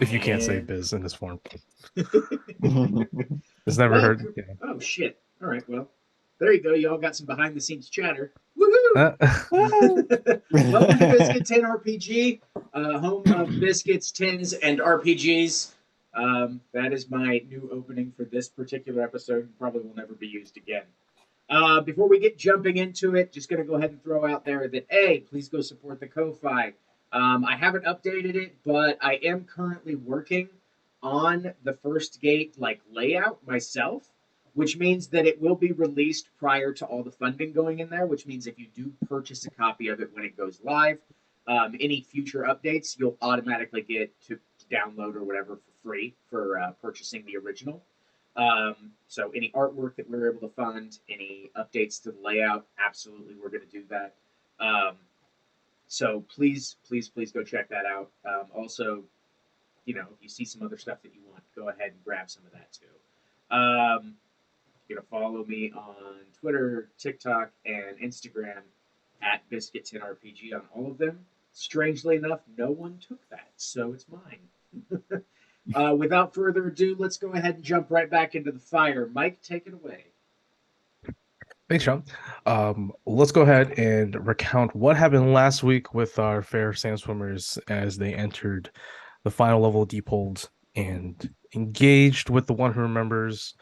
If you can't say biz in this form, Mhm. it's never Well, heard. Yeah. oh shit. All right, well, there you go. Y'all got some behind the scenes chatter. Woohoo! Woo! Welcome to Biscuit Tin RPG, home of biscuits, tins, and RPGs. That is my new opening for this particular episode. Probably will never be used again. Before we get jumping into it, just going to go ahead and throw out there that A, please go support the Ko-Fi. I haven't updated it, but I am currently working on the first gate like layout myself, which means that it will be released prior to all the funding going in there. Which means if you do purchase a copy of it when it goes live, any future updates you'll automatically get to download or whatever for free for purchasing the original. So any artwork that we're able to fund, any updates to the layout, absolutely we're going to do that. So please, please, please go check that out. Also, if you see some other stuff that you want, go ahead and grab some of that too. Follow me on Twitter, TikTok, and Instagram at Biscuit Tin RPG on all of them. Strangely enough, no one took that, so it's mine. Without further ado, let's go ahead and jump right back into the fire. Mike, take it away. Thanks, Sean. Let's go ahead and recount what happened last week with our fair sand swimmers as they entered the final level of Deephold and engaged with the one who remembers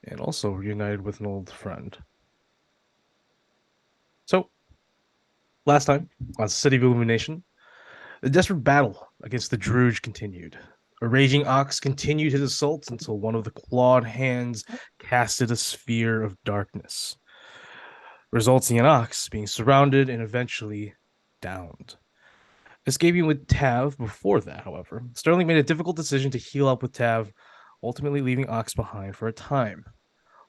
and also reunited with an old friend. So, last time on City of Illumination, the desperate battle against the Druge continued. A raging ox continued his assault until one of the clawed hands casted a sphere of darkness, resulting in Ox being surrounded and eventually downed. Escaping with Tav before that, however, Sterling made a difficult decision to heal up with Tav, ultimately leaving Ox behind for a time.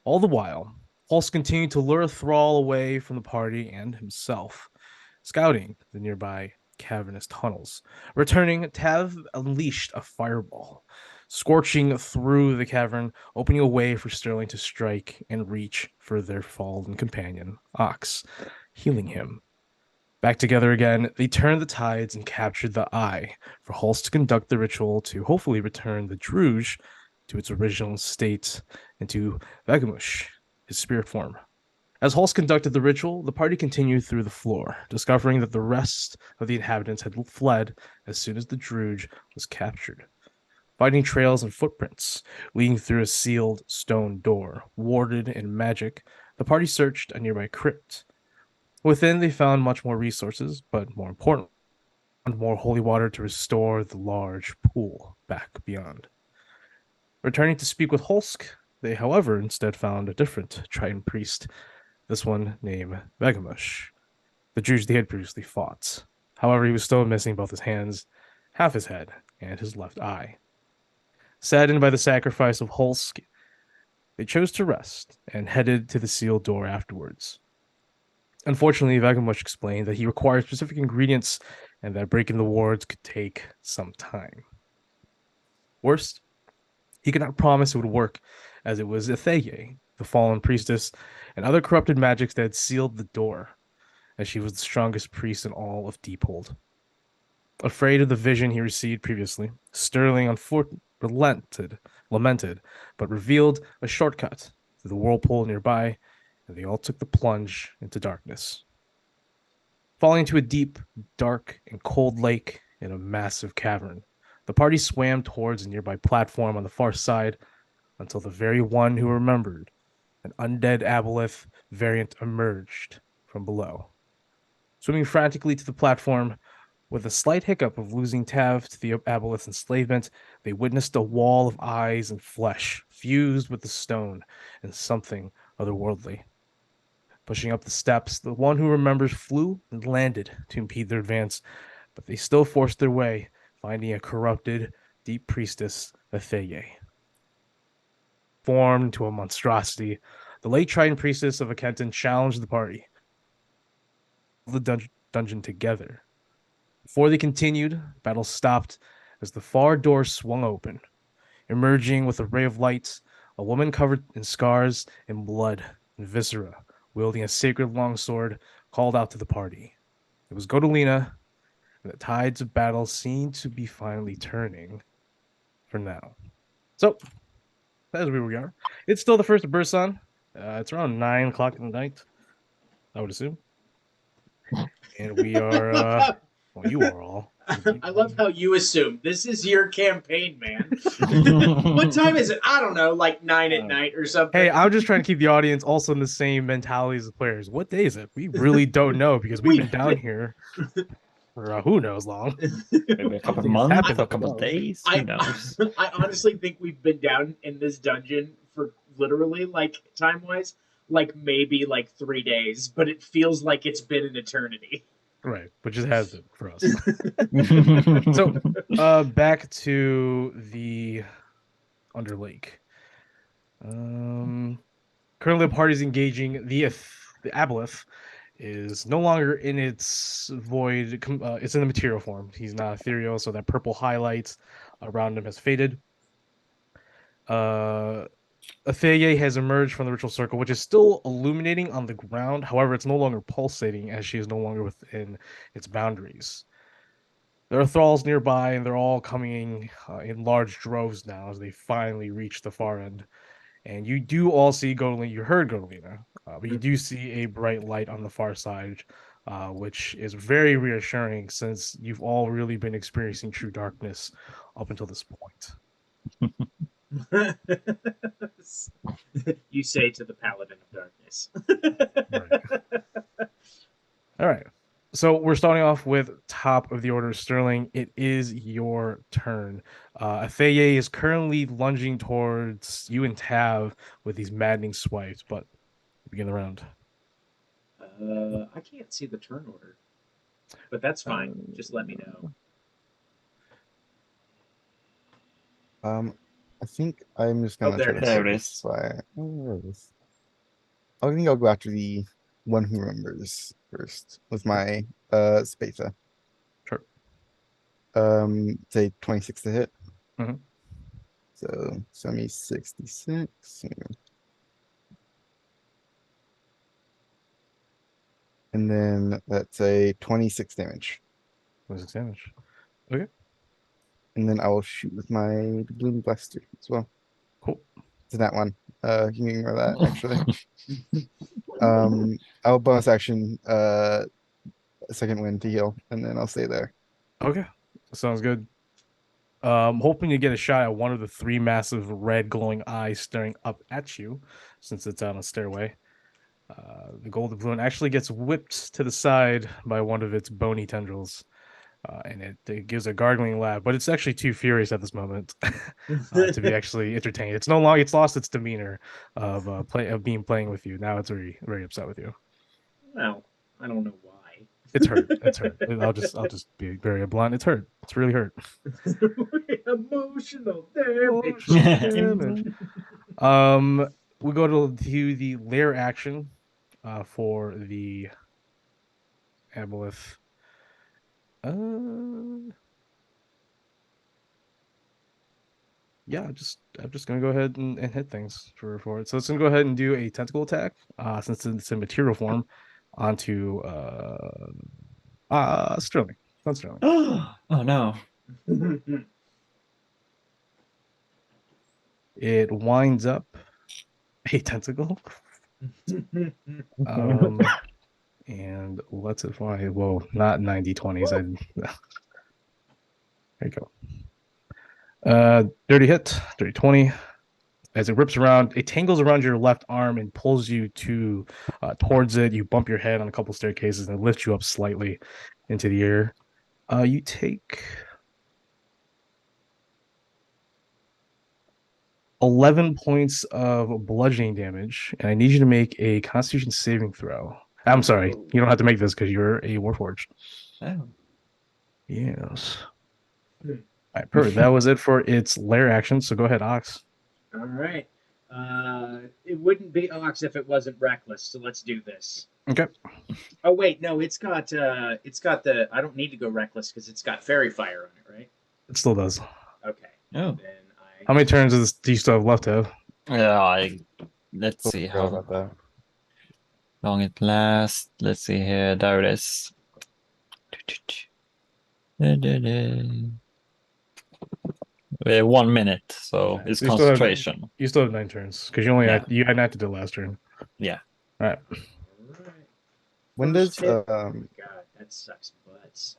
All the while, Pulse continued to lure Thrall away from the party and himself, scouting the nearby cavernous tunnels. Returning, Tav unleashed a fireball, scorching through the cavern, opening a way for Sterling to strike and reach for their fallen companion, Ox, healing him. Back together again, they turned the tides and captured the Eye for Hulse to conduct the ritual to hopefully return the Druge to its original state and to Vegamush, his spirit form. As Hulse conducted the ritual, the party continued through the floor, discovering that the rest of the inhabitants had fled as soon as the Druge was captured. Finding trails and footprints leading through a sealed stone door, warded in magic, the party searched a nearby crypt. Within, they found much more resources, but more important, more holy water to restore the large pool back beyond. Returning to speak with Holsk, they, however, instead found a different Triton priest, this one named Vegamush, the Druge they had previously fought. However, he was still missing both his hands, half his head, and his left eye. Saddened by the sacrifice of Holsk, they chose to rest and headed to the sealed door afterwards. Unfortunately, Vegamush explained that he required specific ingredients and that breaking the wards could take some time. Worst, he could not promise it would work, as it was Etheye, the fallen priestess, and other corrupted magics that had sealed the door, as she was the strongest priest in all of Deephold. Afraid of the vision he received previously, Sterling lamented, but revealed a shortcut through the whirlpool nearby, and they all took the plunge into darkness. Falling into a deep, dark, and cold lake in a massive cavern, the party swam towards a nearby platform on the far side until the very one who remembered an undead aboleth variant emerged from below. Swimming frantically to the platform, with a slight hiccup of losing Tav to the aboleth's enslavement, they witnessed a wall of eyes and flesh fused with the stone and something otherworldly. Pushing up the steps, the one who remembers flew and landed to impede their advance, but they still forced their way, finding a corrupted, deep priestess, Etheye. Formed into a monstrosity, the late Triton priestess of Akenton challenged the party. The dungeon together. Before they continued, battle stopped as the far door swung open. Emerging with a ray of light, a woman covered in scars and blood and viscera, wielding a sacred longsword, called out to the party. It was Godolina, and the tides of battle seemed to be finally turning. for now. So that is where we are. It's still the first of Bursan. It's around 9 o'clock in the night, I would assume. And we are well, you are all. I love how you assume this is your campaign, man. What time is it? I don't know, like 9 at night or something. Hey, I'm just trying to keep the audience also in the same mentality as the players. What day is it? We really don't know because we've been down here for who knows long. Maybe a couple of Things months, happen a up couple of above. days. Who knows? I honestly think we've been down in this dungeon for literally, like, time-wise, like maybe like 3 days, but it feels like it's been an eternity. Right, which it has been for us. So, back to the Underlake. Currently, the party's engaging. The Aboleth is no longer in its void. It's in the material form. He's not ethereal, so that purple highlight around him has faded. Atheye has emerged from the ritual circle, which is still illuminating on the ground. However, it's no longer pulsating as she is no longer within its boundaries. There are thralls nearby, and they're all coming in large droves now as they finally reach the far end. And you do all see Godolina. You heard Godolina, but you do see a bright light on the far side, which is very reassuring since you've all really been experiencing true darkness up until this point. You say to the Paladin of Darkness. All right. So we're starting off with top of the order, Sterling. It is your turn. Atheye is currently lunging towards you and Tav with these maddening swipes, but begin the round. I can't see the turn order, but that's fine. Just let me know. I think I'm just gonna there try it to is. There it focus, is. so there it is. I think I'll go after the one who remembers first with my Spatha. Sure. Say 26 to hit. Mhm. So semi 66. And then that's a 26 damage. 26 damage. And then I will shoot with my Bloom Blaster as well. Cool. To that one. You can ignore that actually. I'll bonus action a second wind to heal, and then I'll stay there. Okay. Sounds good. Hoping to get a shot at one of the three massive red glowing eyes staring up at you, since it's on a stairway. The golden balloon actually gets whipped to the side by one of its bony tendrils, and it gives a gargling laugh. But it's actually too furious at this moment to be actually entertained. It's no longer. It's lost its demeanor of playing with you. Now it's very very upset with you. Well, I don't know why. It's hurt. It's hurt. I'll just be very blunt. It's hurt. It's really hurt. Emotional damage. Damage. We go to the lair action for the Aboleth. Yeah, I'm just gonna go ahead and hit things for it. So it's gonna go ahead and do a tentacle attack. Since it's in material form, onto Sterling. Not Sterling. Oh no. It winds up a tentacle. And lets it fly. Whoa, not 90-20s. There you go. Dirty hit, dirty 20. As it rips around, it tangles around your left arm and pulls you towards it. You bump your head on a couple staircases and it lifts you up slightly into the air. You take 11 points of bludgeoning damage, and I need you to make a Constitution saving throw. I'm sorry, you don't have to make this because you're a Warforged. Oh. Yes. All right, perfect. That was it for its lair action. So go ahead, Ox. All right. It wouldn't be Ox if it wasn't Reckless, so let's do this. Okay. Oh wait, no, it's got the. I don't need to go Reckless because it's got Fairy Fire on it, right? It still does. Okay. Oh. Then How many turns do you still have left, Have? Yeah, let's see Forgot how about that. long it lasts. Let's see here. There it is. 1 minute, so Okay. it's So you still have- concentration. You still have 9 turns because you only Yeah. you had acted the last turn. Yeah. All right. All right. When First does hit- God, that sucks butts.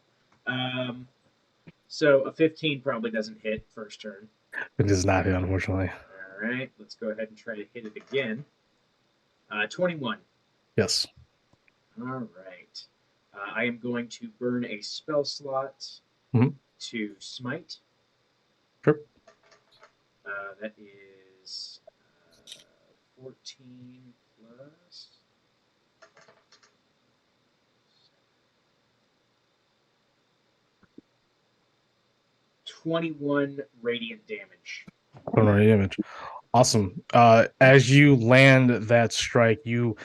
So a 15 probably doesn't hit first turn. It does not hit, unfortunately. All right, let's go ahead and try to hit it again. 21. Yes. All right. I am going to burn a spell slot Mhm. to smite. Sure. That is 14 plus. 21 radiant damage. Primary image. Awesome. As you land that strike, you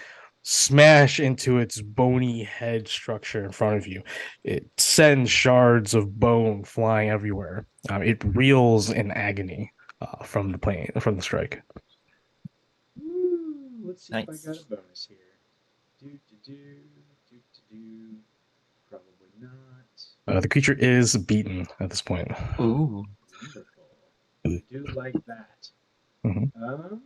smash into its bony head structure in front of you. It sends shards of bone flying everywhere. It reels in agony from the strike. Woo, let's see if Nice. I got a bonus here. Do. Probably not. The creature is beaten at this point. Ooh. Wonderful. I do like that. Mhm.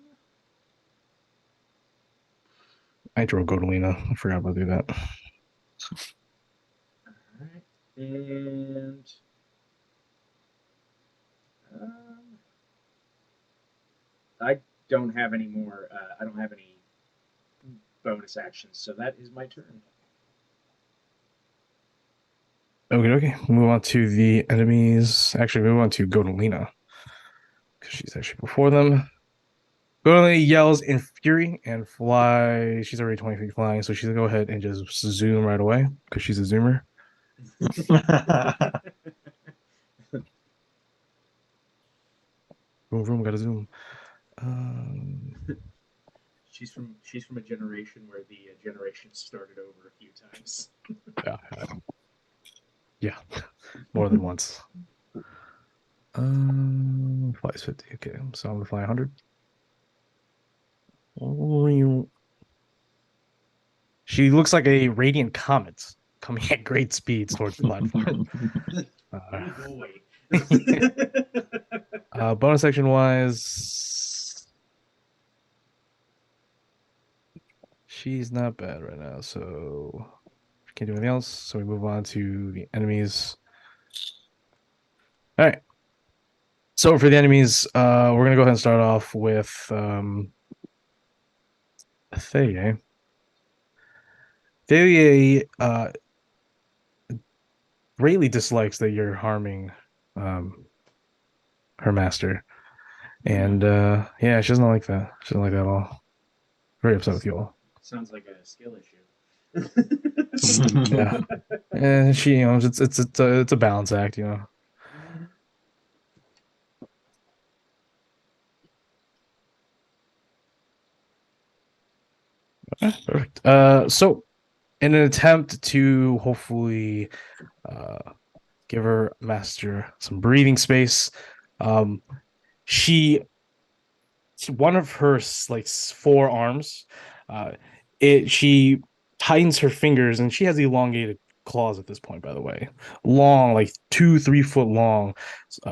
I drove Godolina. I forgot about do that. Alright. And I don't have any more I don't have any bonus actions, so that is my turn. Okay. Move on to the enemies. Actually, move on to Godolina. Because she's actually before them. Godolina yells in fury and fly. She's already 20 feet flying, so she's gonna go ahead and just zoom right away because she's a zoomer. Vroom, vroom, gotta zoom. She's from a generation where the generation started over a few times. Yeah. Yeah. More than once. Flies 50. Okay, so I'm gonna fly 100. She looks like a radiant comet coming at great speeds towards the platform. Oh boy. Bonus action wise, she's not bad right now, so can't do anything else. So we move on to the enemies. All right. So for the enemies, we're gonna go ahead and start off with Thaye. Thaye greatly dislikes that you're harming her master. And yeah, she doesn't like that. She doesn't like that at all. Very upset with you all. Sounds like a skill issue. Yeah. And she, it's a balance act, you know. Perfect. So in an attempt to hopefully give her master some breathing space, she one of her like forearms, she tightens her fingers, and she has elongated claws at this point, by the way, long, like 2-3 foot long,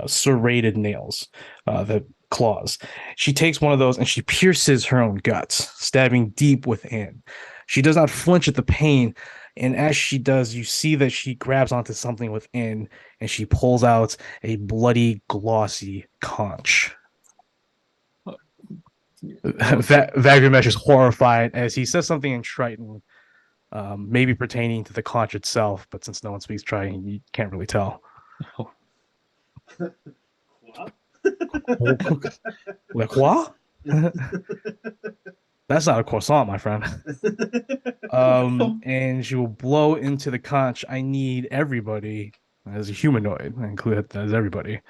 serrated nails, the claws. She takes one of those and she pierces her own guts, stabbing deep within. She does not flinch at the pain, and as she does, you see that she grabs onto something within and she pulls out a bloody, glossy conch. Vagrimesh is horrified as he says something in Triton, maybe pertaining to the conch itself, but since no one speaks Triton, you can't really tell. What? Like, what? That's not a croissant, my friend. And she will blow into the conch. I need everybody as a humanoid, I include that as everybody,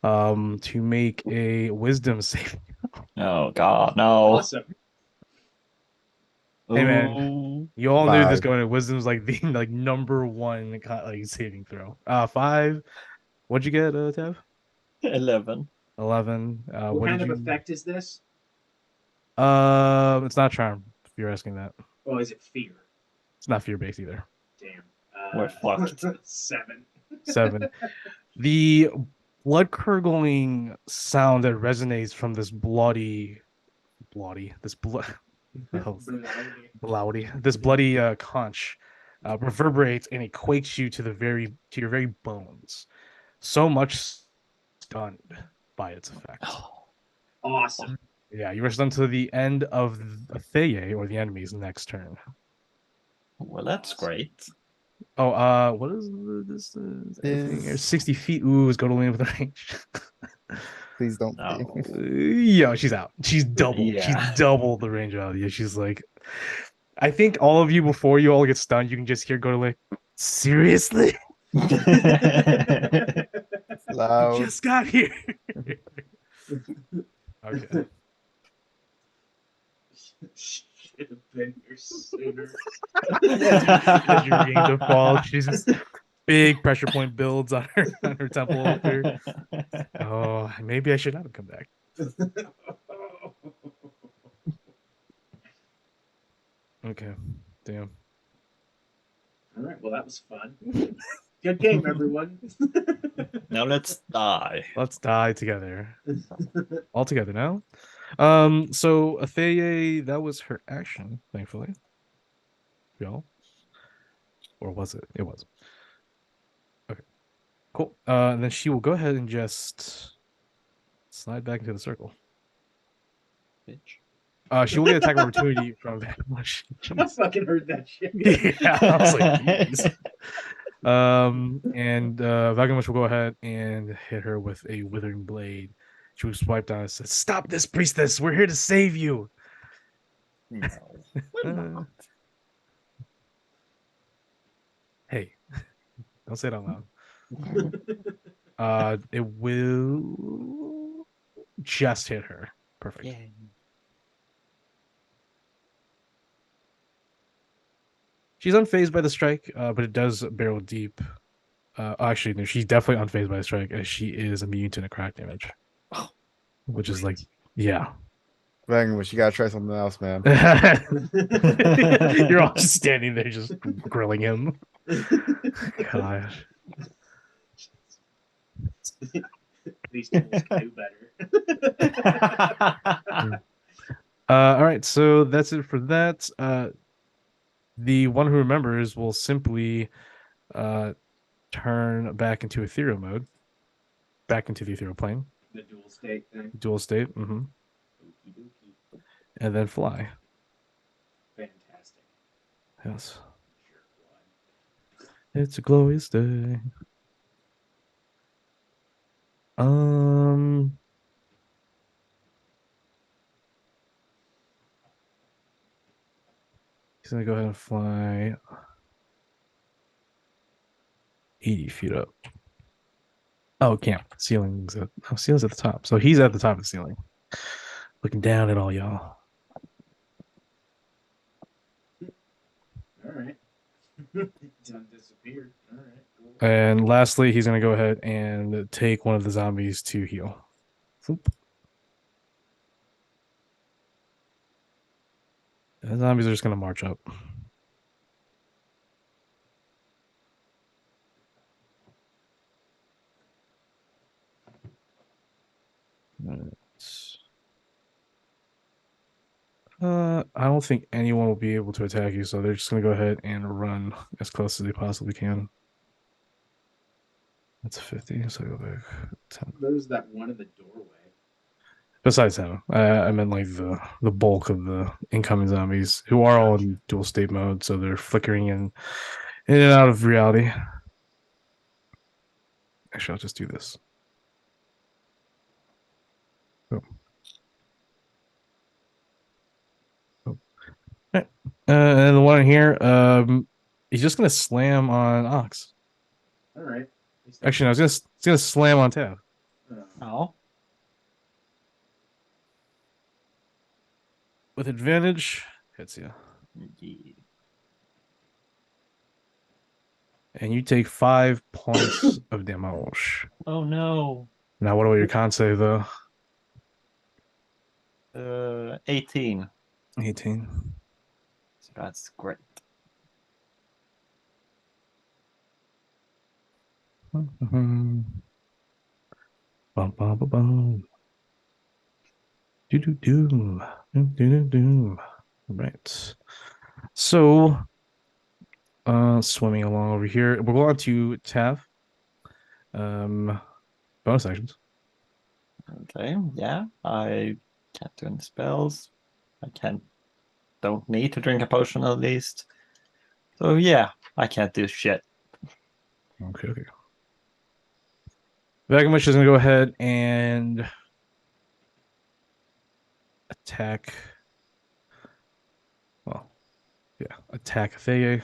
to make a wisdom save. Oh God, no. Awesome. Hey, man. Ooh. You all knew this 5. going. Wisdom's like the like number one like saving throw. 5. What'd you get, Tev? 11. 11. What What kind did of you? effect is this? It's not charm. If you're asking that, Oh, is it fear? it's not fear based either. Damn. We're fucked. 7. 7. The blood curdling sound that resonates from this this blood, this bloody conch reverberates and it quakes you to your very bones. So much stunned by its effects. Awesome. Yeah, you are stunned to the end of Thaye or the enemy's next turn. Well, that's great. Oh, what is this thing here? 60 feet. Ooh, is going to land with the range. Please don't No. be. Yeah, she's out. She's double. She's Yeah. double the range out. Yeah, she's like, I think all of you before you all get stunned, you can just hear go to like, seriously? Loud. Just got here. Okay. Should have been here sooner. As you're beginning to fall, she's just big pressure point builds on her temple up there. Oh, maybe I should not have come back. Okay. Damn. All right. Well, that was fun. Good game, everyone. Now let's die. Let's die together. All together now. So Atheye, that was her action, thankfully. Y'all. Or was it? It was. Okay. Cool. And then she will go ahead and just slide back into the circle. Bitch. She will get attack of opportunity from Vanquish. I fucking heard that shit. Yeah, I was like, jeez. And Vagamish will go ahead and hit her with a withering blade. She will swipe down and says, "Stop this, priestess! We're here to save you." No. We're not. Hey, don't say it out loud. It will just hit her. Perfect. Yeah. She's unfazed by the strike, but it does barrel deep. Actually, no, she's definitely unfazed by the strike, as she is immune to necrotic damage. Which is like, yeah. Vanquish, you gotta try something else, man. You're all just standing there, just grilling him. Gosh. These tools can do better. All right, so that's it for that. The one who remembers will simply turn back into ethereal mode, back into the ethereal plane, The dual state thing. dual state, Okie dokie. and then fly. Fantastic. Yes, Sure. it's a glorious day. He's gonna go ahead and fly 80 feet up. Oh, camp ceilings. Ceiling's at the top, so he's at the top of the ceiling, looking down at all y'all. All right. Done disappeared. All right. Cool. And lastly, he's gonna go ahead and take one of the zombies to heal. Boop. The zombies are just gonna march up. I don't think anyone will be able to attack you, so they're just gonna go ahead and run as close as they possibly can. That's 50, so go back 10. There's that one in the doorway. Besides him, I meant like the bulk of the incoming zombies, who are all in dual state mode, so they're flickering in and out of reality. Actually, I'll just do this. And the one here, he's just gonna slam on Ox. All right. Actually, no, he's gonna slam on Tab Oh. with advantage. Hits you, Yeah. and you take 5 points of damage. Oh no. Now, what will your con save though? 18. 18. So that's great. Bum, bum, bum, bum. Do do do. Do do do. Right. So, swimming along over here. We'll go on to Tav. Bonus actions. Okay, yeah. I can't do any spells. I can't. Don't need to drink a potion at least. So yeah, I can't do shit. Okay, okay. Vagamish is gonna go ahead and attack. Well, yeah, attack Thea.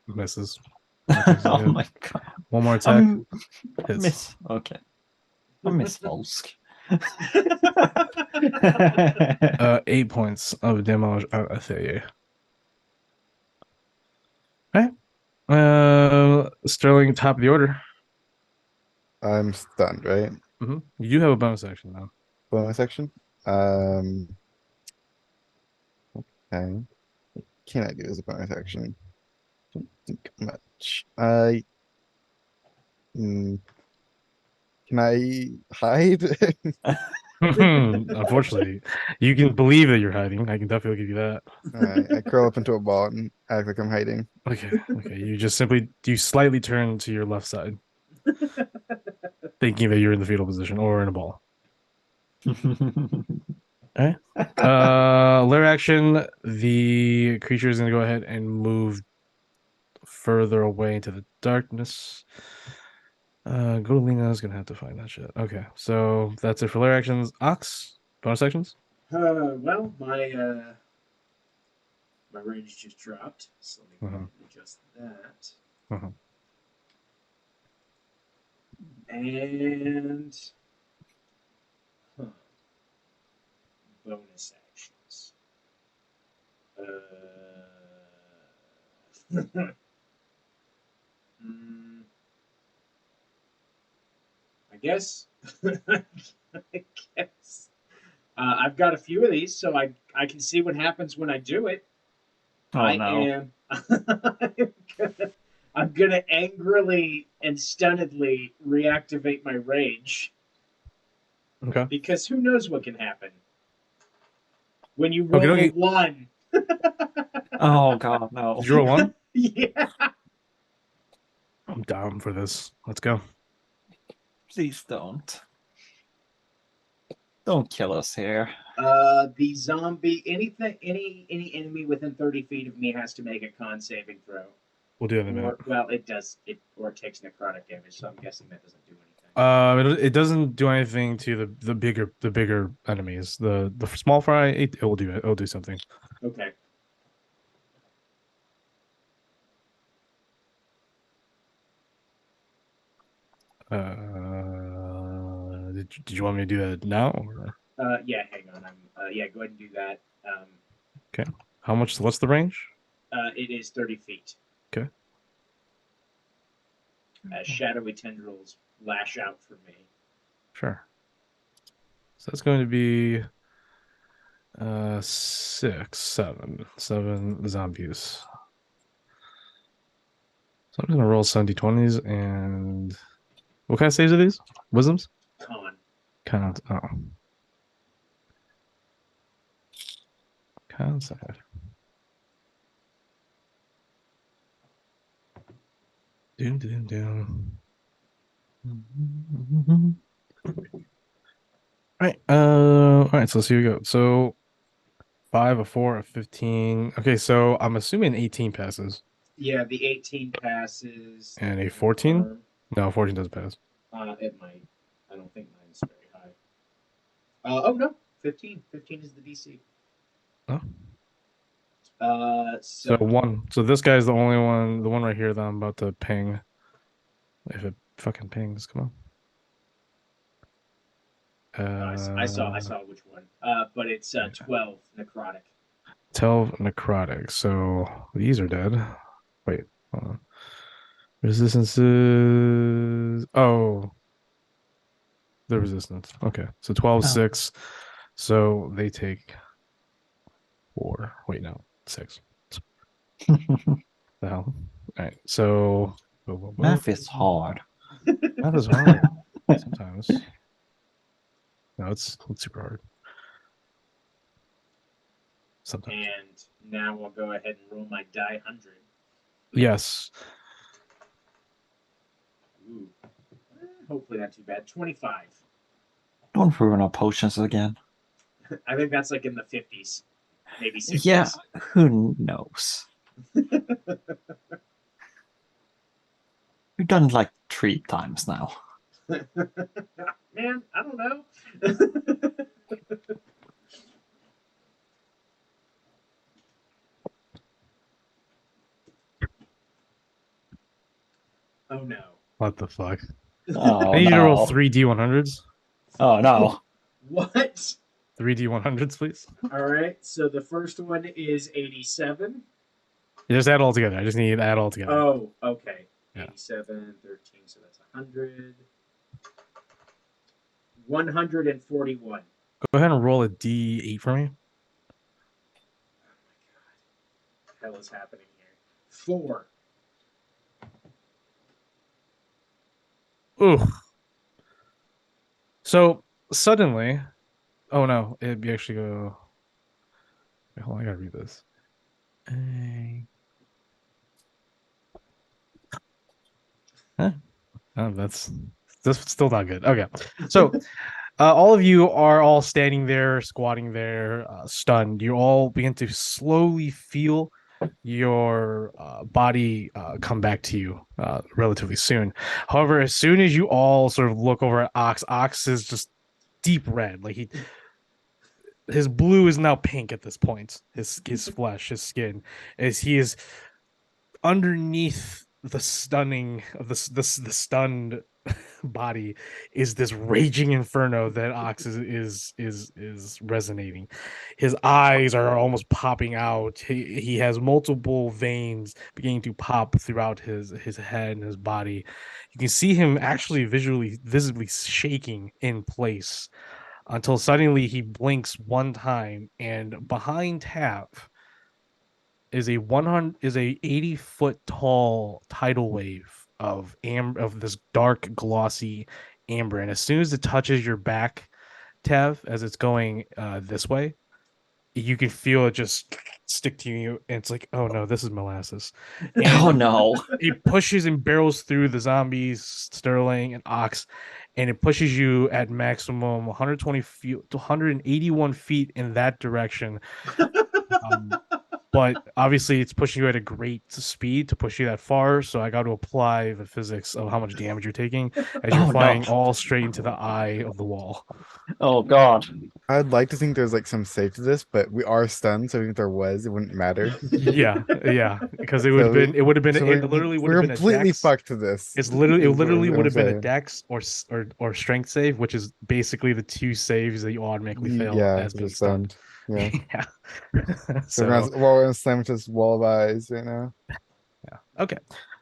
Misses. Oh my god. One more attack. Hits. Miss. Okay. I miss Volsk. 8 points of damage on Athea. All right. Sterling, top of the order. I'm stunned, right? You do have a bonus action now. Bonus section. Okay. What can I do as a bonus action? Don't think much. Mm, can I hide? Unfortunately, you can believe that you're hiding. I can definitely give you that. Alright, I curl up into a ball and act like I'm hiding. Okay. You slightly turn to your left side, thinking that you're in the fetal position or in a ball. Okay. Lair action. The creature is going to go ahead and move further away into the darkness. Golina is going to have to find that shit. Okay, so that's it for lair actions. Ox, bonus actions. Well, my range just dropped, so let me go ahead and adjust that. And bonus actions. I guess. I guess. I've got a few of these, so I can see what happens when I do it. Oh no. I'm gonna angrily and stunnedly reactivate my rage. Okay. Because who knows what can happen when you Okay, roll a okay. 1. Oh god, no. Did you roll 1? Yeah. I'm down for this. Let's go. Please don't. Don't kill us here. The zombie, any enemy within 30 feet of me has to make a con saving throw. We'll do it in a minute. Well, it does. It takes necrotic damage, so I'm guessing that doesn't do anything. It doesn't do anything to the bigger enemies. The small fry, it will do it. It'll do something. Okay. Did you want me to do that now? Or? Yeah. Hang on. Yeah. Go ahead and do that. Okay. How much? What's the range? It is 30 feet. Okay. As shadowy tendrils lash out for me. Sure. So that's going to be 7 zombies. So I'm gonna roll 70-20s and what kind of saves are these? Wisdoms? Con. Con. Oh. Con save. Doom doom doom. All right, so let's see we go. So 5, a 4, a 15. Okay, so I'm assuming 18 passes. Yeah, the 18 passes. And a 14? No, 14 doesn't pass. It might. I don't think mine's very high. Oh no, 15. 15 is the DC. Oh. So 1. So this guy's the only one, the one right here that I'm about to ping. If it fucking pings, come on. I saw which one. But it's 12 necrotic. 12 necrotic. So these are dead. Wait, hold on. Resistances. Oh, the resistance. Okay, so 12, 6. So they take 4. Wait, no, 6. The hell? All right. So Math is hard. Math is hard sometimes. No, it's super hard. Sometimes. And now I'll go ahead and roll my die 100. Yes. Ooh. Hopefully not too bad. 25. Don't ruin our potions again. I think that's like in the 50s, maybe 60s. Yeah, who knows? We've done it like 3 times now. Man, I don't know. Oh no. What the fuck? Oh I need you to roll no. 3 D100s. Oh no. What? 3 D100s, please. All right. So the first one is 87. You just add all together. I just need to add all together. Oh, okay. Yeah. 87, 13, so that's 100. 141. Go ahead and roll a D8 for me. What the hell is happening here? 4. Ooh. So suddenly, oh no, it'd be actually go. Wait, hold on, I gotta read this. Huh? Oh, that's still not good. Okay, so all of you are all standing there, squatting there, stunned. You all begin to slowly feel your body come back to you relatively soon. However, as soon as you all sort of look over at Ox is just deep red. Like his blue is now pink at this point. His flesh, his skin, as he is underneath the stunning of the stunned body is this raging inferno that Ox is resonating. His eyes are almost popping out. He has multiple veins beginning to pop throughout his head and his body. You can see him actually visibly shaking in place until suddenly he blinks one time, and behind Tav is a 80-foot tall tidal wave of this dark glossy amber, and as soon as it touches your back, Tav, as it's going this way, you can feel it just stick to you, and it's like, oh no, this is molasses. And Oh no. it pushes and barrels through the zombies, Sterling and Ox, and it pushes you at maximum 120 feet to 181 feet in that direction. But obviously it's pushing you at a great speed to push you that far, so I got to apply the physics of how much damage you're taking as you're Oh, no. flying all straight into the eye of the wall. Oh god. I'd like to think there's like some safety to this, but we are stunned, so even if there was, it wouldn't matter. Yeah, because it would have So been it would have been So it literally would have we're been a completely dex. fucked to this. It literally what would I'm have been a saying. dex or strength save, which is basically the 2 saves that you automatically fail Yeah, as being just stunned. stunned. Yeah. So We're gonna slam into this wall of eyes right now. yeah. Okay.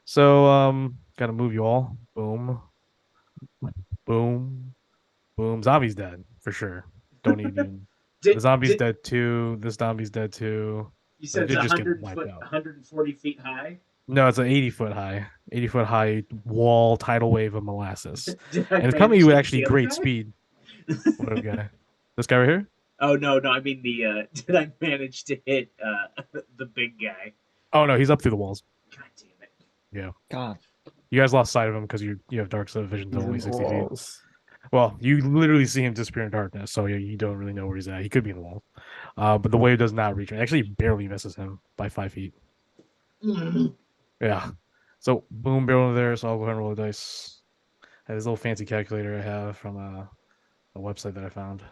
So gotta move you all. Boom. Boom. Boom. Zombie's dead for sure. Don't even the zombie's dead too. This zombie's dead too. You said it's Did just get 100 wiped foot, out. 140 feet high. No, it's an 80-foot high. 80-foot high wall tidal wave of molasses. Did I And it's coming manage with to hit actually the other great guy? speed. What other guy? This guy right here? Oh no, I mean the. Did I manage to hit the big guy? Oh no, he's up through the walls. God damn it! God. You guys lost sight of him because you have dark side vision to He's only in the 60 feet. walls. Well, you literally see him disappear in darkness, so you don't really know where he's at. He could be in the wall. But the wave does not reach him. It actually barely misses him by 5 feet. Yeah. So boom, barrel over there. So I'll go ahead and roll the dice. I have this little fancy calculator I have from a website that I found.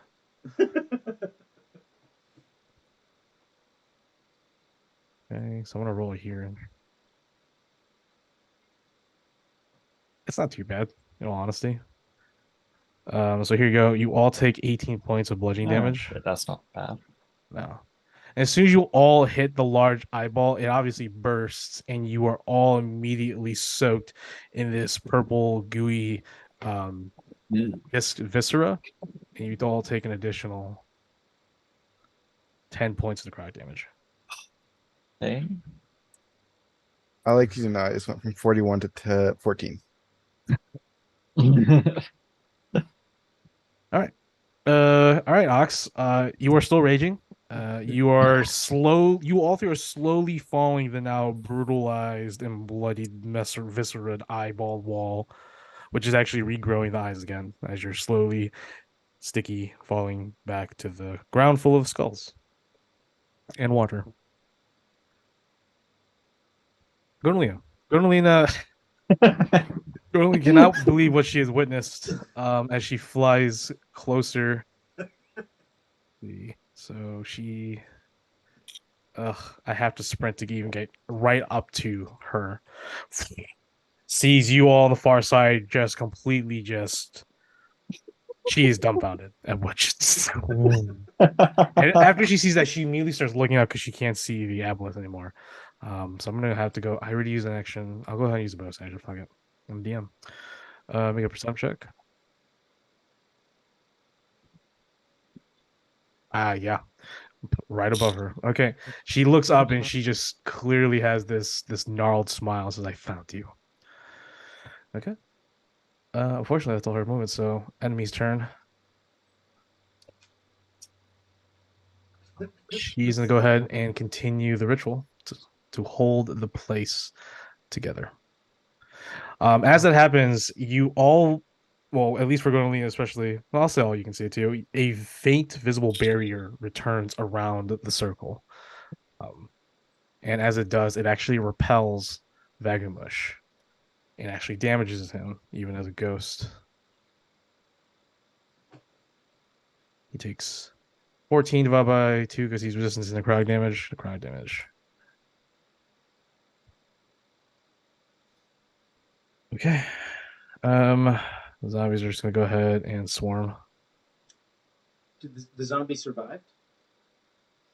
Okay, so I'm gonna roll it here. It's not too bad, in all honesty. So here you go. You all take 18 points of bludgeoning damage. That's not bad. No. As soon as you all hit the large eyeball, it obviously bursts, and you are all immediately soaked in this purple, gooey viscera, and you all take an additional 10 points of necrotic damage. Okay. I like you to know I just went from 41 to 14. All right, Ox. You are still raging. You are slow. You all three are slowly falling the now brutalized and bloodied, viscerated eyeball wall, which is actually regrowing the eyes again as you're slowly, sticky, falling back to the ground full of skulls and water. Gunalina. Gunalina cannot believe what she has witnessed as she flies closer. So she I have to sprint to even get right up to her. Sees you all on the far side, just completely she is dumbfounded at what and after she sees that, she immediately starts looking up because she can't see the aboleth anymore. So I'm gonna have to go. I already used an action. I'll go ahead and use a bonus action. Fuck it. I'm DM. Make a perception check. Yeah, right above her. Okay, she looks up and she just clearly has this gnarled smile. Says, "I found you." Okay. Unfortunately, that's all her movement. So enemy's turn. She's gonna go ahead and continue the ritual to hold the place together. As that happens, you all, well, at least for Gonalina especially, well, I'll say all you can see it too. A faint visible barrier returns around the circle, and as it does, it actually repels Vagamush and actually damages him even as a ghost. He takes 14 divided by 2 because he's resistant to necrotic damage. Necrotic damage. Okay. The zombies are just gonna go ahead and swarm. Did the zombie survived?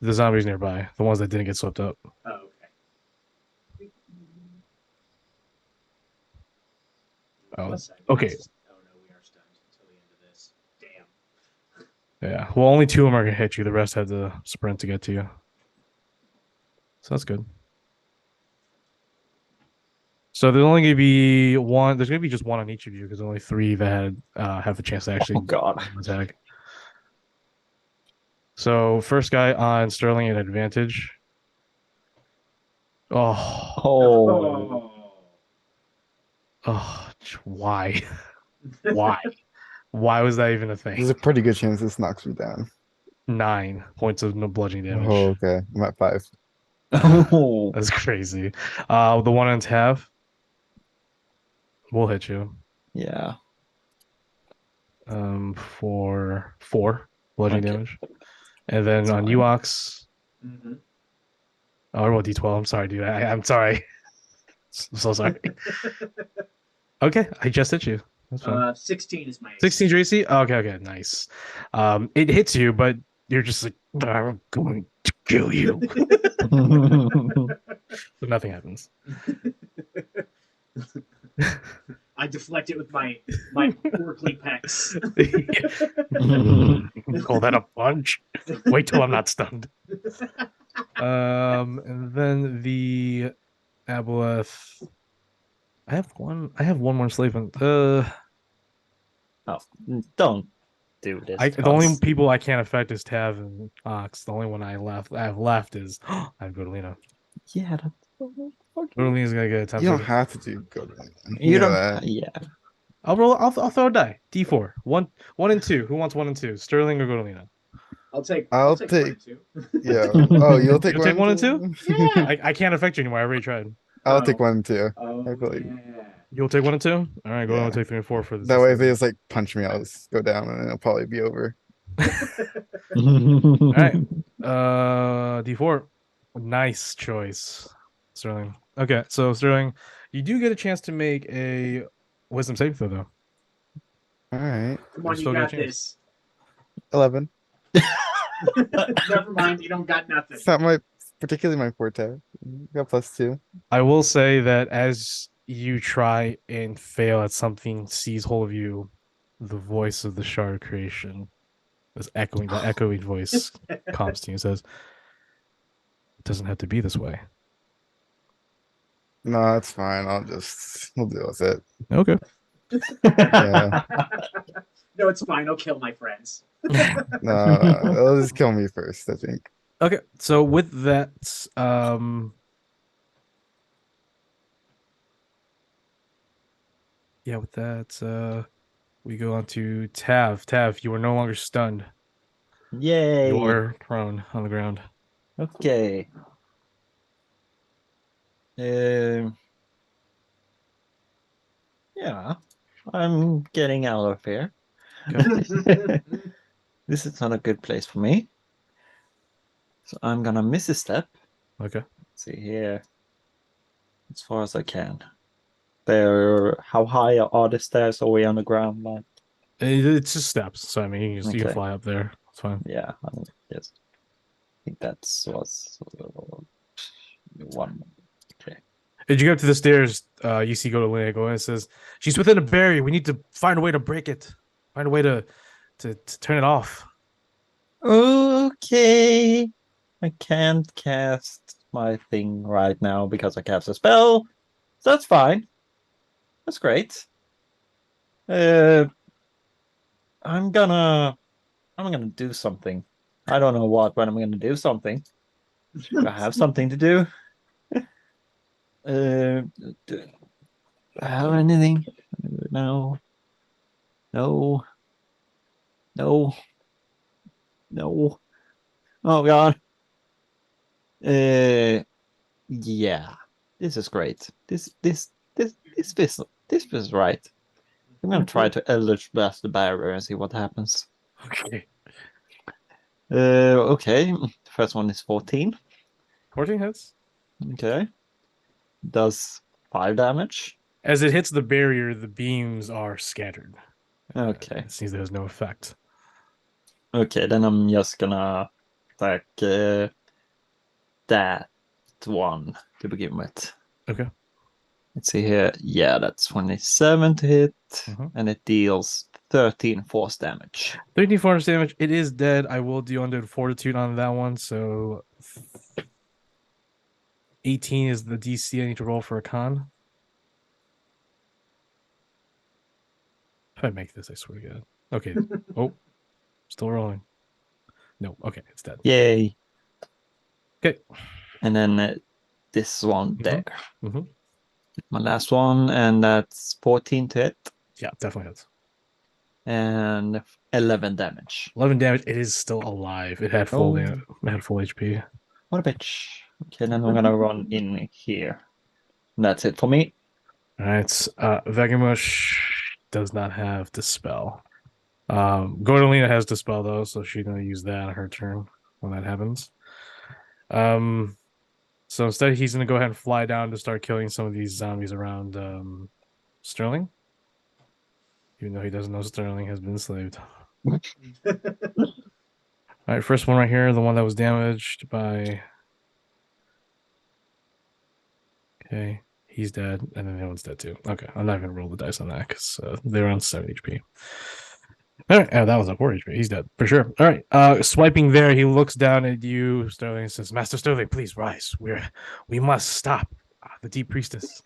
The zombies nearby, the ones that didn't get swept up. Oh, okay. Oh, Plus, okay. Oh no, we are stunned until the end of this. Damn. Yeah. Well, only 2 of them are gonna hit you. The rest had to sprint to get to you. So that's good. So there's only gonna be one. There's gonna be just one on each of you because only 3 that had have a chance to actually Oh God. attack. So first guy on Sterling at advantage. Oh, Oh. Why? Why? Why was that even a There's thing? a pretty good chance this knocks me down. 9 points of no bludgeoning damage. Oh, okay. I'm at 5. Oh. That's crazy. The one on Tav will hit you. Yeah. For 4 bludgeoning Okay. damage. And then That's on fine. Uox, Mm-hmm. oh, roll D12. I'm sorry, dude. I'm sorry. I'm so sorry. Okay, I just hit you. That's fine. 16 is my AC. 16 AC? Okay, nice. It hits you, but you're just like, I'm going to kill you. But nothing happens. I deflect it with my porkly pecs. Call that a punch? Wait till I'm not stunned. And then the aboleth. I have one more enslavement. Oh, don't do this. The only people I can't affect is Tav and Ox. The only one I have left is I have Godolina. Yeah. Godolina's gonna get a 10 You don't second. have to do good. You know don't. that. Yeah. I'll roll. I'll throw a die. D4. 1 and 2. Who wants 1 and 2? Sterling or Godolina? I'll take. I'll I'll take 1 and 2. Yeah. Oh, you'll take You'll one. take 1 and 2? Yeah. I can't affect you anymore. I already tried. I'll take 1 and 2. Oh, I believe. yeah. You'll take 1 and 2? All right, go Yeah. on and take 3 and 4 for this. That way, if they just like punch me, I'll just go down and it'll probably be over. All right. D4. Nice choice, Sterling. Okay, so Sterling, you do get a chance to make a wisdom saving throw, though. All right. Come on, still you got got a chance. this. 11. Never mind, you don't got nothing. It's not particularly my forte. Got +2. I will say that as you try and fail at something, seize hold of you, the voice of the shard of creation, that echoing voice comes to you and says, "It doesn't have to be this way." No, it's fine. We'll deal with it. Okay. Yeah. No, it's fine. I'll kill my friends. No, it'll just kill me first, I think. Okay. So with that, yeah, with that, we go on to Tav. Tav, you are no longer stunned. Yay! You are prone on the ground. Okay. Yeah, I'm getting out of here. This is not a good place for me. So I'm gonna miss a step. Okay. Let's see here. As far as I can. How high are the stairs? Are we on the ground? Like, It's just steps. So I mean, you can Okay. fly up there. It's fine. yeah, yes. I think that's was one. Okay. As you go up to the stairs, you see Godolina go in and says, "She's within a barrier. We need to find a way to break it. Find a way to turn it off." Okay. I can't cast my thing right now because I cast a spell. So that's fine. That's great. I'm gonna do something. I don't know what, but I'm gonna do something. I have something to do. Do I have anything? No. No. No. No. Oh god. Yeah. This is great. This was right. I'm gonna try to Eldritch Blast the barrier and see what happens. Okay. Okay. The first one is 14. 14 hits. Okay. Does 5 damage. As it hits the barrier, the beams are scattered. Okay. It seems there's no effect. Okay, then I'm just gonna attack that one to begin with. Okay. Let's see here. Yeah, that's 27 to hit, and it deals 13 force damage. 13 force damage. It is dead. I will do undead fortitude on that one. So 18 is the DC I need to roll for a con. If I make this, I swear to God. Okay. Oh, still rolling. No. Okay, it's dead. Yay. Okay. And then this one there. Mhm. My last one, and that's 14 to hit, Yeah, definitely hits. and 11 damage. 11 damage. It is still alive. It had full Oh. damage. It had full HP. What a bitch. Okay, then I'm gonna run in here. And that's it for me. All right. Vegamush does not have Dispel. Gordolina has Dispel though, so she's gonna use that on her turn when that happens. So instead he's gonna go ahead and fly down to start killing some of these zombies around Sterling. Even though he doesn't know Sterling has been enslaved. All right, first one right here, the one that was damaged by. Okay, he's dead, and then the other one's dead too. Okay, I'm not gonna roll the dice on that because they're on 7 HP. All right, that was a 4 HP. He's dead for sure. All right, swiping there, he looks down at you, Sterling, and says, "Master Sterling, please rise. We must stop the Deep Priestess."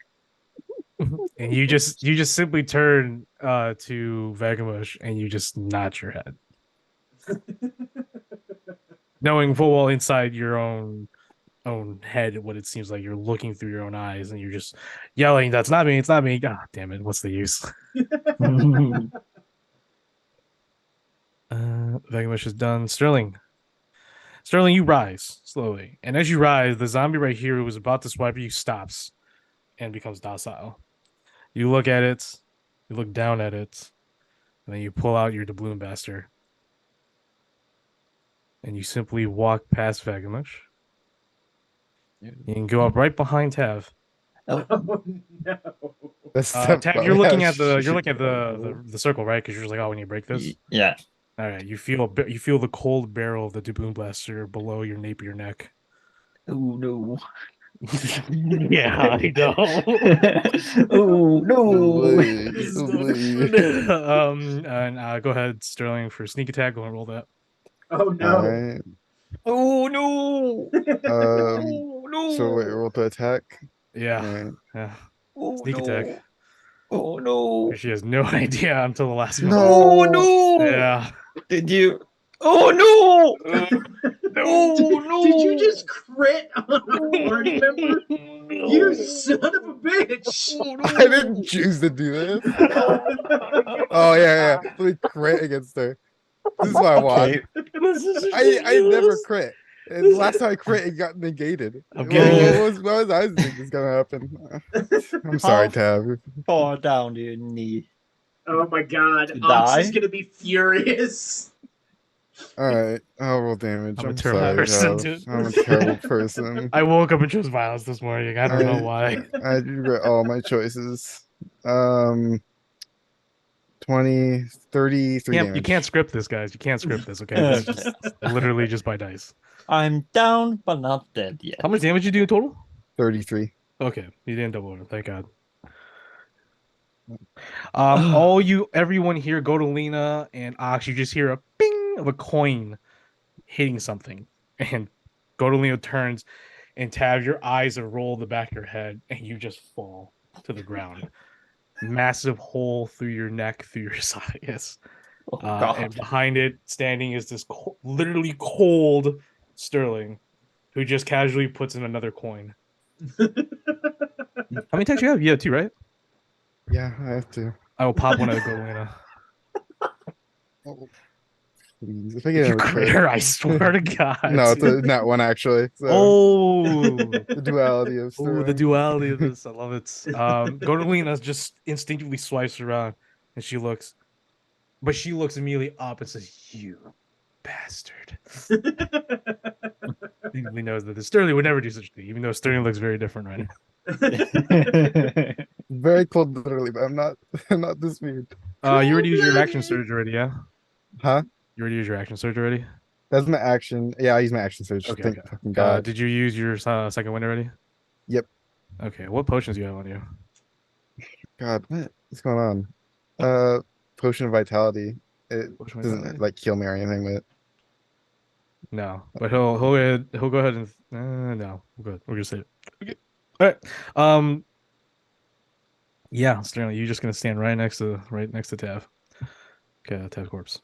And you just simply turn to Vagamush and you just nod your head, knowing full well inside your own head what it seems like you're looking through your own eyes and you're just yelling, "That's not me! It's not me! God damn it! What's the use?" Vagamush is done. Sterling, you rise slowly, and as you rise, the zombie right here who was about to swipe you stops and becomes docile. You look at it, you look down at it, and then you pull out your doubloon bastard. And you simply walk past Vagamush. You can go up right behind Tav. Oh no. Tav, you're looking at the circle, right? Because you're just like, oh, when you break this. Yeah. All right. You feel the cold barrel of the doubloon blaster below your nape of your neck. Oh no. Yeah, I know. Oh no. And go ahead, Sterling, for sneak attack. Go and roll that. Oh All no. right. Oh no. So wait, roll to attack. Yeah. Alright. Yeah. Oh, Sneak attack. Oh no! She has no idea until the last No. moment. Oh no! Yeah. Did you? Oh no! No. Did you just crit on a party member? You son of a bitch! I didn't choose to do this. Oh yeah. Let me crit against her. This is what I want. Okay. This is I never ridiculous. crit. And the last time I crit, it got negated. I'm What, getting it. what was I thinking was gonna happen? I'm sorry, How Tab. far down do you need? Oh my god, To Ox is die? gonna be furious. Alright, I'll roll damage. I'm a I'm terrible sorry, person, Tab. dude. I'm a terrible person. I woke up and chose violence this morning. I don't know I- why. I regret all my choices. 20, 33 You damage. can't script this, guys. You can't script this, okay? This is just literally just by dice. I'm down, but not dead yet. How much damage you do in total? 33. Okay, you didn't double it. Thank God. Everyone here, go to Lena and Ox. You just hear a ping of a coin hitting something, and Godolino turns, and Tab, your eyes are roll the back of your head, and you just fall to the ground. Massive hole through your neck, through your esophagus. Oh, And God. behind it, standing is this literally cold Sterling, who just casually puts in another coin. How many attacks you have? You have 2, right? Yeah, I have to. I will pop one at Godolina. Oh, please. If I If get you another crit her, I swear to God. No, it's a not one actually. So Oh, the duality of oh, the Sterling. duality of this. I love it. Godolina just instinctively swipes around, and she looks, but she looks immediately up and says, "You bastard." Immediately knows that Sterling would never do such a thing, even though Sterling looks very different right now. Very cold literally, but I'm not I'm not this weird. You already used your action Cold-blooded. surge already, yeah? Huh? You already used your action surge already? That's my action. Yeah, I use my action surge. Okay, Thank okay. fucking God. Did you use your second wind already? Yep. Okay, what potions do you have on you? God, what's going on? Potion of vitality. It Potion of doesn't vitality? like kill me or anything, but No, but he'll go ahead and no, we're good. We're gonna save it. Okay. All right. Yeah, Sterling, you're just gonna stand right next to Tav. Okay, Tav's corpse.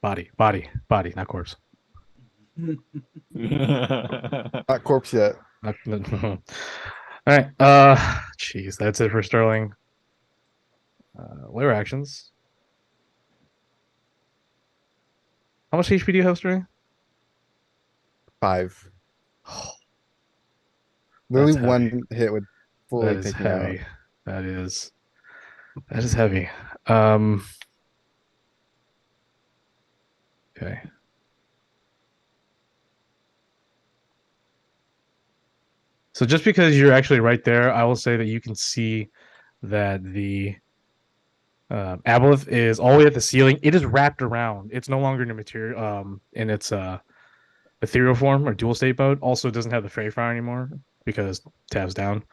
Body, not corpse. not corpse yet. All right. Jeez, that's it for Sterling. Layer actions. How much HP do you have, Sterling? 5. Literally That's one hit would fully That is take me out. heavy. That is heavy. Okay. So just because you're actually right there, I will say that you can see that the aboleth is all the way at the ceiling. It is wrapped around. It's no longer in a material in its ethereal form or dual state mode. Also, it doesn't have the fairy fire anymore because tabs down.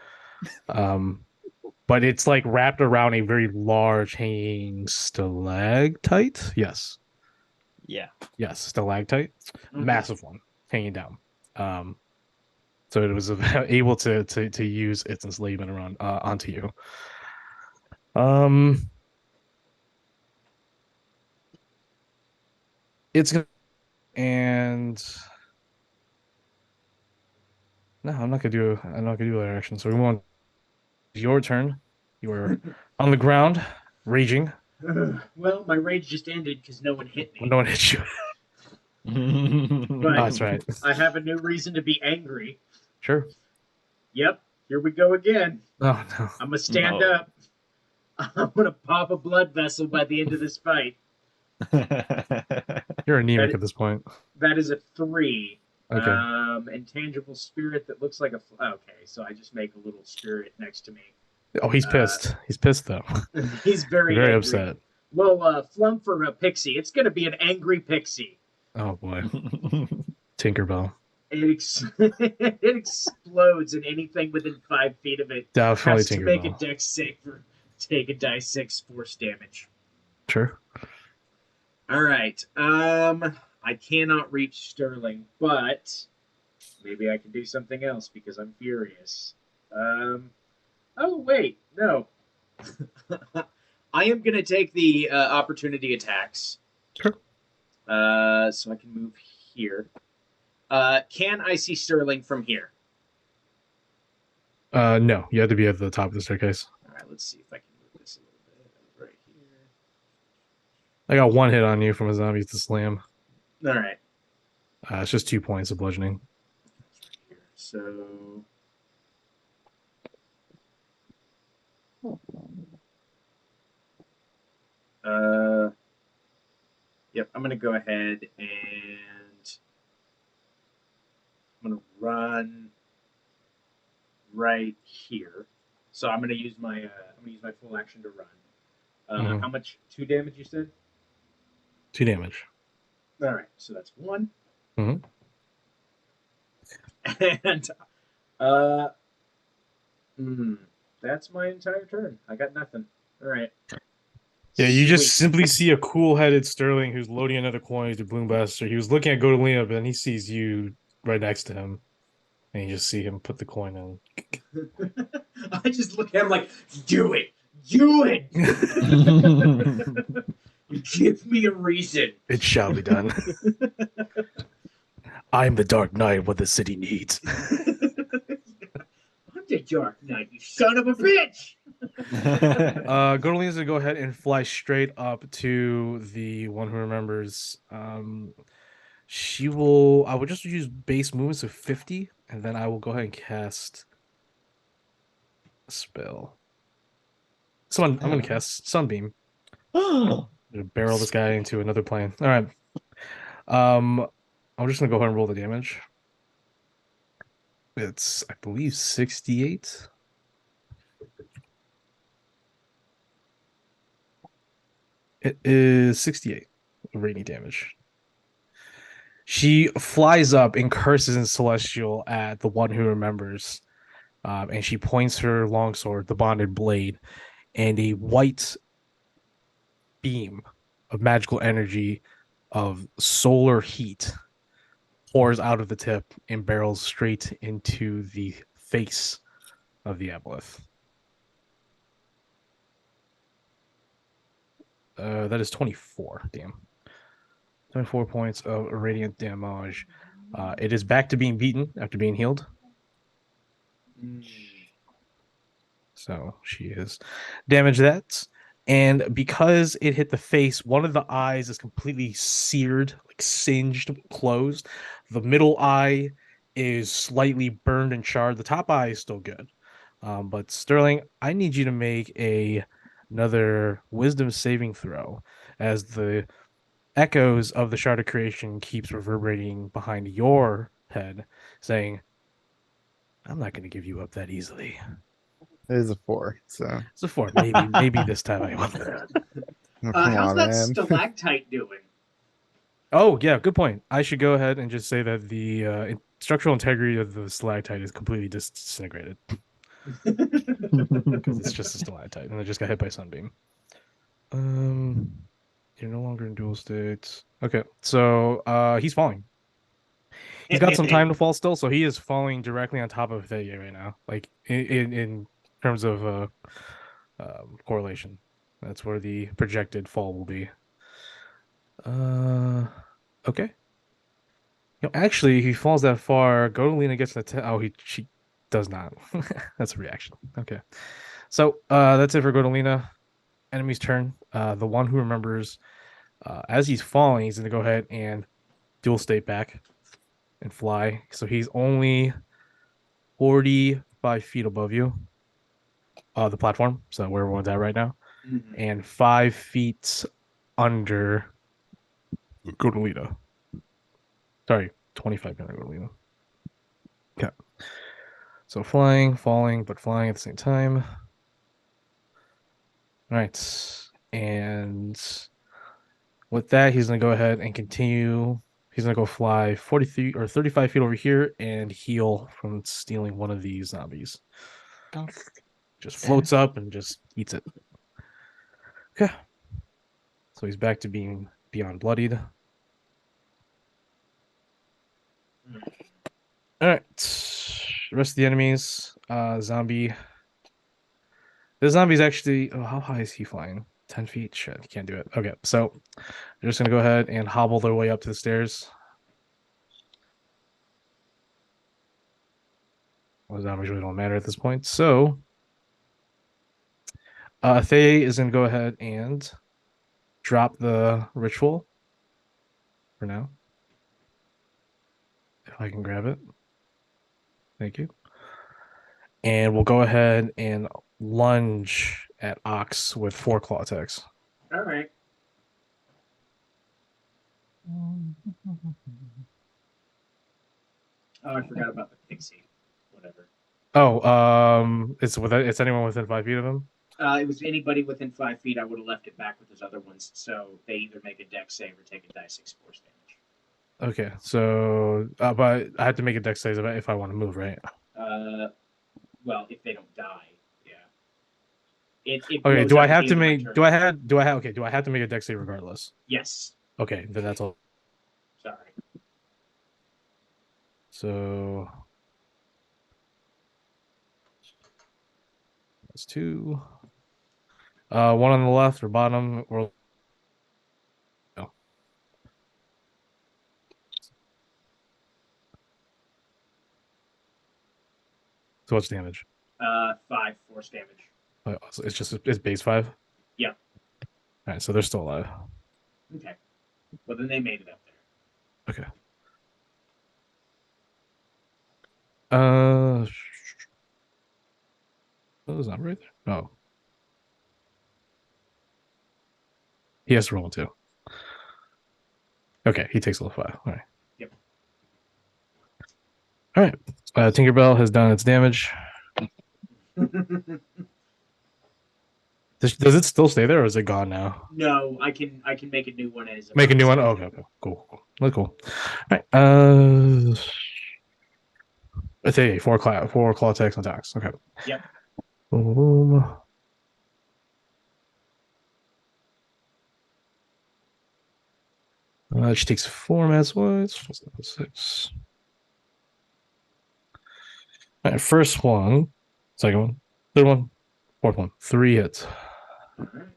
But it's like wrapped around a very large hanging stalactite. Yes, stalactite, massive one hanging down. So it was able to use its enslavement around onto you. It's gonna and no, I'm not gonna do that action. So we want your turn. You are on the ground, raging. Well, my rage just ended because no one hit me. No one hit you. But Oh, that's right. I have a new reason to be angry. Sure. Yep, here we go again. Oh no. I'm gonna stand No. up. I'm gonna pop a blood vessel by the end of this fight. You're anemic That- at this point. That is a 3. Okay. Intangible spirit that looks like a. Okay, so I just make a little spirit next to me. Oh, he's pissed. He's pissed though. He's very Very angry. upset. Well, flump for a pixie. It's gonna be an angry pixie. Oh boy. Tinkerbell. It explodes, and anything within 5 feet of it Definitely has to make a Tinkerbell. dex save or take a die 6 force damage. Sure. All right. I cannot reach Sterling, but Maybe I can do something else because I'm furious. Oh wait, no. I am gonna take the opportunity attacks. Sure. So I can move here. Can I see Sterling from here? No, you have to be at the top of the staircase. All right, let's see if I can move this a little bit right here. I got one hit on you from a zombie to slam. All right. It's just 2 points of bludgeoning. Here. So yep, I'm gonna go ahead and I'm gonna run right here. So I'm gonna use my full action to run. Mhm. How much? 2 damage you said? 2 damage. All right, so that's 1. Mhm. And that's my entire turn. I got nothing. All right. Yeah, you just Sweet. simply see a cool-headed Sterling who's loading another coin to Bloombuster. He was looking at Godolina, but then he sees you right next to him, and you just see him put the coin in. I just look at him like, do it, do it. Give me a reason. It shall be done. I am the Dark Knight, what the city needs. I'm the Dark Knight, you son of a bitch. Godolina's gonna go ahead and fly straight up to the one who remembers. She will. I will just use base movements of 50, and then I will go ahead and cast a spell. I'm gonna cast Sunbeam. Oh, Gonna barrel this guy into another plane. All right. I'm just gonna go ahead and roll the damage. It's, I believe, 68. It is 68 rainy damage. She flies up and curses in Celestial at the one who remembers. And she points her longsword, the bonded blade, and a white beam of magical energy of solar heat pours out of the tip and barrels straight into the face of the aboleth. That is 24. Damn. 24 points of radiant damage. It is back to being beaten after being healed. So she is damaged that. And because it hit the face, one of the eyes is completely seared, like singed, closed. The middle eye is slightly burned and charred. The top eye is still good. But Sterling, I need you to make another wisdom saving throw as the echoes of the Shard of Creation keeps reverberating behind your head, saying, I'm not going to give you up that easily. It is a 4, so It's a 4. Maybe this time I will. no, come How's on, that man. stalactite doing? Oh, yeah, good point. I should go ahead and just say that the structural integrity of the stalactite is completely disintegrated because it's just a stalactite and it just got hit by Sunbeam. You're no longer in dual states. Okay, so he's falling. He's got some time to fall still, so he is falling directly on top of Thea right now, like in terms of correlation. That's where the projected fall will be. Okay. Actually, if he falls that far, Godolina gets the she does not. That's a reaction. Okay. So that's it for Godolina. Enemy's turn. The one who remembers, as he's falling, he's gonna go ahead and dual state back and fly. So he's only 45 feet above you. The platform. So where everyone's at right now. And 5 feet under Godolina. Sorry, 25 under Godolina. Okay. So flying, falling, but flying at the same time. All right. And with that, he's going to go ahead and continue. He's going to go fly 43 or 35 feet over here and heal from stealing one of these zombies. Just floats up and just eats it. Okay. So he's back to being beyond bloodied. All right. The rest of the enemies. Zombie. This zombie's actually. Oh, how high is he flying? 10 feet? Shit, he can't do it. Okay, so they're just gonna go ahead and hobble their way up to the stairs. Well, zombies really don't matter at this point. So Thay is gonna go ahead and drop the ritual for now. If I can grab it. Thank you. And we'll go ahead and lunge at Ox with 4 claw attacks. All right. Oh, I forgot about the pixie. Whatever. Oh, it's anyone within 5 feet of him. It was anybody within 5 feet. I would have left it back with those other ones, so they either make a dex save or take a die 6 force damage. Okay, so but I have to make a dex save if I want to move, right? Well, if they don't die, yeah. It Okay, blows do I up have at to the end of my make turn. do I have to make a dex save regardless? Yes. Okay, then that's all. Sorry. So that's 2. One on the left or bottom or no. So what's damage? 5 force damage. So it's base 5? Yeah. All right, so they're still alive. Okay. Well, then they made it up there. Okay. Oh, is that right there? Oh. He has to roll 2. Okay, he takes a level 5. All right. Yep. All right. Tinkerbell has done its damage. Does it still stay there, or is it gone now? No, I can make a new one as Make a new one. Oh, okay, okay, cool. That's cool. All right. Let's say 4 claw attacks on attacks. Okay. Yep. Boom. She takes 4 mass wounds. 6. All right, first one, second one, third one, fourth one. 3 hits. All right.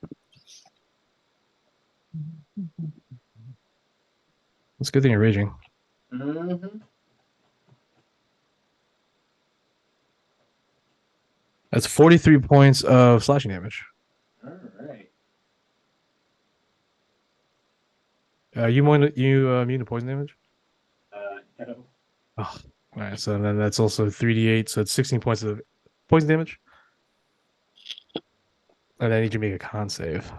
It's a good thing you're raging. Mm-hmm. That's 43 points of slashing damage. All right. You immune to poison damage? No. Oh, all right. So then that's also 3d8. So it's 16 points of poison damage. And I need you to make a con save.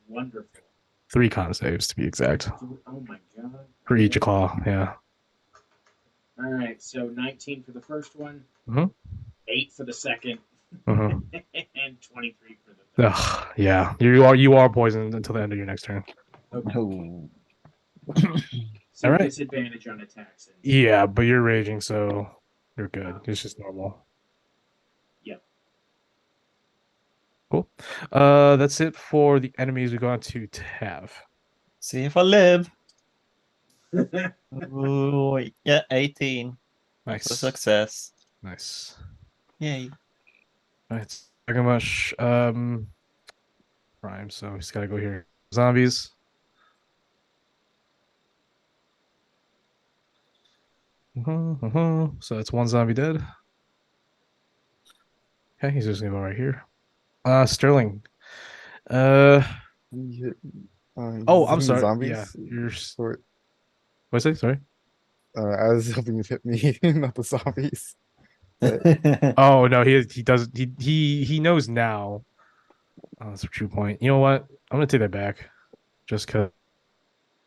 Wonderful. 3 con saves to be exact. Oh my god. For each claw. Yeah. All right. So 19 for the first one. Mhm. 8 for the second. Uh-huh. And 23 for the third. Ugh, yeah. You are poisoned until the end of your next turn. Okay. Oh. So All right. disadvantage on attacks. Yeah, but you're raging, so you're good. It's just normal. Yep. Cool. That's it for the enemies we got to Tav. See if I live. Oh, yeah, 18. Nice. For success. Nice. Yay. All right. Very much. Prime. So he's got to go here. Zombies. So that's 1 zombie dead. Okay, he's just gonna go right here. Sterling. Oh, I'm sorry. Zombies. Yeah, you're. Or, What's it? Sorry. I was hoping it hit me, not the zombies. Oh no, he does. He knows now. Oh, that's a true point. You know what? I'm gonna take that back, just because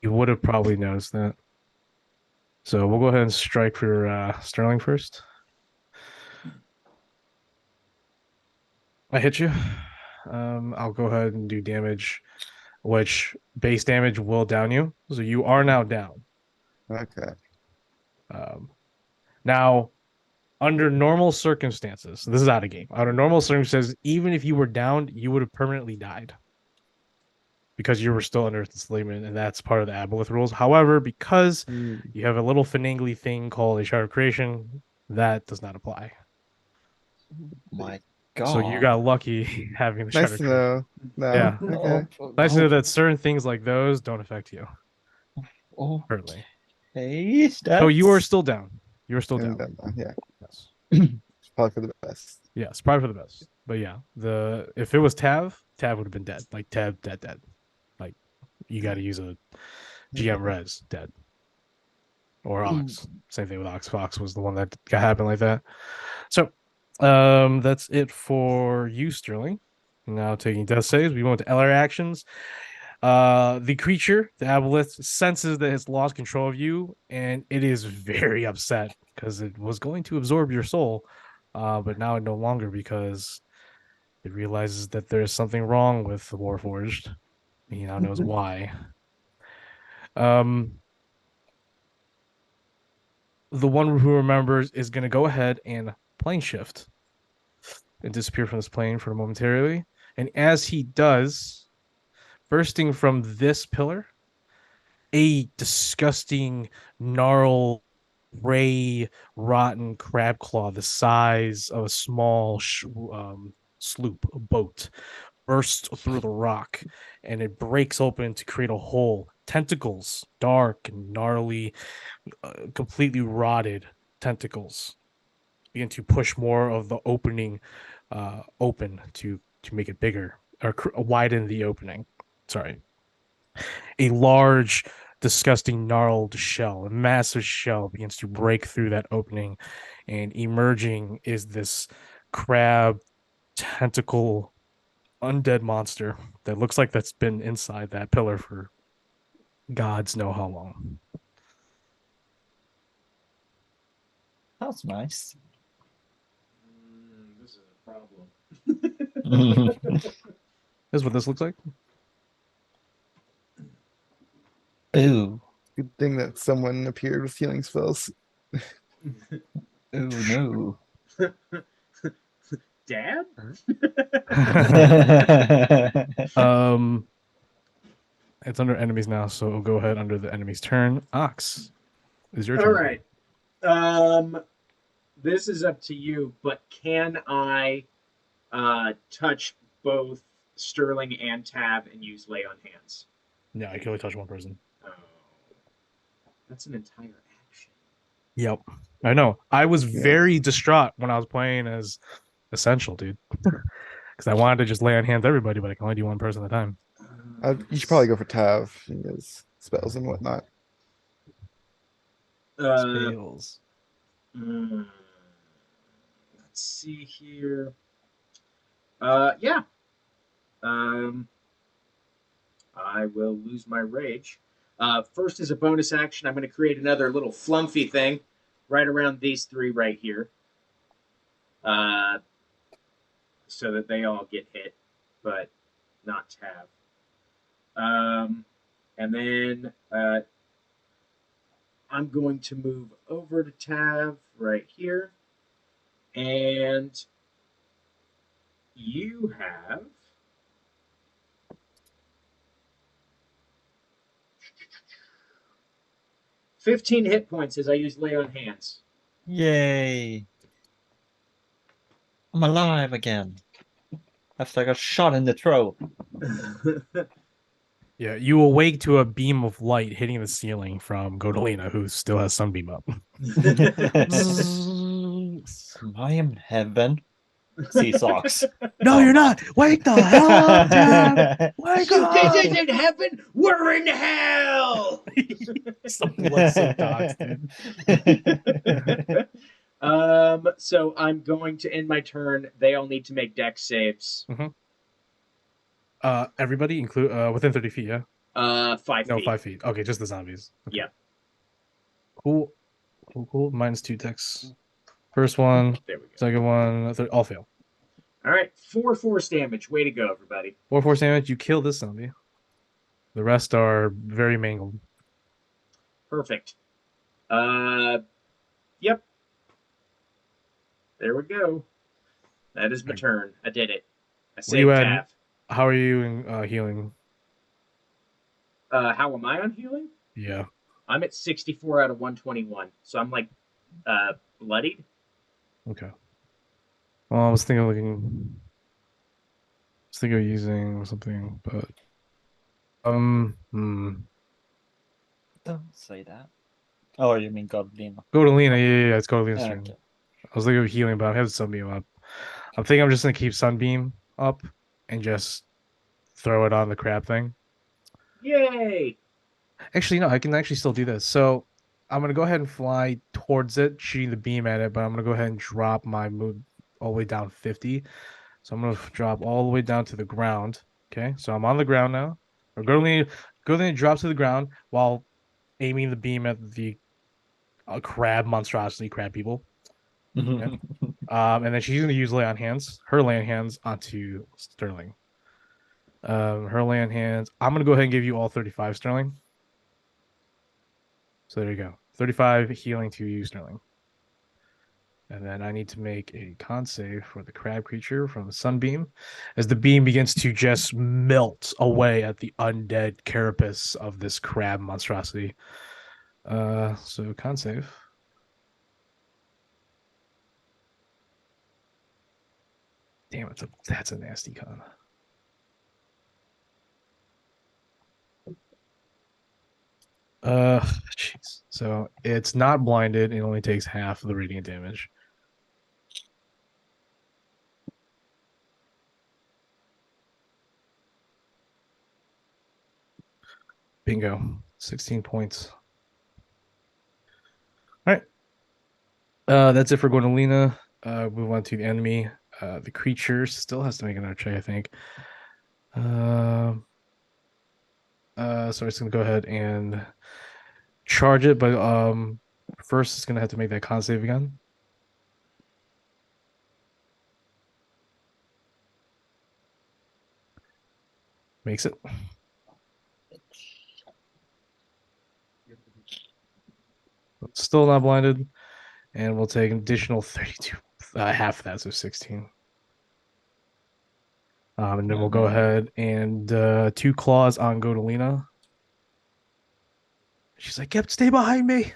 you would have probably noticed that. So we'll go ahead and strike for Sterling first. I hit you. I'll go ahead and do damage, which base damage will down you. So you are now down. Okay. Now, under normal circumstances, this is out of game. Under normal circumstances, even if you were downed, you would have permanently died. because you were still under enslavement, and that's part of the Aboleth rules. However, because you have a little finagly thing called a chart of creation, that does not apply. My God. So you got lucky having the chart Nice of to creation. know. No. Yeah. Okay. Nice to know that certain things like those don't affect you Oh, currently. hey, So you are still down. You are still And down. then, yeah. Yes. Probably for the best. Yes, probably for the best. But yeah, if it was Tav, Tav would have been dead. Like Tav, dead. Like you got to use a GM res dead. Or Ox. Same thing with Ox. Fox was the one that got happened like that. So, that's it for you, Sterling. Now taking death saves, we went to LR actions. The creature, the aboleth, senses that it's lost control of you, and it is very upset because it was going to absorb your soul, but now it no longer because it realizes that there is something wrong with the Warforged. He now knows why. Um, the one who remembers is going to go ahead and plane shift and disappear from this plane for momentarily. And as he does, bursting from this pillar, a disgusting, gnarled, gray, rotten crab claw the size of a small sloop, a boat, bursts through the rock and it breaks open to create a hole. Tentacles, dark and gnarly, completely rotted tentacles begin to push more of the opening open to make it bigger or widen the opening. Sorry. A large, disgusting, gnarled shell, a massive shell begins to break through that opening, and emerging is this crab tentacle undead monster that looks like that's been inside that pillar for gods know how long. That's nice. This is a problem. This is what this looks like. Ooh. Good thing that someone appeared with healing spells. Ooh, no. Dad? It's under enemies now, so we'll go ahead under the enemy's turn. Ox, is your All turn. right. This is up to you, but can I touch both Sterling and Tab and use Lay on Hands? Yeah, I can only touch one person. Oh, that's an entire action. Yep. I know. I was Yeah. very distraught when I was playing as Essential, dude. Because I wanted to just lay on hands everybody, but I can only do one person at a time. You should probably go for Tav. He has spells and whatnot. Spells. Let's see here. Yeah. I will lose my rage. First, as a bonus action, I'm going to create another little flumpy thing right around these three right here, so that they all get hit, but not Tav. And then I'm going to move over to Tav right here, and you have 15 hit points as I use Lay on Hands. Yay. I'm alive again. After I got shot in the throat. Yeah, you awake to a beam of light hitting the ceiling from Godolina, who still has Sunbeam up. Am I in heaven? Sea socks. No, you're not. Wake the hell up, Tab. Wake You up. guys ain't in heaven. We're in hell. Some blood-soaked dogs, dude. So I'm going to end my turn. They all need to make dex saves. Everybody include within 30 feet, yeah? 5 No, feet. 5 feet. Okay, just the zombies. Okay. Yeah. Cool. -2 dex. First one, There we go. second one, third, all fail. All right, 4 force damage. Way to go, everybody. 4 force damage, you kill this zombie. The rest are very mangled. Perfect. Yep. There we go. That is my turn. I did it. I Were you saved at- Tav. How are you in healing? How am I on healing? Yeah. I'm at 64 out of 121, so I'm like bloodied. Okay. Well, I was thinking of looking. I was thinking of using something, but Don't say that. Oh, you mean Godlina? go to Lena. Yeah, it's go to Lena's turn. Okay. I was thinking of healing, but I have Sunbeam up. I'm thinking I'm just gonna keep Sunbeam up and just throw it on the crab thing. Yay! Actually, no, I can actually still do this. So I'm gonna go ahead and fly towards it, shooting the beam at it, but I'm gonna go ahead and drop my move all the way down 50. So I'm gonna drop all the way down to the ground. Okay, so I'm on the ground now. Or go then drop to the ground while aiming the beam at the crab monstrosity, crab people. And then she's gonna use lay on hands, her lay on hands onto Sterling. Her lay on hands. I'm gonna go ahead and give you all 35, Sterling. So there you go. 35 healing to you, Sterling. And then I need to make a con save for the crab creature from the sunbeam as the beam begins to just melt away at the undead carapace of this crab monstrosity. So con save. Damn, that's a nasty con. Jeez. So it's not blinded. It only takes half of the radiant damage. Bingo. 16 points. All right. That's it for Gwendolina. Move on to the enemy. The creature still has to make another check, I think. So it's gonna go ahead and charge it, but first it's gonna have to make that con save again. Makes it. Still not blinded, and we'll take an additional 32, half of that, so 16. And then we'll go ahead and 2 claws on Godolina. She's like, "Yep, stay behind me."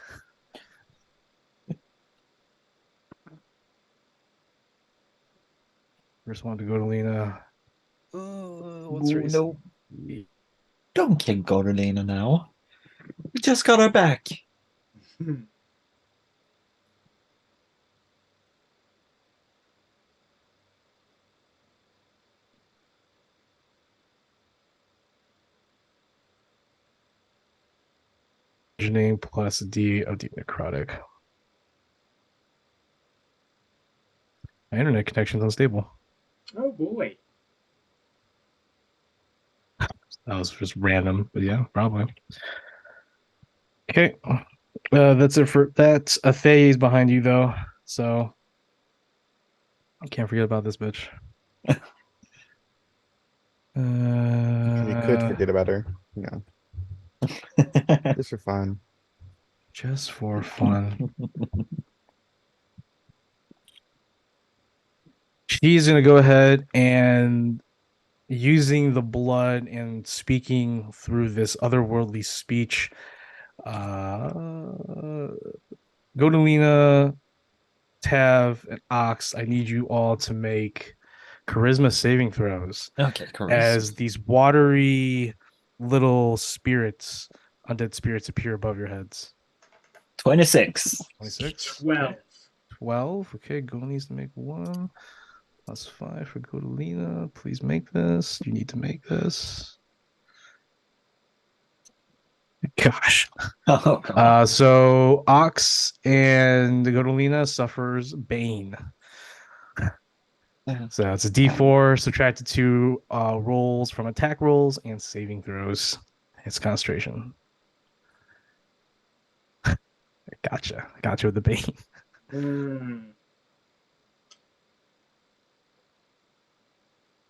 First one to Godolina. What's her AC? No. Don't kill Godolina now. We just got her back. Name plus D of the necrotic. My internet connection's unstable. Oh boy. That was just random, but yeah, probably. Okay. That's it for that. Faye is behind you though, so I can't forget about this bitch. You could forget about her. Just for fun. Just for fun. She's gonna go ahead and using the blood and speaking through this otherworldly speech. Godolina, Tav, and Ox, I need you all to make charisma saving throws Okay, correct. as these watery little spirits, undead spirits, appear above your heads. 26. 26. 12. Okay. 12. Okay, Go needs to make 1. Plus 5 for Godolina. Please make this. You need to make this. Gosh. Oh, God. So Ox and Godolina suffers Bane. So it's a D4 subtracted 2 rolls from attack rolls and saving throws. It's concentration. Gotcha. Gotcha with the Bane.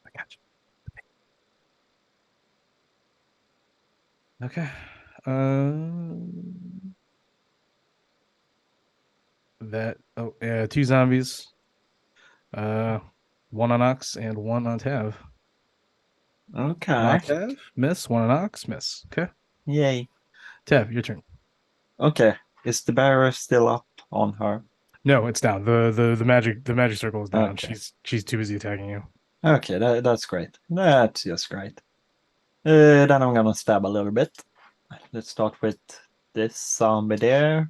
I gotcha. Okay. That 2 zombies. 1 on Ox and 1 on Tav. Okay. On Tav, miss. 1 on Ox, miss. Okay. Yay. Tev, your turn. Okay. Is the barrier still up on her? No, it's down. The magic circle is down. Okay. She's too busy attacking you. Okay, that's great. That's just great. Then I'm gonna stab a little bit. Let's start with this zombie there.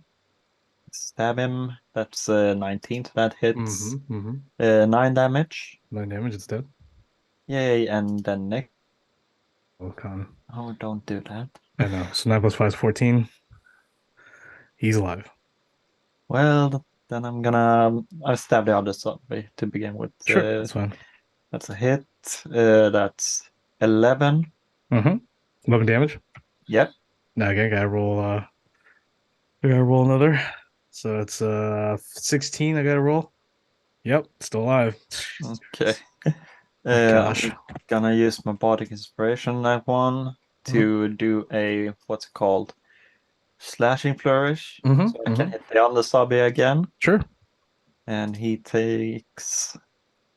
Stab him. That's 19. That hits. Mm-hmm, mm-hmm. 9 damage. 9 damage. It's dead. Yay! And then next. Oh, con. Oh, don't do that. I know. So 9 plus 5 is 14. He's alive. Well, then I'll stab the other zombie to begin with. Sure, that's fine. That's a hit. That's 11. Mm-hmm. 11 damage. Yep. Now again, gotta roll. I gotta roll another. So it's 16. I gotta roll. Yep, still alive. Okay. Gosh. I'm gonna use my bardic inspiration that one to do a what's it called? Slashing flourish. Mhm, So I can hit the other zombie again. Sure. And he takes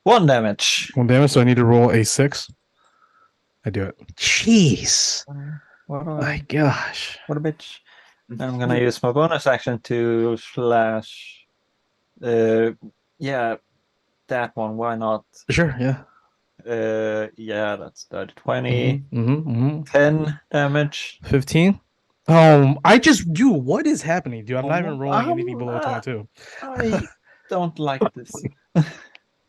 1 damage. 1 damage. So I need to roll a 6. I do it. Jeez. What a, My gosh. what a bitch. And I'm gonna use my bonus action to slash. Yeah, that one. Why not? Sure. Yeah. Yeah, that's 30, 20, Mm-hmm. 10 damage. 15. I just do. What is happening, dude? I'm not even rolling anything below 22. I don't like this. Real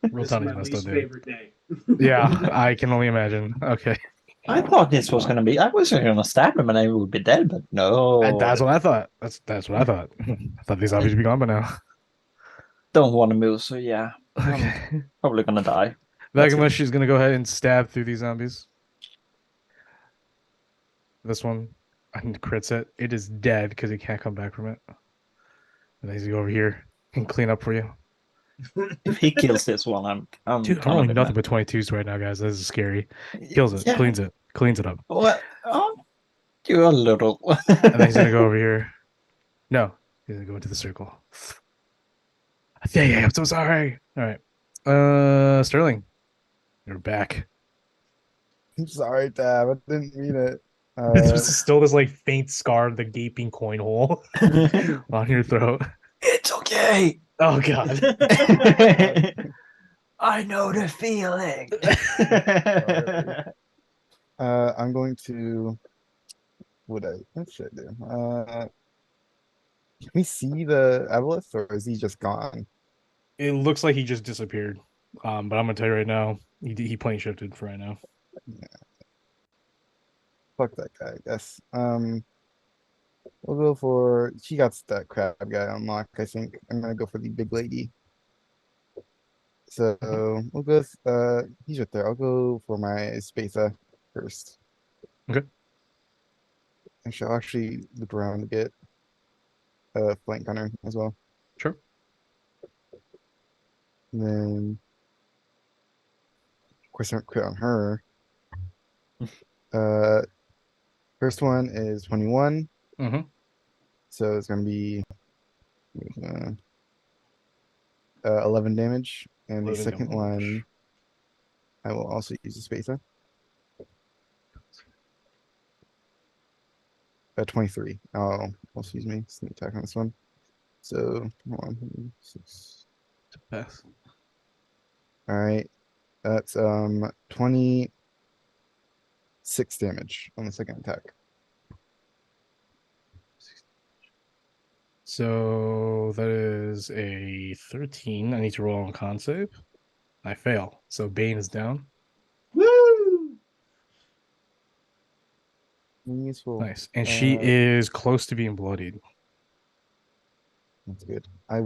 This is tony's my messed up, least dude. favorite day. Yeah, I can only imagine. Okay. I thought this was gonna be. I was gonna stab him and I would be dead, but no. That's what I thought. That's what I thought. I thought these zombies would be gone by now. Don't want to move, so yeah, Okay. probably gonna die. That's Vagamash is gonna go ahead and stab through these zombies. This one, and crits it. It is dead because he can't come back from it. And then he's gonna go over here and clean up for you. If he kills this one, I'm Dude, I'm gonna rolling be nothing mad. but 22s right now, guys. This is scary. Kills it, Yeah. cleans it up. Well, you're a little. And then he's gonna go over here. No, he's gonna go into the circle. Yeah, I'm so sorry. All right. Sterling, you're back. I'm sorry, Tab. I didn't mean it. There's still this like faint scar, the gaping coin hole on your throat. It's okay. Oh god. I know the feeling. I'm going to. What should I do? Can we see the Aboleth, or is he just gone? It looks like he just disappeared. But I'm gonna tell you right now, he plane shifted for right now. Fuck that guy, I guess. We'll go for. She got that crab guy on lock, I think. I'm gonna go for the big lady. So we'll go with, he's right there. I'll go for my Spatha first. Okay. Actually, I'll actually loop around to get flank on her as well. Sure. And then, of course, I don't crit on her. First one is 21. Mm-hmm. So it's gonna be 11 damage. And the 11 second damage. one, I will also use the Spatha. 23. Oh, also use me. Sneak attack on this one. So, hold on. 6. Pass. All right. That's 26 damage on the second attack. So that is a 13. I need to roll on con save. I fail. So Bane is down. Woo! Useful. Nice. And she Uh, is close to being bloodied. That's good. I've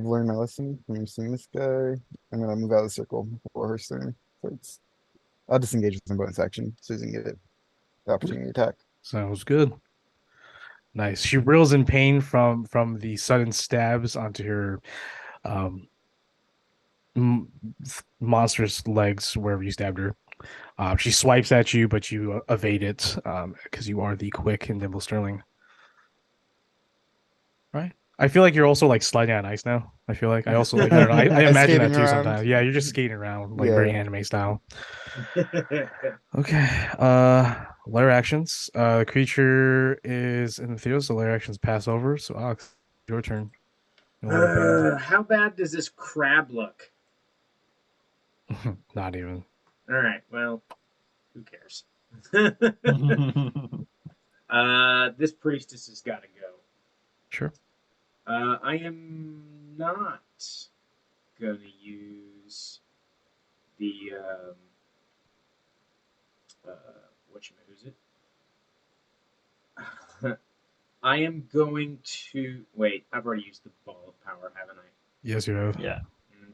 learned my lesson from seeing this guy. I'm gonna move out of the circle before her turn. So I'll disengage with some bonus action so he doesn't get the opportunity to attack. Sounds good. Nice. She reels in pain from the sudden stabs onto her monstrous legs wherever you stabbed her. She swipes at you, but you evade it because you are the quick and nimble Sterling. Right? I feel like you're also like sliding on ice now. I feel like I also like I don't know. I imagine that Skating too around. sometimes. Yeah, you're just skating around like very Yeah. anime style. Okay. Lair actions. The creature is in the field, so lair actions pass over. So Ox, your turn. You want to How bad does this crab look? ban- Not even. All right. Well, who cares? This priestess has got to go. Sure. I am not going to use the who's it? I am going to wait. I've already used the ball of power, haven't I? Yes, you have. Yeah. Okay.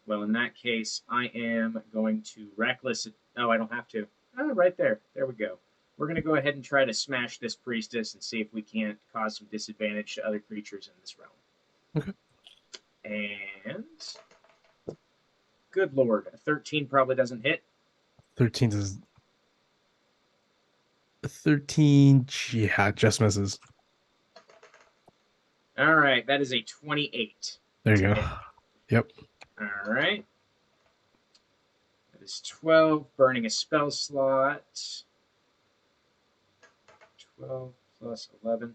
Well, in that case, I am going to reckless. Oh, I don't have to. Oh, right there. There we go. We're going to go ahead and try to smash this priestess and see if we can't cause some disadvantage to other creatures in this realm. Okay. And good lord, a 13 probably doesn't hit. 13 is 13. Yeah, just misses. All right, that is a 28. There you go. hit. Yep. All right. That is 12, burning a spell slot. 12 plus 11.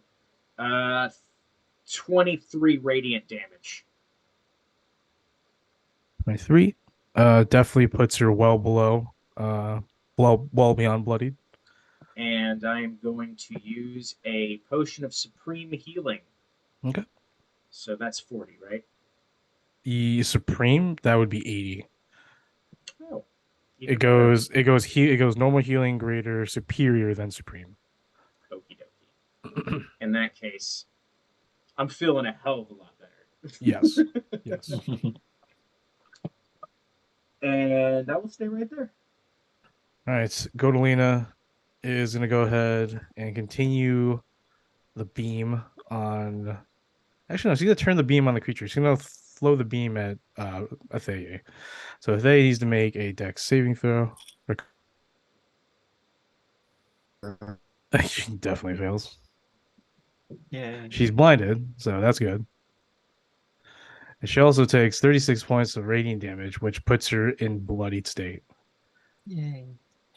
23 radiant damage. 23. Definitely puts her well below. Well beyond bloodied. And I am going to use a potion of supreme healing. Okay. So that's 40, right? The supreme, that would be 80. Oh. It goes normal healing, greater, superior than supreme. Okie dokie. In that case, I'm feeling a hell of a lot better. Yes. Yes. And I will stay right there. All right. Godolina is gonna go ahead and continue the beam on. Actually, no, she's gonna turn the beam on the creature. She's gonna throw the beam at Athea. So Athea needs to make a dex saving throw. She definitely fails. Yeah. She's blinded, so that's good. And she also takes 36 points of radiant damage, which puts her in bloodied state. Yay.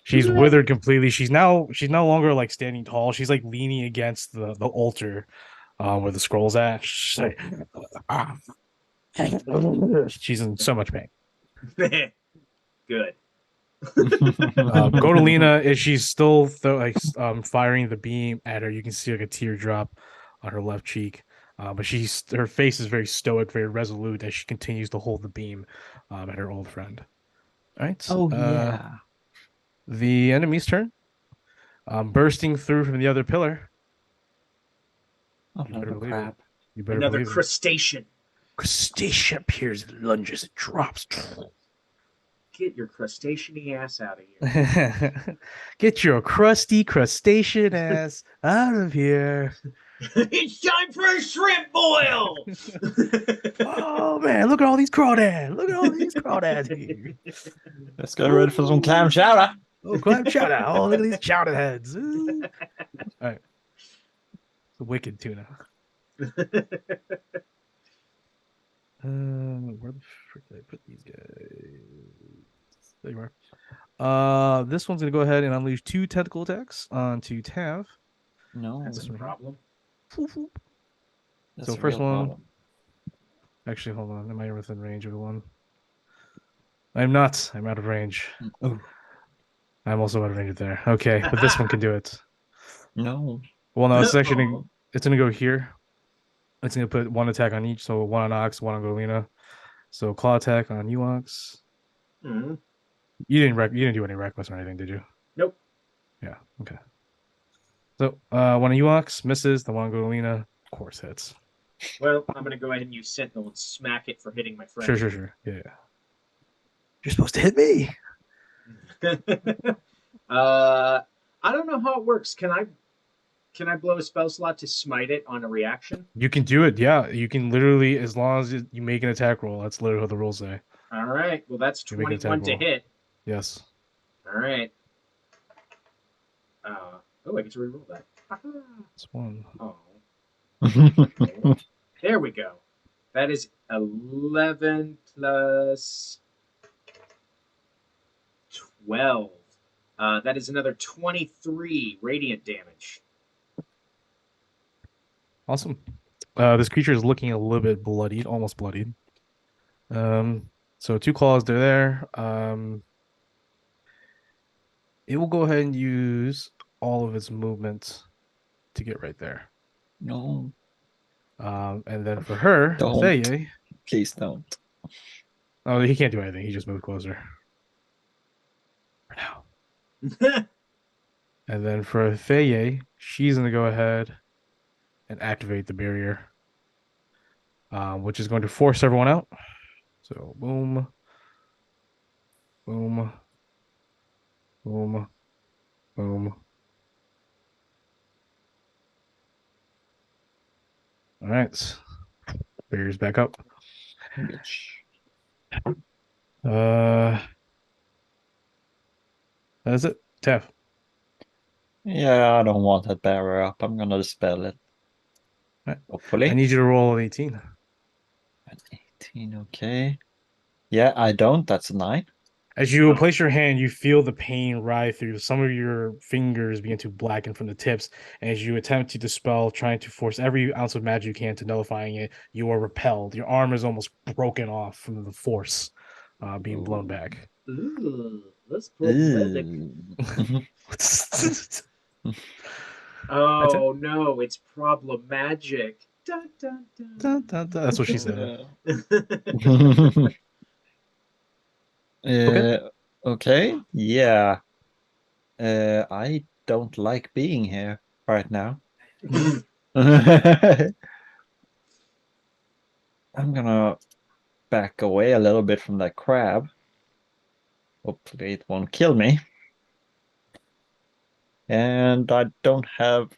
She's withered completely. She's no longer like standing tall. She's like leaning against the altar where the scroll's at. She's like, she's in so much pain. Good. Godolina, is she's still firing the beam at her. You can see like a teardrop on her left cheek. But her face is very stoic, very resolute as she continues to hold the beam at her old friend. All right. Oh yeah. The enemy's turn. Bursting through from the other pillar. Another believe it. crab. You better Another believe it. crustacean. Crustacean appears and lunges and drops. Get your crustacean-y ass out of here. Get your crusty crustacean ass out of here. It's time for a shrimp boil! Oh man, look at all these crawdads. Look at all these crawdads here. Let's get ready for some clam chowder. Oh, clam chowder. Oh, look at these chowder heads. Ooh. All right. The wicked tuna. Where the frick did I put these guys? There you are. This one's gonna go ahead and unleash 2 tentacle attacks onto Tav. No, That's This a one. problem. that's So a first real one- problem. Actually, hold on. Am I within range of the one? I'm not. I'm out of range. Oh, I'm also out of range there. Okay, but this one can do it. no. Well, no, it's actually it's gonna go here. It's gonna put 1 attack on each, so 1 on Ox, 1 on Golina. So claw attack on you, Ox. Mhm. You didn't do any reckless or anything, did you? Nope. Yeah. Okay. So 1 on you, Ox misses. The 1 on Golina, of course, hits. Well, I'm going to go ahead and use Sentinel and smack it for hitting my friend. Sure. Yeah. You're supposed to hit me. I don't know how it works. Can I blow a spell slot to smite it on a reaction? You can do it. Yeah, you can literally, as long as you make an attack roll. That's literally what the rules say. All right. Well, that's You make an 21 attack to roll. hit. Yes. All right. I get to reroll that. It's 1. Oh. There we go. That is 11 plus 12. That is another 23 radiant damage. Awesome. This creature is looking a little bit bloodied, almost bloodied. So 2 claws, they're there. It will go ahead and use all of its movement to get right there. No, And then for her, Don't. Faye, please don't. oh, he can't do anything. He just moved closer. For now. And then for Faye, she's going to go ahead and activate the barrier, which is going to force everyone out. So boom, boom, boom, boom. All right. Barrier's back up. That's it. Taff. Yeah, I don't want that barrier up. I'm gonna dispel it. Right. Hopefully. I need you to roll an 18. An 18, okay. Yeah, I don't. That's a 9. As you place your hand, you feel the pain writhe through. Some of your fingers begin to blacken from the tips. And as you attempt to dispel, trying to force every ounce of magic you can to nullifying it, you are repelled. Your arm is almost broken off from the force being blown back. Ooh, that's problematic. Oh no, it's problemagic. Dun, dun, dun. Dun, dun, dun. That's what she said. Okay. Okay. Yeah. I don't like being here right now. I'm gonna back away a little bit from that crab. Hopefully it won't kill me. And I don't have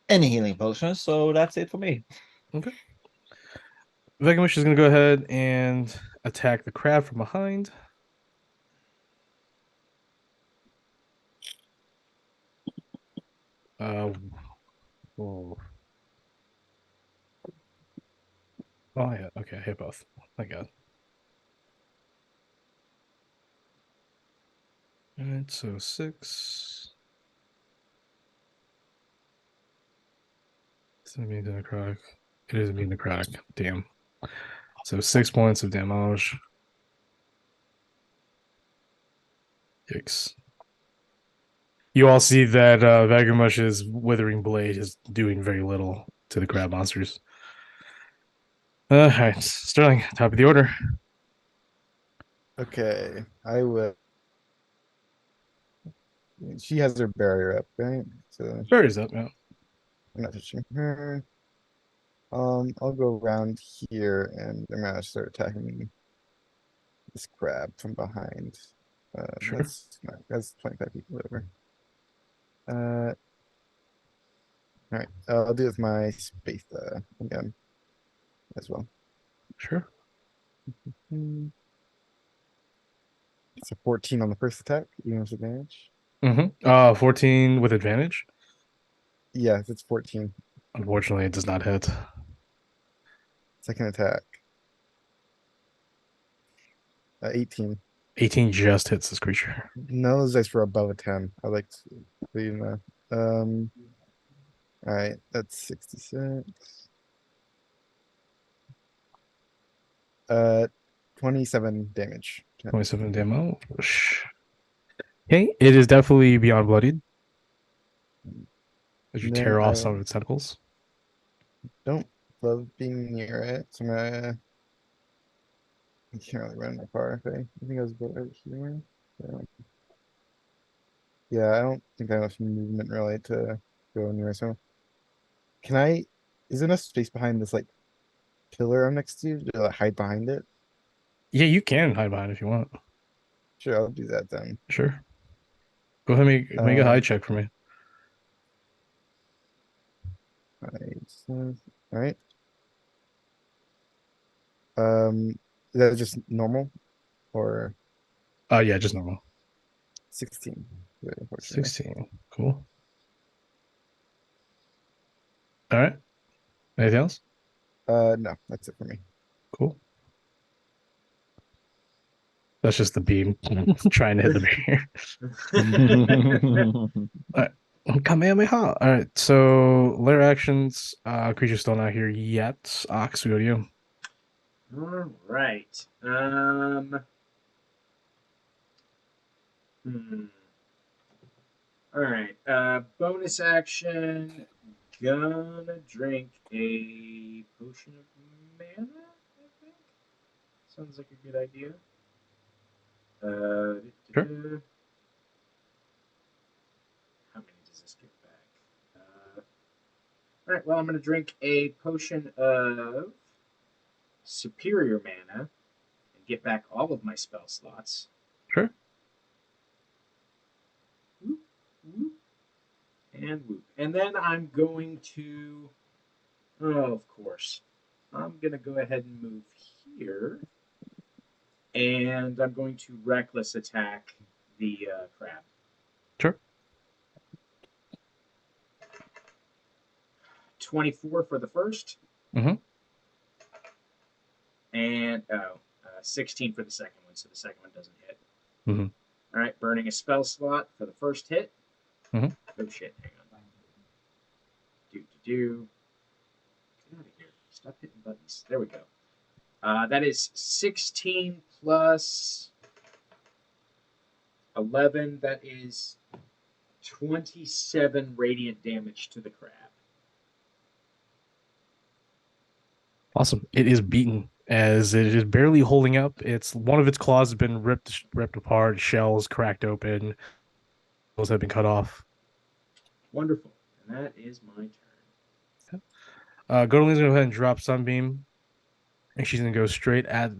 any healing potions, so that's it for me. Okay. Vegamush is going to go ahead and attack the crab from behind. Whoa. Oh, yeah. Okay, I hit both. Thank God. All right, so 6. It's immune to necrotic. It is immune to necrotic. Damn. So 6 points of damage. Yikes. You all see that Vagamush's withering blade is doing very little to the crab monsters. All right, Sterling, top of the order. Okay, I will. She has her barrier up, right? So Barry's up now. I'm not touching her. I'll go around here and I'm gonna start attacking this crab from behind. Sure. That's 25 feet, whatever. All right, I'll do it with my space again as well. Sure. It's a 14 on the first attack, even with advantage. 14 with advantage. Yes, it's 14. Unfortunately, it does not hit. Second attack. 18. 18 just hits this creature. None of those dice were above a 10. I like to leave that. All right, that's 66. 27 damage. 27 damage. Okay, it is definitely beyond bloodied. As you And then tear off I some of its tentacles. don't love being near it, so I can't really run that far. Okay, I think I was about right here. Yeah, I don't think I have enough movement really to go near. So, can I? Is there enough space behind this like pillar I'm next to like, hide behind it? Yeah, you can hide behind if you want. Sure, I'll do that then. Sure. Go ahead and make a hide check for me. All right. Is that just normal or Yeah, just normal. 16? Good, unfortunately. 16. Cool. All right. Anything else? No, that's it for me. Cool. That's just the beam trying to hit the barrier. Kamehameha. All right. So layer actions. Creature's still not here yet. Ox, we go to you. All right. All right. Bonus action. Gonna drink a potion of mana. I think sounds like a good idea. Sure. How many does this give back? All right. Well, I'm gonna drink a potion of superior mana and get back all of my spell slots. Sure. Whoop, whoop, and whoop. And then I'm going to, of course, I'm going to go ahead and move here. And I'm going to reckless attack the crab. Sure. 24 for the first. Mhm. And 16 for the second one, so the second one doesn't hit. Mhm. All right, burning a spell slot for the first hit. Mhm. Oh shit! Hang on. Do. Get out of here! Stop hitting buttons. There we go. That is 16 plus 11. That is 27 radiant damage to the crab. Awesome. It is beaten as it is barely holding up. It's one of its claws has been ripped apart, shells cracked open, those have been cut off. Wonderful. And that is my turn. Godeline's gonna go ahead and drop Sunbeam, and she's gonna go straight at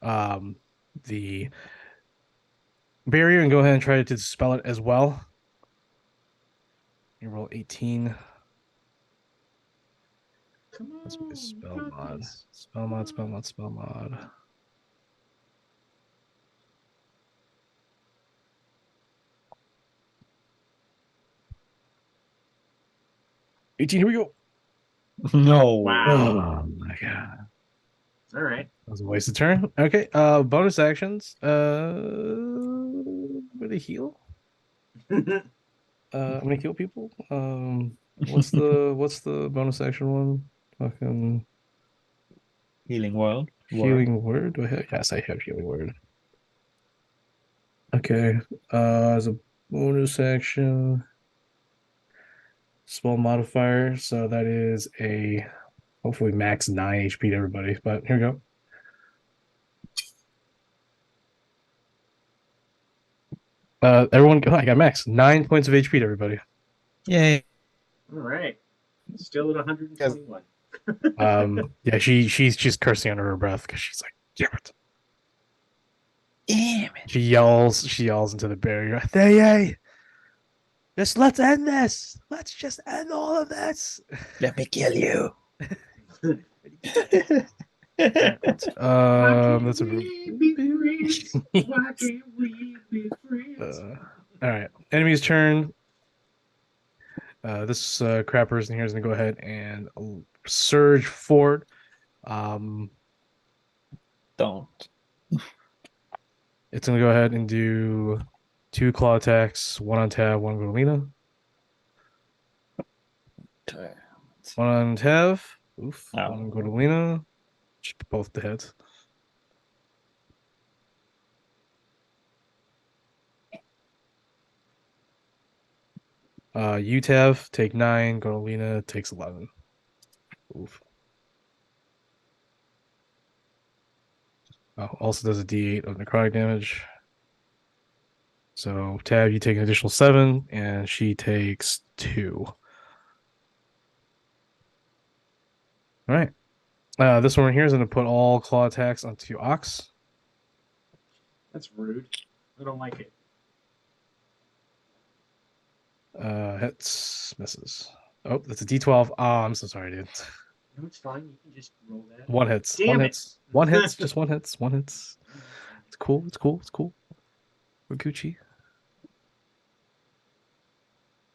the barrier and go ahead and try to dispel it as well. You roll 18. Come on. That's my spell got mod. this. Spell mod. 18, here we go. No. Wow. Oh my god. All right. That was a wasted turn. Okay. Bonus actions. I'm gonna heal. I'm gonna heal people. What's the bonus action one? Fucking Healing world. healing word. Do I have? Yes, I have healing word. Okay. As a bonus action, spell modifier. So that is a hopefully max 9 HP to everybody. But here we go. Everyone, I got max 9 points of HP to everybody. Yay. All right. Still at 121. Yeah, she's cursing under her breath because she's like, damn it. Damn it. She yells into the barrier. Yay! Let's end this. Let's just end all of this. Let me kill you. That's a we be friends? Why can't we be friends? all right. Enemy's turn. This crab person here is gonna go ahead and surge forward. Don't. It's gonna go ahead and do 2 claw attacks, 1 on tab, 1 Golina. 1 on tab. Oof. Oh. 1 Golina. Just both the hits. UTAV take 9, Golina takes 11. Oof. Oh, also does a D8 of necrotic damage. So Tab, you take an additional 7, and she takes 2. All right. This one right here is going to put all claw attacks onto Ox. That's rude. I don't like it. Hits, misses. Oh, that's a D12. Oh, I'm so sorry, dude. No, it's fine. You can just roll that. One hits. Damn One it. hits. One hits. Just one hits. One hits. It's cool. It's cool. It's cool. We're Gucci.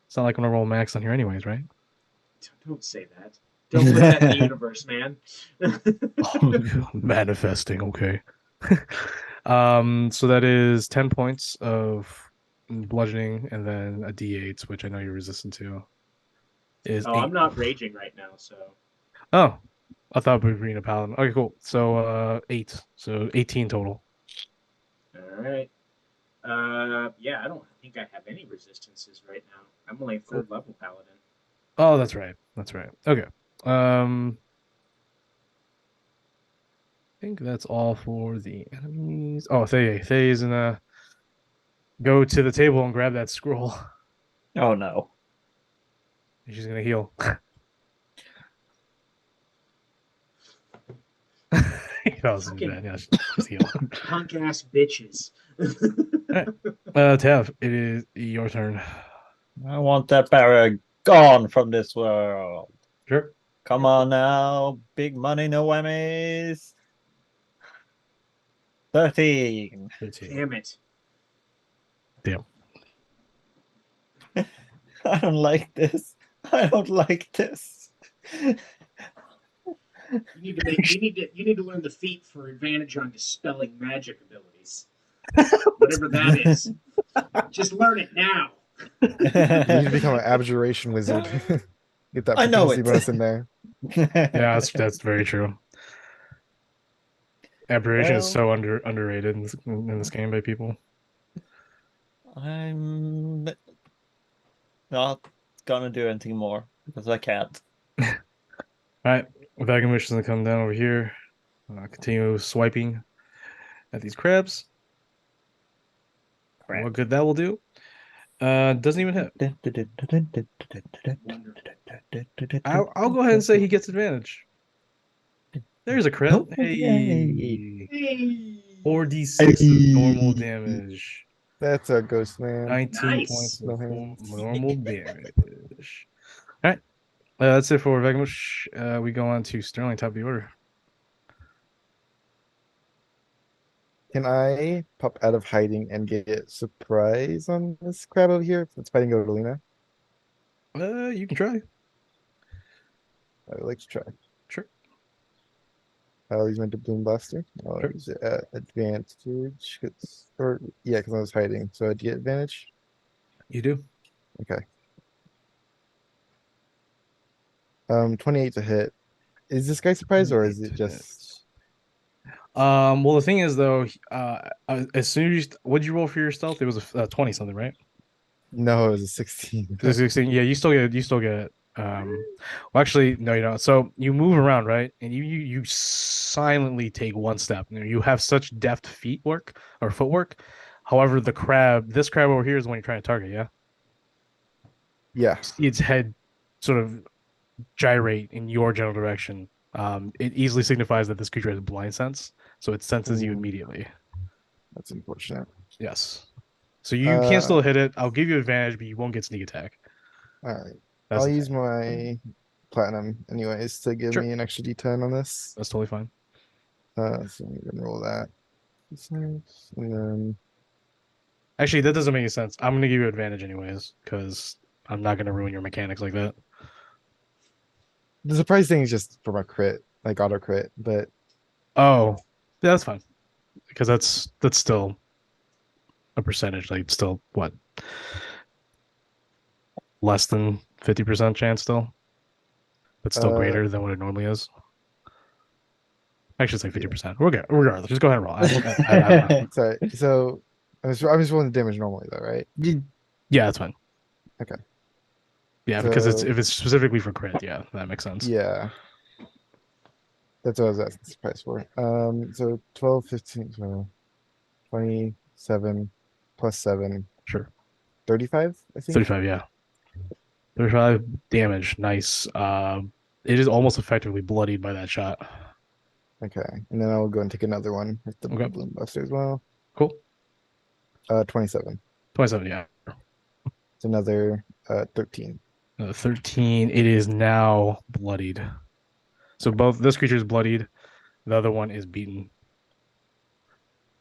It's not like I'm gonna roll max on here, anyways, right? Don't say that. Don't put that in the universe, man. Oh, manifesting. Okay. So that is 10 points of bludgeoning, and then a D8, which I know you're resistant to. Is Oh, 8. I'm not raging right now, so Oh, I thought we were being a paladin. Okay, cool. So 8. So 18 total. all right. Yeah, I don't think I have any resistances right now. I'm only a third level paladin. Oh, that's right. That's right. Okay. I think that's all for the enemies. Oh, Thay. Thay is gonna go to the table and grab that scroll. Oh no. She's gonna heal. That was Fucking bad. Yeah, just heal. punk ass bitches. Tav, it is your turn. I want that barrack gone from this world. Sure. Come on now. Big money, no whammies. 13. 13. Damn it. Damn. I don't like this. I don't like this. You need to learn the feat for advantage on dispelling magic abilities. Whatever that is. Just learn it now. You need to become an abjuration wizard. Get that I know proficiency it. bonus in there. Yeah, that's very true. Aberration is Well- so underrated in this game by people. I'm not gonna do anything more because I can't. All right, Vacuum is gonna come down over here. Continue swiping at these crabs. Crap. What good that will do? Doesn't even hit. I'll go ahead and say he gets advantage. There's a crit. Oh, Hey, yay. Hey. 4d6 of normal damage. That's a ghost man. 19 Nice. points No of hands. normal damage. All right, that's it for Vegmush. We go on to Sterling, top of the order. Can I pop out of hiding and get surprise on this crab over here? It's fighting Odalina. You can try. I would like to try. Sure. I'll use my Bloom Blaster. I'll Sure. use it at advantage. Because I was hiding. So I get advantage. You do. Okay. 28 to hit. Is this guy surprised or is it 28 just Well, the thing is though, as soon as what'd you roll for your stealth? It was a 20 something, right? no? It was a 16. 16. Yeah, you still get. Well, actually, no, you don't. So you move around, right? And you silently take one step. You have such deft feet work or footwork. However, this crab over here is the one you're trying to target. Yeah, Yeah. see its head sort of gyrate in your general direction. It easily signifies that this creature has blind sense, so it senses you Ooh. immediately. That's unfortunate. Yes. So you can Uh, still hit it. I'll give you advantage, but you won't get sneak attack. All right. That's I'll the use thing. my platinum anyways to give Sure. me an extra D10 on this. That's totally fine. So I'm gonna roll that. And then Actually, that doesn't make any sense. I'm gonna give you advantage anyways, because I'm not gonna ruin your mechanics like that. the surprise thing is just from a crit, like auto crit, but Oh, yeah, that's fine. Because that's still a percentage, like still what? Less than 50% chance still. But still Uh, greater than what it normally is. Actually, it's like 50%. We're good. Regardless, just go ahead and roll. I don't know. sorry. So I'm just rolling the damage normally though, right? Yeah, that's fine. Okay. Yeah, because So- if it's specifically for crit, yeah, that makes sense. Yeah. That's what I was asking surprise for. So 12, 15, so 27 plus 7, Sure. 35, I think. 35, yeah. 35 damage. Nice. It is almost effectively bloodied by that shot. Okay. And then I'll go and take another one with the Okay. Bloom Buster as well. Cool. 27. 27, yeah. It's another 13. 13. It is now bloodied. So both this creature is bloodied. The other one is beaten.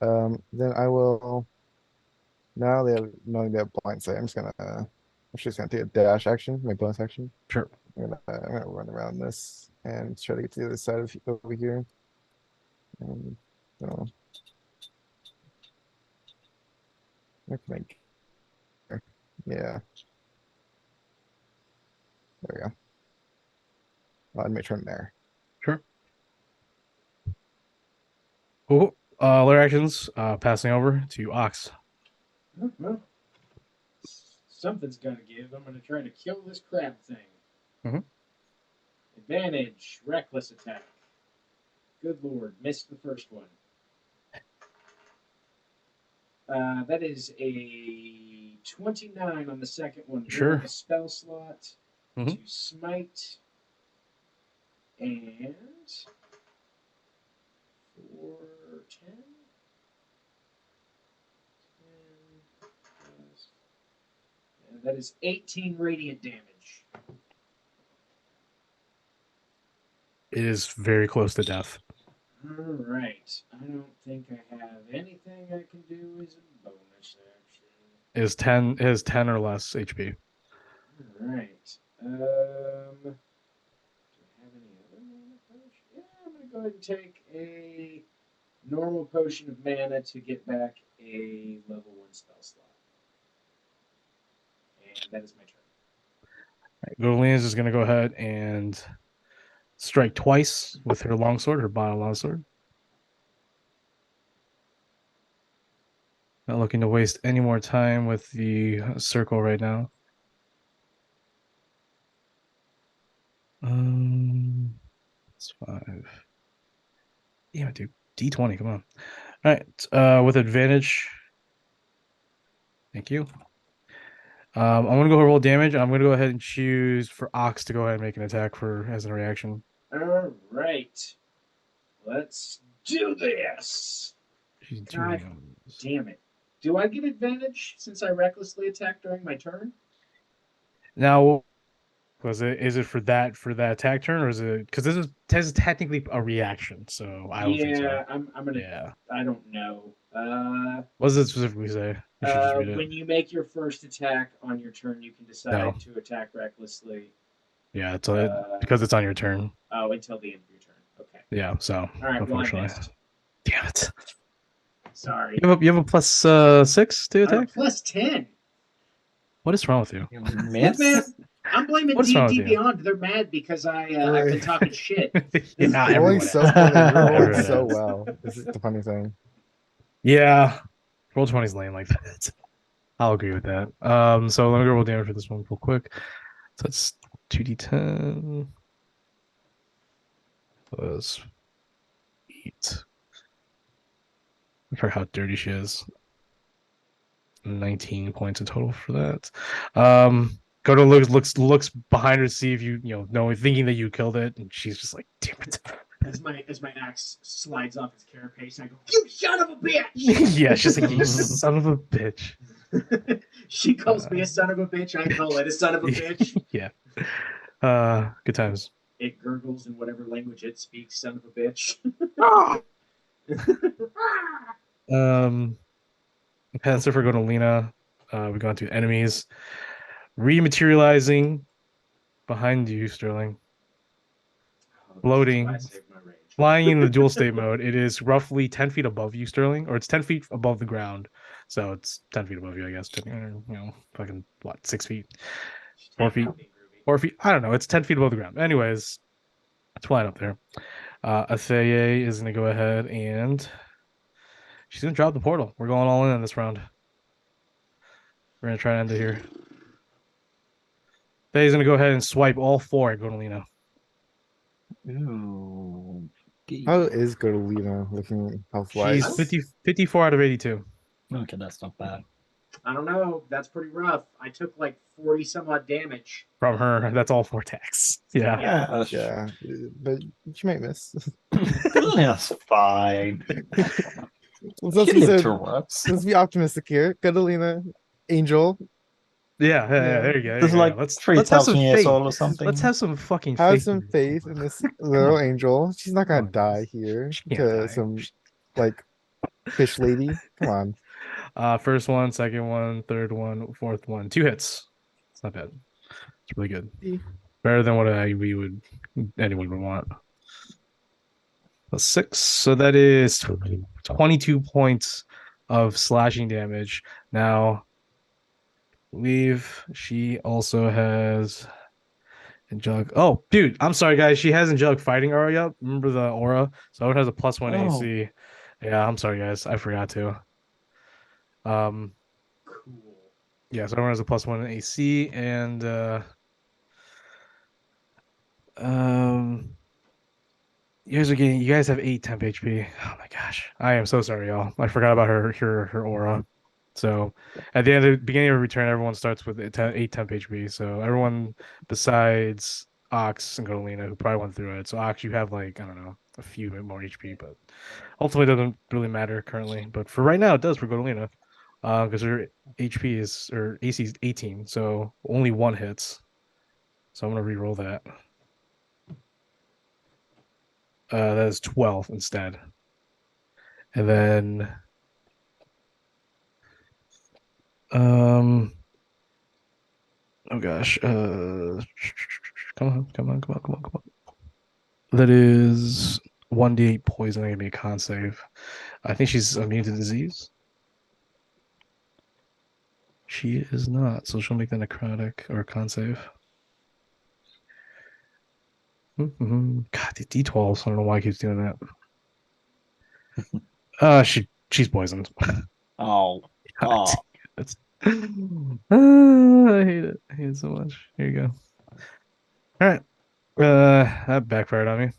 Then I will. Now they have knowing they have blind sight. I'm just gonna take a dash action, my bonus action. Sure. I'm gonna run around this and try to get to the other side of over here. So Where can I go? Yeah. There we go. I'll end my turn there. Sure. Oh, layer actions. Passing over to Ox. Well, something's gonna give. I'm gonna try to kill this crab thing. Mhm. Advantage, reckless attack. Good lord, missed the first one. That is a 29 on the second one. Sure. A spell slot Mhm. to smite. And for 10. 10 plus. And that is 18 radiant damage. It is very close to death. Alright. I don't think I have anything I can do as a bonus action. It is 10 or less HP. Alright. Do I have any other mana potion? Yeah, I'm gonna go ahead and take a normal potion of mana to get back a level 1 spell slot. And that is my turn. Godolina is just gonna go ahead and strike twice with her longsword, her bottom longsword. Not looking to waste any more time with the circle right now. It's 5. Damn it, dude. D20, come on. All right, with advantage. Thank you. I'm gonna go roll damage. I'm gonna go ahead and choose for Ox to go ahead and make an attack for as a reaction. Alright. Let's do this! She's God doing damn it. Do I get advantage since I recklessly attacked during my turn? now. Was it? Is it for that attack turn, or is it because this is technically a reaction? So I don't think so. Yeah, I'm gonna. Yeah. I don't know. What does it specifically say? You should just read it. When you make your first attack on your turn, you can decide No. to attack recklessly. Yeah, it's because it's on your turn. Oh, until the end of your turn. Okay. Yeah. So All right. Well, I unfortunately, missed. damn it. Sorry. You have a plus 6 to attack. Plus 10. What is wrong with you? You Look, miss? man, I'm blaming What's wrong D&D with you? Beyond. They're mad because I've been talking shit. Yeah, You're rolling everyone. so poorly. You're rolling Everyone so is. well. This is the funny thing. Yeah. Roll 20's lame like that. I'll agree with that. So let me go roll damage for this one real quick. So that's 2d10 plus 8. Look for how dirty she is. 19 points in total for that. Goto looks behind her to see if you know thinking that you killed it, and she's just like, damn it. As my axe slides off his carapace, I go, "You son of a bitch!" Yeah, she's like, you son of a bitch. She calls me a son of a bitch. I call it a son of a bitch. Yeah. Good times. It gurgles in whatever language it speaks. Son of a bitch. Pass it for Godolina. We go on to enemies. Rematerializing behind you, Sterling. Floating. I saved my rage. Flying in the dual state mode. It is roughly 10 feet above you, Sterling, or it's 10 feet above the ground. So it's 10 feet above you, I guess. Fucking what, 6 feet? 4 feet? 4 feet? I don't know. It's 10 feet above the ground. Anyways, it's flying up there. Atheye is going to go ahead and she's going to drop the portal. We're going all in on this round. We're going to try to end it here. Faye's going to go ahead and swipe all 4 at Godolina. Ooh. How is Godolina looking health wise? She's 54 out of 82. Okay, that's not bad. I don't know. That's pretty rough. I took like 40 some odd damage. From her. That's all 4 attacks. Yeah. Yeah, Yeah, but she might miss. that's fine. Let's, She lived so, her ups. let's be optimistic here. Godolina, Angel, Yeah, there you go. There's like Let's have 3,000 some years faith. old or something. Let's have some fucking have faith. some faith in this little on. angel. She's not gonna Come on, die guys. here She can't to die. some like fish lady. Come on. First one, second one, third one, fourth one. 2 hits. It's not bad. It's really good. Better than what anyone would want. Plus 6. So that is 22 points of slashing damage. Now, I believe she also has Angelic. Oh, dude, I'm sorry, guys. She has Angelic Fighting Aura up. Remember the aura? So it has a +1 Oh. AC. Yeah, I'm sorry, guys. I forgot to. Cool. Yeah, so everyone has a +1 AC, and um, you guys have 8 temp HP. Oh my gosh, I am so sorry, y'all. I forgot about her aura. So at the end of the beginning of her return, everyone starts with 8 temp HP. So everyone besides Ox and Godolina, who probably went through it. So Ox, you have like, I don't know, a few bit more HP, but ultimately it doesn't really matter currently. But for right now, it does for Godolina. Because her HP is or AC is 18, so only one hits. So I'm gonna re-roll that. That is 12 instead. And then oh gosh, come on. That is 1d8 poison. Gonna be a con save. I think she's immune to disease. She is not, so she'll make the necrotic or con save. God, the D12s. I don't know why it keeps doing that. She's poisoned. Oh. God, Oh. it's, I hate it. I hate it so much. Here you go. All right. That backfired on me.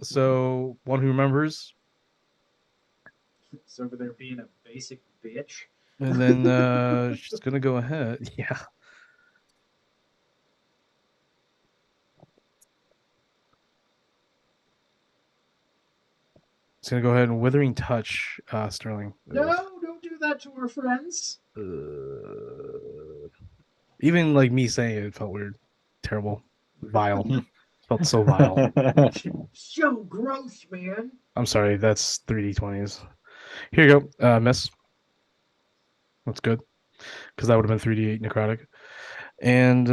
So one who remembers, It's over there being a basic bitch. and then she's gonna go ahead. Yeah. It's gonna go ahead and withering touch, Sterling. No, don't do that to our friends. Even like me saying it felt weird, terrible, vile. Felt so vile. Show growth, man. I'm sorry. That's 3d20s. Here you go. Miss. That's good. Because that would have been 3d8 necrotic. And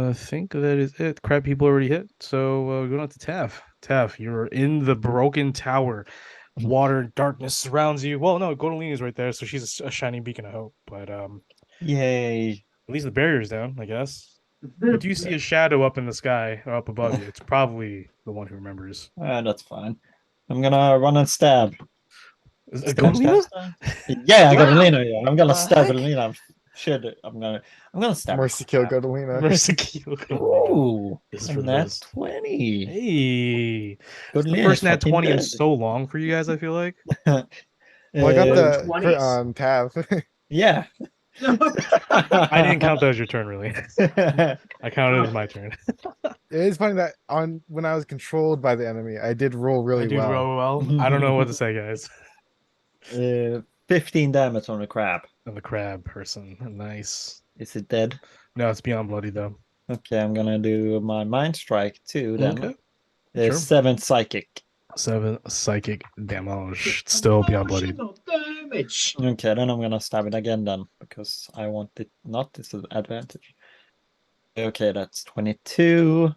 I think that is it. Crab people already hit. So going on to Taff. Taff, you're in the broken tower. Water and darkness surrounds you. Well, no, Godolini is right there, so she's a shining beacon of hope. But Yay. at least the barrier's down, I guess. You do see a shadow up in the sky or up above you. It's probably the one who remembers. That's fine. I'm gonna run and stab. Is Can it I stab Godolina? stab? Yeah, I got Wow. Lena. Yeah, I'm gonna The stab heck? Lena. Shit, I'm gonna stab. Mercy kill Godolina. Mercy kill Godolina. Ooh, This is for and the that's best. 20. Hey, it's the Godolina first is nat fucking 20 in dead. so long for you guys, I feel like. Well, I got Uh, the 20s. crit on Tav. yeah. I didn't count that as your turn, really. I counted it as my turn. It is funny that on when I was controlled by the enemy, I did roll I really do well. roll well. I don't know what to say, guys. 15 damage on the crab. And the crab person. Nice. Is it dead? No, it's beyond bloody, though. Okay, I'm gonna do my mind strike too then. Okay. Sure. 7 psychic. 7 psychic damage. Still beyond bloody. Emotional damage. Okay, then I'm gonna stab it again then because I want it not disadvantage. Okay, that's 22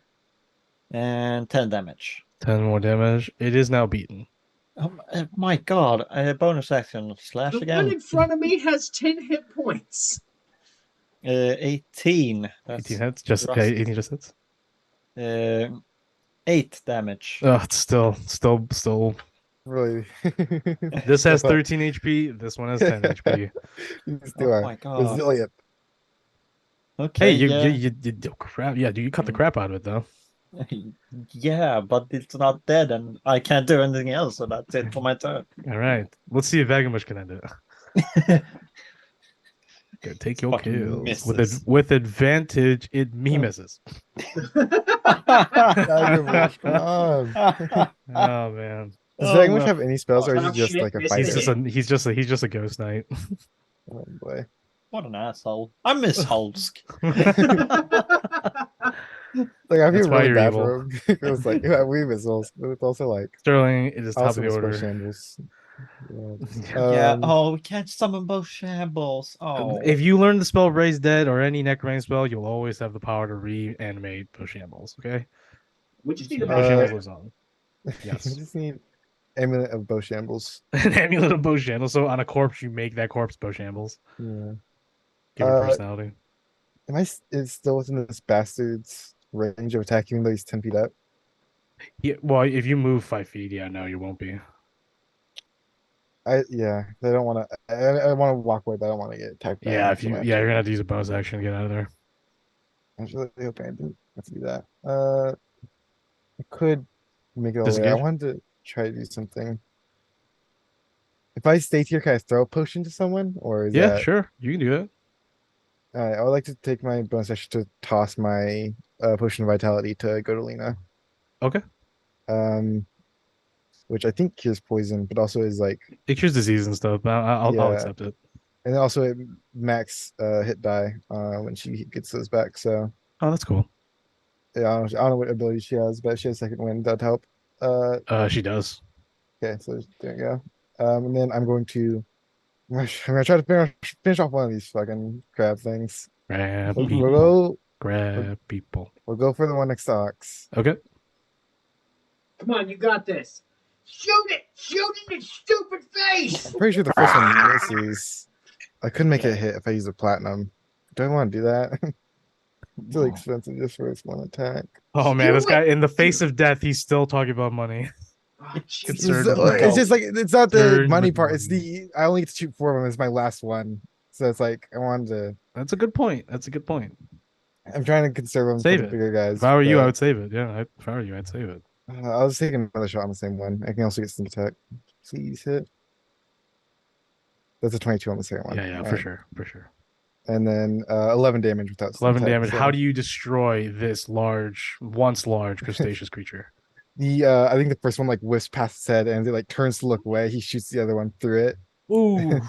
and 10 damage. 10 more damage. It is now beaten. Oh my god, bonus action slash The one again. in front of me has 10 hit points. 18. That's 18 hits. Just rust. 18 just hits. 8 damage. Oh, it's still. Really. This has Step up. 13 HP. This one has 10 HP. You still Oh are my god. resilient. Okay, Hey, yeah. you crap. Yeah, dude, you cut the crap out of it though. Yeah, but it's not dead and I can't do anything else, so that's it for my turn. All right, let's see if Vagamush can end it. Go take your Fucking kills misses. with advantage. It me misses. Vagamush, come on. Oh man, Does Oh, Vagamush well. have any spells, or is he Talk just shit, like a miss fighter? it. he's just a ghost knight. Oh boy. What an asshole. I miss Holsk. Like I That's feel why really you're bad evil. for him. It was like yeah, we missiles, but it's also like Sterling, it is top of also the spell order. shambles. Yeah. Yeah. Um, Oh, we can't summon both shambles. Oh. If you learn the spell Raise Dead or any necromancy spell, you'll always have the power to reanimate Shambles. Okay, We just need a Uh, Shambles lives on. I Yes. just need Amulet of Bow Shambles. An amulet of Bojangles. So on a corpse, you make that corpse Bojangles. Yeah. Give it Uh, personality. Is still within this bastard's range of attacking, even though he's 10 feet up? Yeah, well, if you move 5 feet, yeah, no, you won't be. I don't want to. I want to walk away, but I don't want to get attacked back. Yeah, so I'm you're gonna have to use a bonus action to get out of there. actually hoping I didn't have to do that. I could make it all the way. I Disengage? wanted to try to do something. If I stay here, can I throw a potion to someone, or is Yeah, that? sure, you can do that. I would like to take my bonus action to toss my potion of vitality to go to Lena. Okay. Which I think cures poison, but also is like, It cures disease and stuff, but I'll Yeah. accept it. and also it max hit die when she gets those back. So Oh, that's cool. yeah, I don't know what ability she has, but she has second wind. That'd help. She does. Okay, so there you go. And then I'm going to. I'm gonna try to finish off one of these fucking crab things. Grab We'll people. go. Grab people. We'll go for the one next to Ox. Okay. Come on, you got this. Shoot it! Shoot in its stupid face! I'm pretty sure the first one misses. I couldn't make it hit if I use a platinum. Do I want to do that? It's really expensive just for this one attack. Oh man, Do this guy it! in the face of death, he's still talking about money. Oh, It's, Jesus Concerned just, with Christ. it's just like it's not the Concerned money with part. It's money. the I only get to shoot 4 of them. It's my last one, so it's like I wanted to. That's a good point. That's a good point. I'm trying to conserve them Save for the it. bigger guys. If I were you, I but, would save it. Yeah, if I were you, I'd save it. I'll just take another shot on the same one. I can also get sneak attack. Please hit. That's a 22 on the second one. Yeah, for Alright. sure, for sure. And then 11 damage without sneak 11 attack, damage. so- How do you destroy this once large crustaceous creature? The I think the first one like whips past his head and it like turns to look away. He shoots the other one through it. Ooh,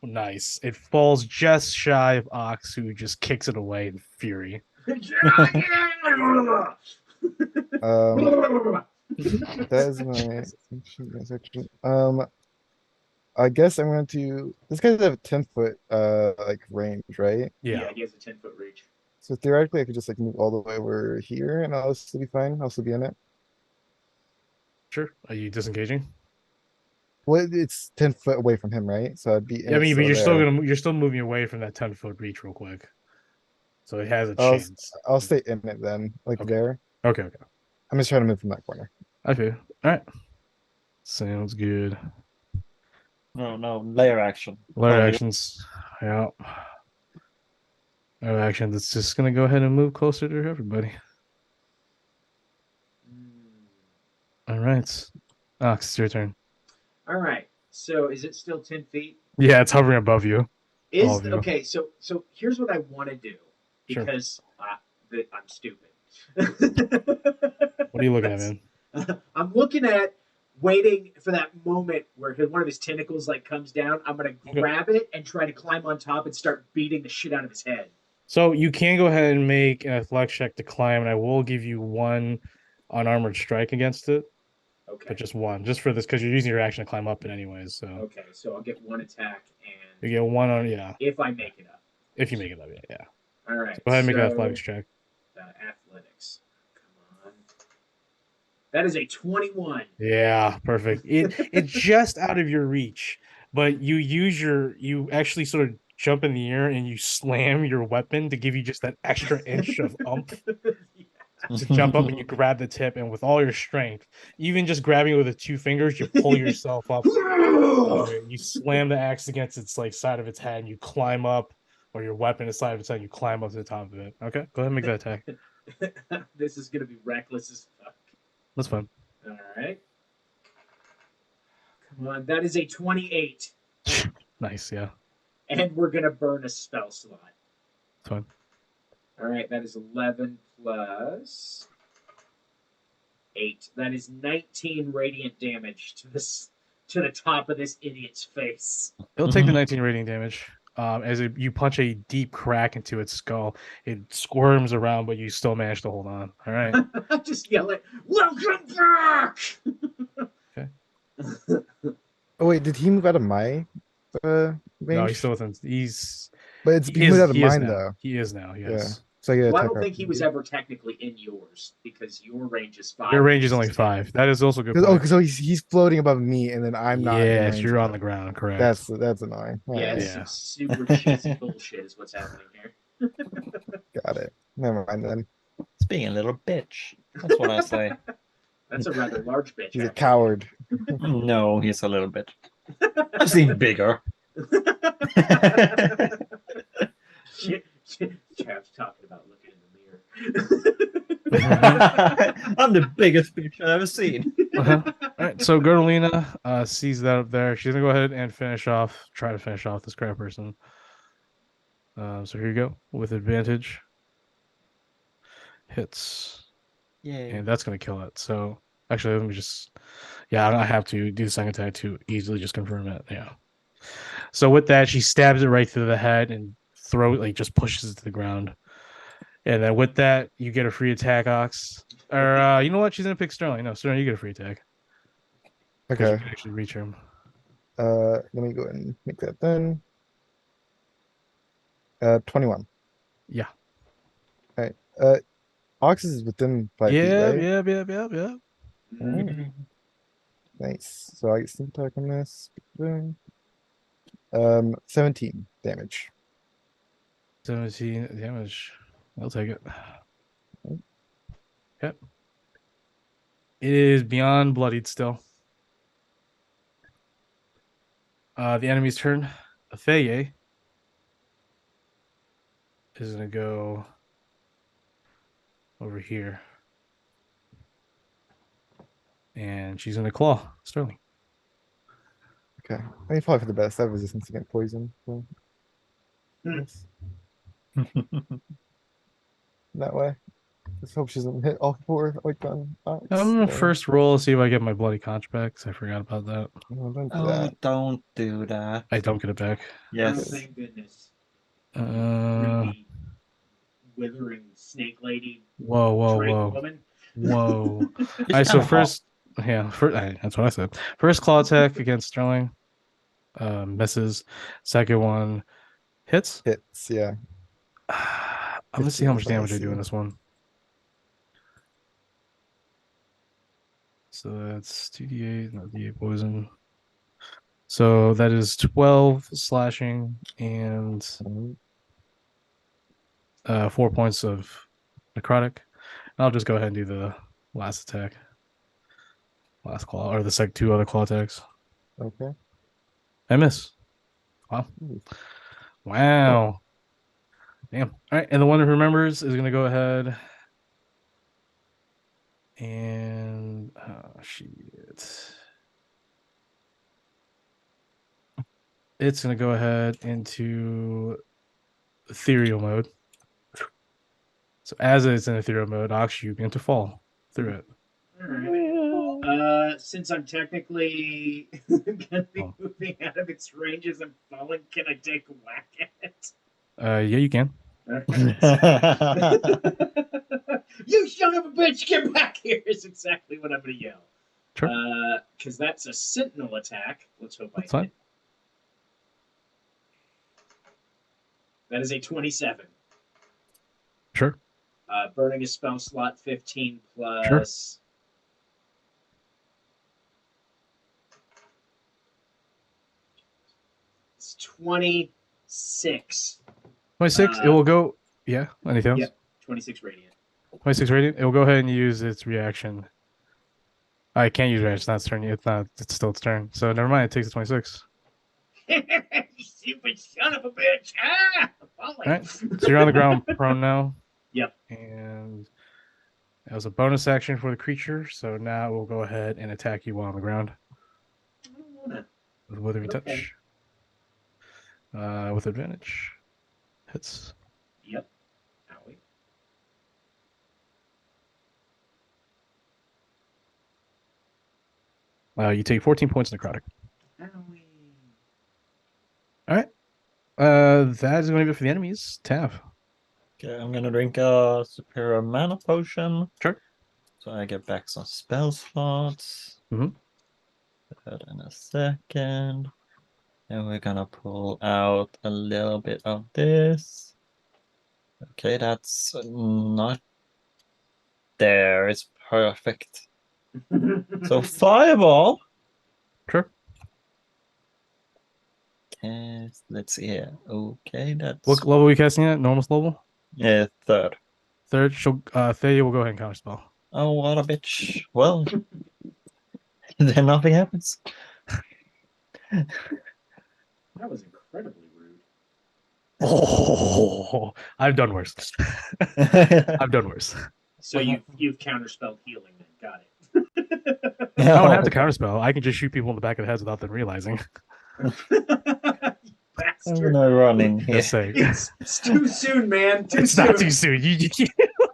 nice. It falls just shy of Ox, who just kicks it away in fury. That is my section. I guess I'm going to. This guy's have a 10-foot like range, right? Yeah. he has a 10-foot reach. So theoretically, I could just like move all the way over here, and I'll still be fine. I'll still be in it. Sure. Are you disengaging? Well, it's 10 foot away from him, right? So I'd be. In Yeah, I it mean, but there. you're still moving away from that 10-foot reach real quick. So it has a I'll, chance. I'll stay in it then, like Okay. there. Okay. I'm just trying to move from that corner. I feel. All right. Sounds good. No, layer action. Layer Oh, actions. Yeah. Layer actions. It's just gonna go ahead and move closer to everybody. All right. Ox, it's your turn. All right. So is it still 10 feet? Yeah, it's hovering above you. All Is of you. okay. So here's what I want to do Sure. because I'm stupid. What are you looking at, man? I'm looking at waiting for that moment where one of his tentacles like comes down. I'm gonna Okay. grab it and try to climb on top and start beating the shit out of his head. So you can go ahead and make an athletics check to climb, and I will give you one unarmored strike against it, Okay. but just one, just for this, because you're using your action to climb up it anyways. So Okay. So I'll get one attack, you and get one on, yeah, if I make it up. if you make it up, yeah. All right. Go ahead and make an so, athletics check. Athletics. Come on. That is a 21. Yeah, perfect. It's just out of your reach, but you actually sort of jump in the air and you slam your weapon to give you just that extra inch of oomph to jump up, and you grab the tip, and with all your strength, even just grabbing it with the 2 fingers, you pull yourself up. You slam the axe against its like side of its head, and you climb up, or your weapon is side of its head, and you climb up to the top of it. Okay, go ahead and make that attack. This is gonna be reckless as fuck. That's fine. All right. Come on, that is a 28, Nice, yeah, and we're gonna burn a spell slot. that's fine. All right, that is 11 plus 8. That is 19 radiant damage to the top of this idiot's face. It'll take the 19 radiant damage. You punch a deep crack into its skull, it squirms around, but you still manage to hold on. All right. I just yell it, "Welcome back!" Oh wait, did he move out of my range? No, he's still within. He's But he he is, moved out of he is mine now. though. He is now. Yes. So I get Well, I attack don't think he was RPG. ever technically in yours because your range is 5. Your range is his only 10. 5. That is also a good. Oh, Point. so he's floating above me, and then I'm not in Yes, range. you're on the ground. Correct. That's annoying. Yeah, Alright, it's Yeah. super cheesy bullshit is what's happening here. got it. Never mind then. It's being a little bitch. That's what I say. That's a rather large bitch. He's a actually. coward. No, he's a little bit. I've seen bigger. Chav's talking about looking in the mirror. I'm the biggest bitch I've ever seen. Uh-huh. All right, so Gertolina sees that up there. She's gonna go ahead and try to finish off this crab person. So here you go with advantage. Hits, Yay. and that's gonna kill it. So actually, let me just, yeah, I have to do the second attack to easily just confirm it. Yeah. So with that, she stabs it right through the head and just pushes it to the ground. And then with that, you get a free attack, Ox. Or you know what? She's gonna pick Sterling. No, Sterling, you get a free attack. Because you Okay. can actually reach him. Let me go ahead and make that then. 21. Yeah. Alright. Ox is within 5 feet, Yeah, right? yeah. Mhm. Nice. So I get sneak attack on this. Boom. 17 damage. 17 damage. I'll take it. Yep. It is beyond bloodied still. The enemy's turn. Feye is gonna go over here. And she's gonna claw Sterling. Okay. I mean, probably for the best. I have resistance against poison. So. Hmm. Yes. That way. Let's hope she doesn't hit all 4 like on Ox. I'm gonna So, first roll, see if I get my bloody conch back, because I forgot about that. no, don't do Oh, that. don't do that. I don't get it back. Oh, Yes. thank goodness. Uh, Creepy, withering snake lady, whoa. dragon woman. All It's right, so kinda hot. first, that's what I said. First claw attack against Sterling, misses. Second one hits. Hits, yeah. I'm gonna see how 15 much is what I damage I do in see. this one. So that's 2d8, not d8 poison. So that is 12 slashing and Mhm. 4 points of necrotic. I'll just go ahead and do the last attack. Last claw, or the 2 other claw attacks. Okay. I miss. Wow. Ooh. Wow. Damn. All right. And the one who remembers is going to go ahead and. Oh, shit. It's going to go ahead into ethereal mode. So as it's in ethereal mode, Ox, you begin to fall through it. Since I'm technically gonna be Oh. moving out of its range as I'm falling, can I take a whack at it? Yeah, you can. You son of a bitch, get back here! Is exactly what I'm gonna yell. Sure. Because that's a sentinel attack. Let's hope That's I fine. hit. That is a 27. Sure. Burning a spell slot 15 plus. It's 26. 26. It will go. Yeah. Anything else? Yep. 26 radiant. 26 radiant. It will go ahead and use its reaction. I can't use reaction. It's not its turn. It's not. It's still its turn. So never mind. It takes the 26. You stupid son of a bitch! Ah! I'm falling. All right. So you're on the ground prone now. Yep. And that was a bonus action for the creature. So now we'll go ahead and attack you while on the ground I don't wanna. with withering Okay. touch. With advantage. Hits. Yep. Owie. You take 14 points necrotic. Owie. That is going to be it for the enemies. Tav. Okay, I'm gonna drink a superior mana potion. Sure. So I get back some spell slots. Mhm. That in a second. And we're gonna pull out a little bit of this. Okay, that's not there. It's perfect. So fireball. Sure. Let's see here. Okay, that's What level are we casting at? Normal level? third. Third. Thea will go ahead and counterspell. Oh, what a bitch. Well, then nothing happens. That was incredibly rude. Oh, I've done worse. I've done worse. So What you've counterspelled healing then. Got it. I don't have to counterspell. I can just shoot people in the back of the heads without them realizing. You I'm bastard. gonna run in here. Just saying. It's too soon, man. Too It's soon. not too soon.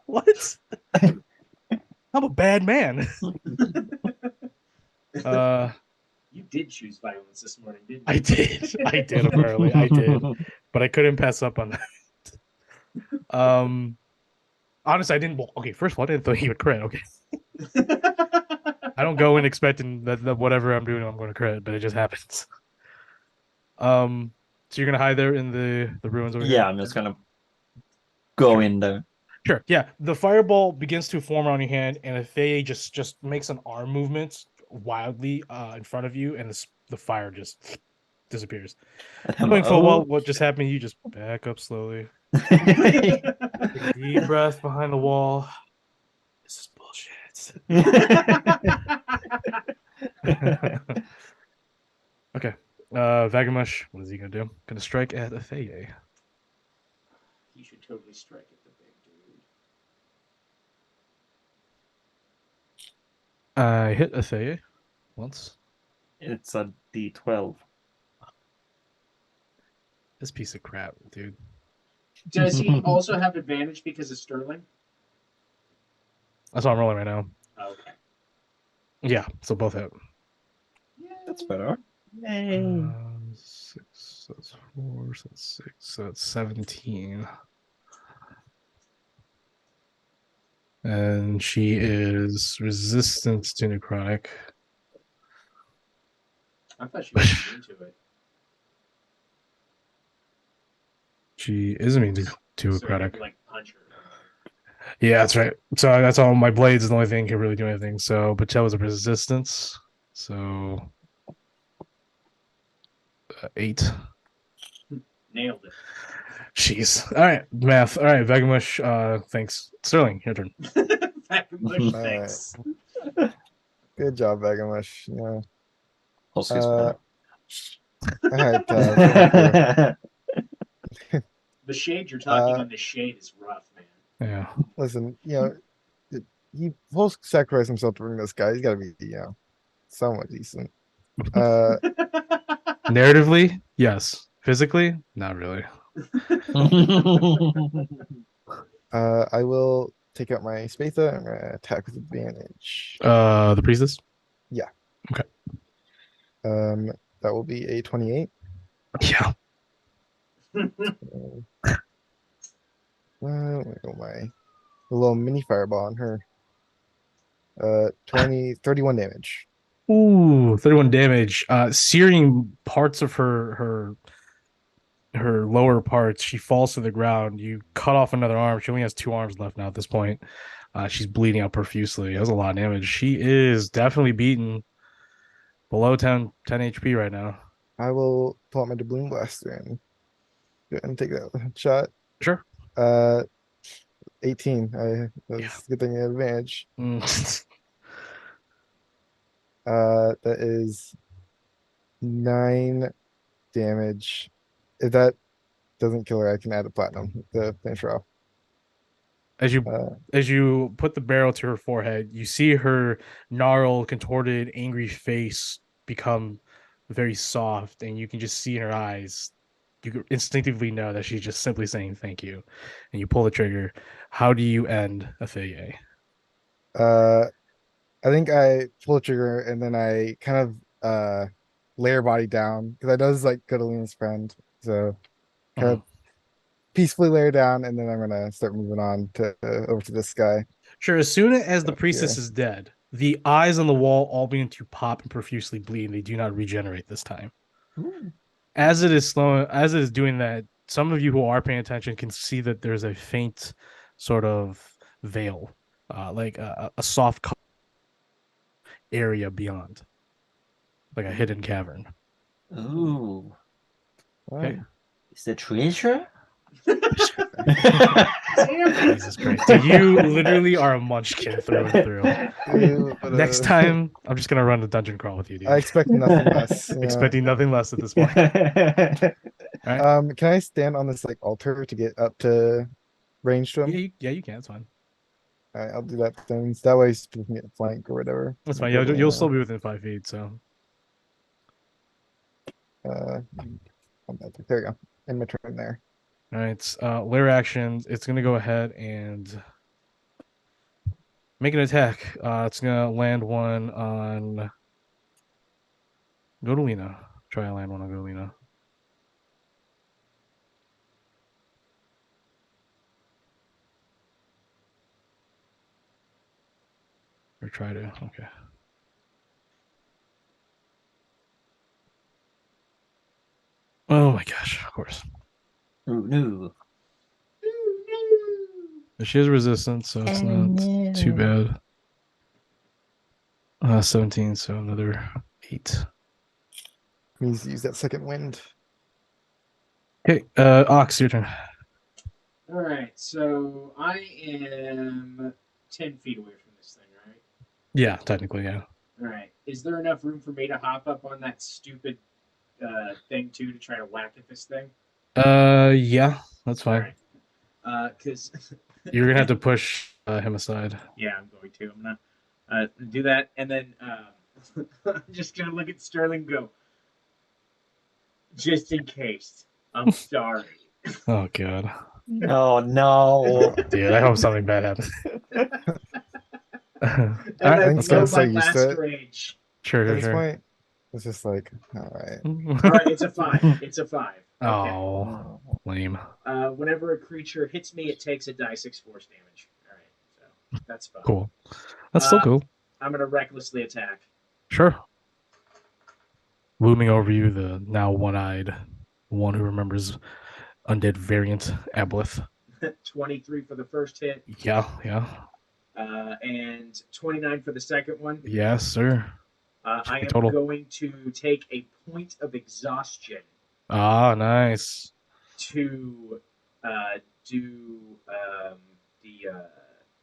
What? I'm a bad man. You did choose violence this morning, didn't you? I did. I did apparently. I did, but I couldn't pass up on that. Honestly, I didn't. Well, okay, first of all, I didn't think he would crit. Okay, I don't go in expecting that whatever I'm doing, I'm going to crit, but it just happens. So you're gonna hide there in the ruins over here? Yeah, I'm just gonna go in there. Sure. Yeah. The fireball begins to form around your hand, and Athea just makes an arm movement wildly in front of you, and the fire just disappears. And I'm Knowing full well oh. what just happened, you just back up slowly. Take a deep breath behind the wall. This is bullshit. Okay. Vagamush, what is he gonna do? Gonna strike at Athea. You should totally strike at the big dude. I hit Athea once. It's a D12. This piece of crap, dude. Does he also have advantage because of Sterling? That's what I'm rolling right now. Okay. Yeah, so both hit. That's better. Yay. 6, that's 4, so that's 6, so that's 17. And she is resistant to necrotic. I thought she was into it. She is immune to So you necrotic. could, like punch her. Yeah, that's right. So that's all. My blades is the only thing can really do anything. So, but that was a resistance. So 8. Nailed it. Jeez. All right, math. All right, Vagamush. Thanks. Sterling, your turn. Vagamush, thanks. Good job, Vagamush. Yeah. Also is All right. The shade you're talking Uh, on, the shade is rough, man. Yeah. listen, he full sacrificed himself to bring this guy. He's got to be, somewhat decent. Narratively, yes. Physically, not really. I will take out my Spatha and attack with advantage. The priestess. That will be a 28. Yeah. Where go my little mini fireball on her? 31 damage. Ooh, 31 damage. Searing parts of her lower parts. She falls to the ground. You cut off another arm. She only has 2 arms left now at this point. She's bleeding out profusely. That was a lot of damage. She is definitely beaten below 10 HP right now. I will pull out my doubloon blaster and go ahead and take that shot. Sure. 18. That's Yeah. a good thing I had advantage. Mm. That is 9 damage. If that doesn't kill her, I can add a platinum to finish her off. As you put the barrel to her forehead, you see her gnarled, contorted, angry face become very soft, and you can just see in her eyes. You instinctively know that she's just simply saying thank you, and you pull the trigger. How do you end Athea? I think I pull the trigger and then I kind of lay her body down because I know this is like Catalina's friend. So kind of peacefully lay her down, and then I'm gonna start moving on to over to this guy. Sure. As soon as the Up priestess here. is dead, the eyes on the wall all begin to pop and profusely bleed, and they do not regenerate this time. As it is doing that, some of you who are paying attention can see that there's a faint sort of veil, like a soft area beyond, like a hidden cavern. Ooh. Okay. Is it treasure? Jesus Christ, dude, you literally are a munchkin through and through. Ew, but, Next time, I'm just gonna run the dungeon crawl with you, dude. I expect nothing less. Yeah. Expecting nothing less at this point. All right. Can I stand on this like altar to get up to range to him? Yeah, you can. It's fine. All right, I'll do that then. So that way people can get a flank or whatever. That's fine. You'll still be within 5 feet. So There you go. In my turn there. all right. Lair actions. It's gonna go ahead and make an attack. It's gonna land one on Godolina. Try to land one on Godolina. Or try to. Okay. Oh my gosh! Of course. Ooh, no. She has resistance, so it's not too bad. 17, so another 8. Needs to use that second wind. Okay, Ox, your turn. All right, so I am 10 feet away from this thing, right? Yeah, technically, yeah. All right. Is there enough room for me to hop up on that stupid thing too to try to whack at this thing? Yeah, that's fine. Because You're gonna have to push him aside. yeah, I'm going to. I'm gonna do that, and then I'm just gonna look at Sterling and go. Just in case, I'm sorry. Oh god, Oh no. dude, I hope something bad happens. And All right, then let's blow go. so my used to last it. rage. Sure, At sure, this sure. point, it's just like, all right. All right, it's a 5. It's a 5. Okay. Oh, lame. Whenever a creature hits me, it takes a die 6 force damage. All right, so that's fun. Cool. That's still cool. I'm gonna recklessly attack. Sure. Looming over you, the now one-eyed one who remembers undead variant Aboleth. 23 for the first hit, Yeah, yeah. and 29 for the second one. Yes, sir. I am Total. going to take a point of exhaustion Ah, nice. to do the.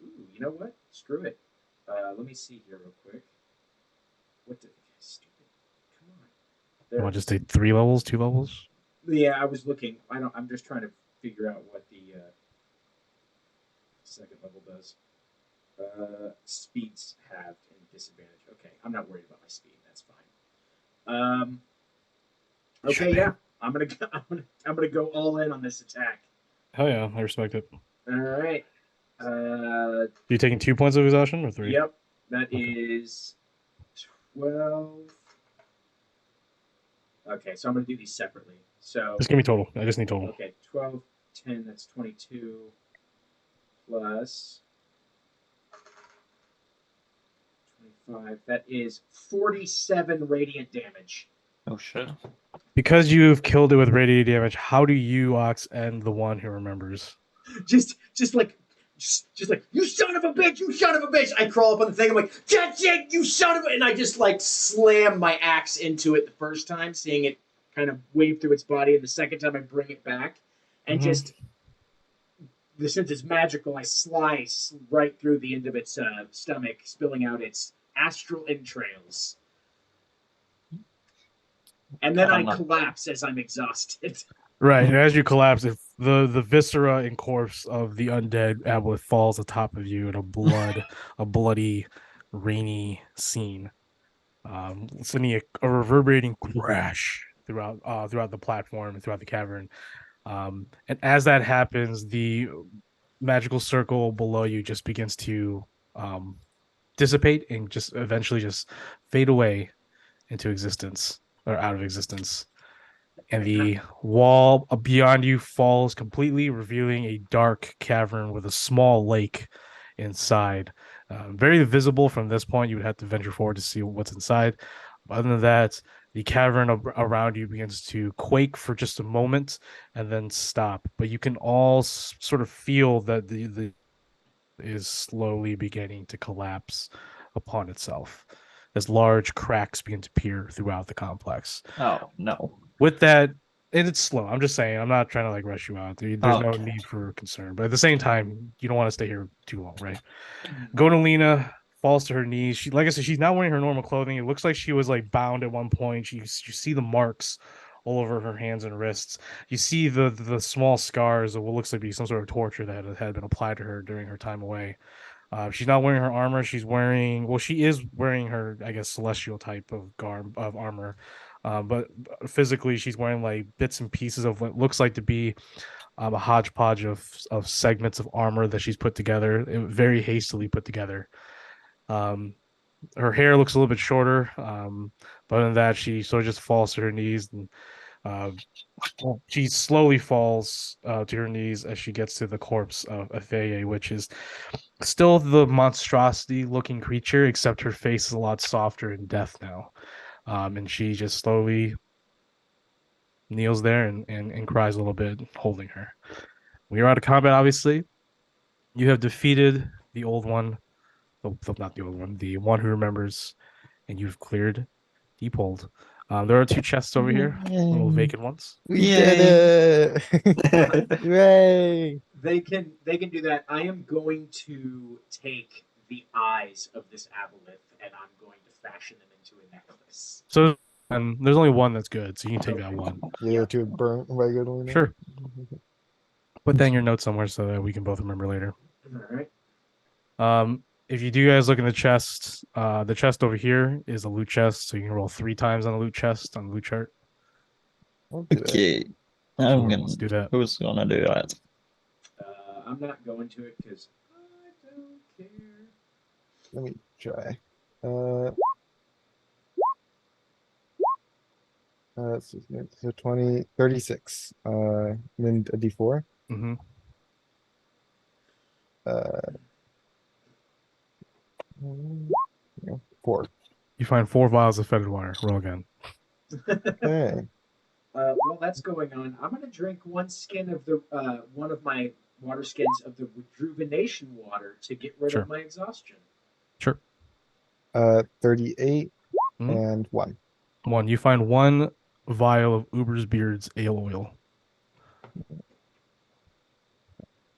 Ooh, you know what? Screw it. Let me see here real quick. What the stupid? Come on. You There. want to just take 3 levels, 2 levels? Yeah, I was looking. I'm just trying to figure out what the second level does. Speeds halved and disadvantage. Okay, I'm not worried about my speed. That's fine. Okay, Should be. yeah, I'm gonna go all in on this attack. Hell yeah, I respect it. All right. You taking 2 points of exhaustion or 3? Yep, that Okay. is 12. Okay, so I'm gonna do these separately. So Just give me total. I just need total. okay, 12, 10. That's 22 plus 25. That is 47 radiant damage. Oh shit. Because you've killed it with radiant damage, how do you, Ox, end the one who remembers? Just like you son of a bitch, you son of a bitch. I crawl up on the thing. I'm like, that's it, you son of a, and I just like slam my axe into it the first time, seeing it kind of wave through its body, and the second time I bring it back, and just since it's magical, I slice right through the end of its stomach, spilling out its astral entrails. And then I collapse as I'm exhausted. Right, and as you collapse, if the viscera and corpse of the undead Aboleth falls atop of you in a bloody, rainy scene, sending a reverberating crash throughout the platform and throughout the cavern. And as that happens, the magical circle below you just begins to dissipate and just eventually just fade away into existence or out of existence. And the wall beyond you falls completely, revealing a dark cavern with a small lake inside. Very visible from this point. You would have to venture forward to see what's inside. But other than that, The cavern around you begins to quake for just a moment and then stop. But you can all sort of feel that the is slowly beginning to collapse upon itself as large cracks begin to appear throughout the complex. Oh no. With that, and it's slow. I'm just saying, I'm not trying to like rush you out. There's no Okay. need for concern, but at the same time, you don't want to stay here too long, right? Gonalina falls to her knees. She, like I said, she's not wearing her normal clothing. It looks like she was like bound at one point. You see the marks all over her hands and wrists. You see the small scars of what looks like be some sort of torture that had been applied to her during her time away. She's not wearing her armor. She's wearing, well, she is wearing her, I guess, celestial type of garb of armor. But physically, she's wearing like bits and pieces of what looks like to be a hodgepodge of segments of armor that she's put together, very hastily put together. Um, Her hair looks a little bit shorter, but other than that, she sort of just falls to her knees and uh, she slowly falls to her knees as she gets to the corpse of Atheye, which is still the monstrosity looking creature, except her face is a lot softer in death now. And she just slowly kneels there and cries a little bit, holding her. We are out of combat, obviously. You have defeated the old one, not the old one, the one who remembers, and you've cleared Deephold. There are two chests over here, little vacant ones. We Yay. did it! Hooray! They can do that. I am going to take the eyes of this aboleth and I'm going to fashion them into a necklace. So, and there's only one that's good, so you can take that one. The other two burnt by Godolina. Sure. Put that in your notes somewhere so that we can both remember later. All right. If you do guys look in the chest over here is a loot chest, so you can roll 3 times on the loot chest on the loot chart. I'll do that. Okay. Let's do that. Who's gonna do that? I'm not going to it because I don't care. Let me try. So 20, 36. Then a D4. Mm-hmm. Yeah, 4. You find 4 vials of fetid water. Roll again. Okay. While that's going on, I'm going to drink one skin of the one of my water skins of the rejuvenation water to get rid Sure. of my exhaustion. Sure. 38 Mhm. and 1. 1. You find 1 vial of Uber's Beard's ale oil.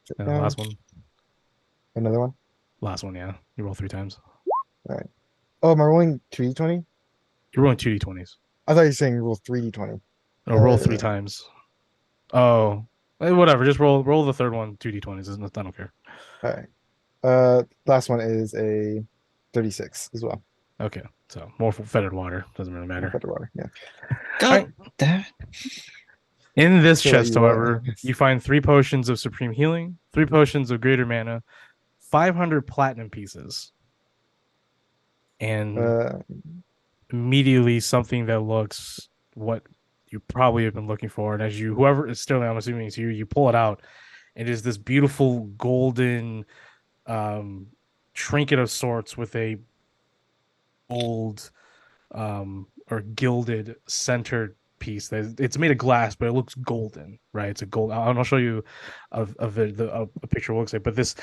Check And the down. last one. Another one. Last one, yeah. You roll 3 times. Oh, am I rolling 2d20? You're rolling 2d20s. I thought you were saying roll 3d20. No, roll 3 times. Oh, whatever. Just roll the third one 2d20s. I don't care. All right. Last one is a 36 as well. Okay, so more fetid water. Doesn't really matter. Better water. Yeah. God damn it. In this So that chest, you want- however, you find 3 potions of supreme healing, 3 potions of greater mana, 500 platinum pieces, and immediately something that looks what you probably have been looking for. And as you, whoever is still, I'm assuming it's you, you pull it out. It is this beautiful golden trinket of sorts with a gold or gilded centered piece that it's made of glass, but it looks golden, right? It's a gold. I'll show you a picture of what it looks like. But this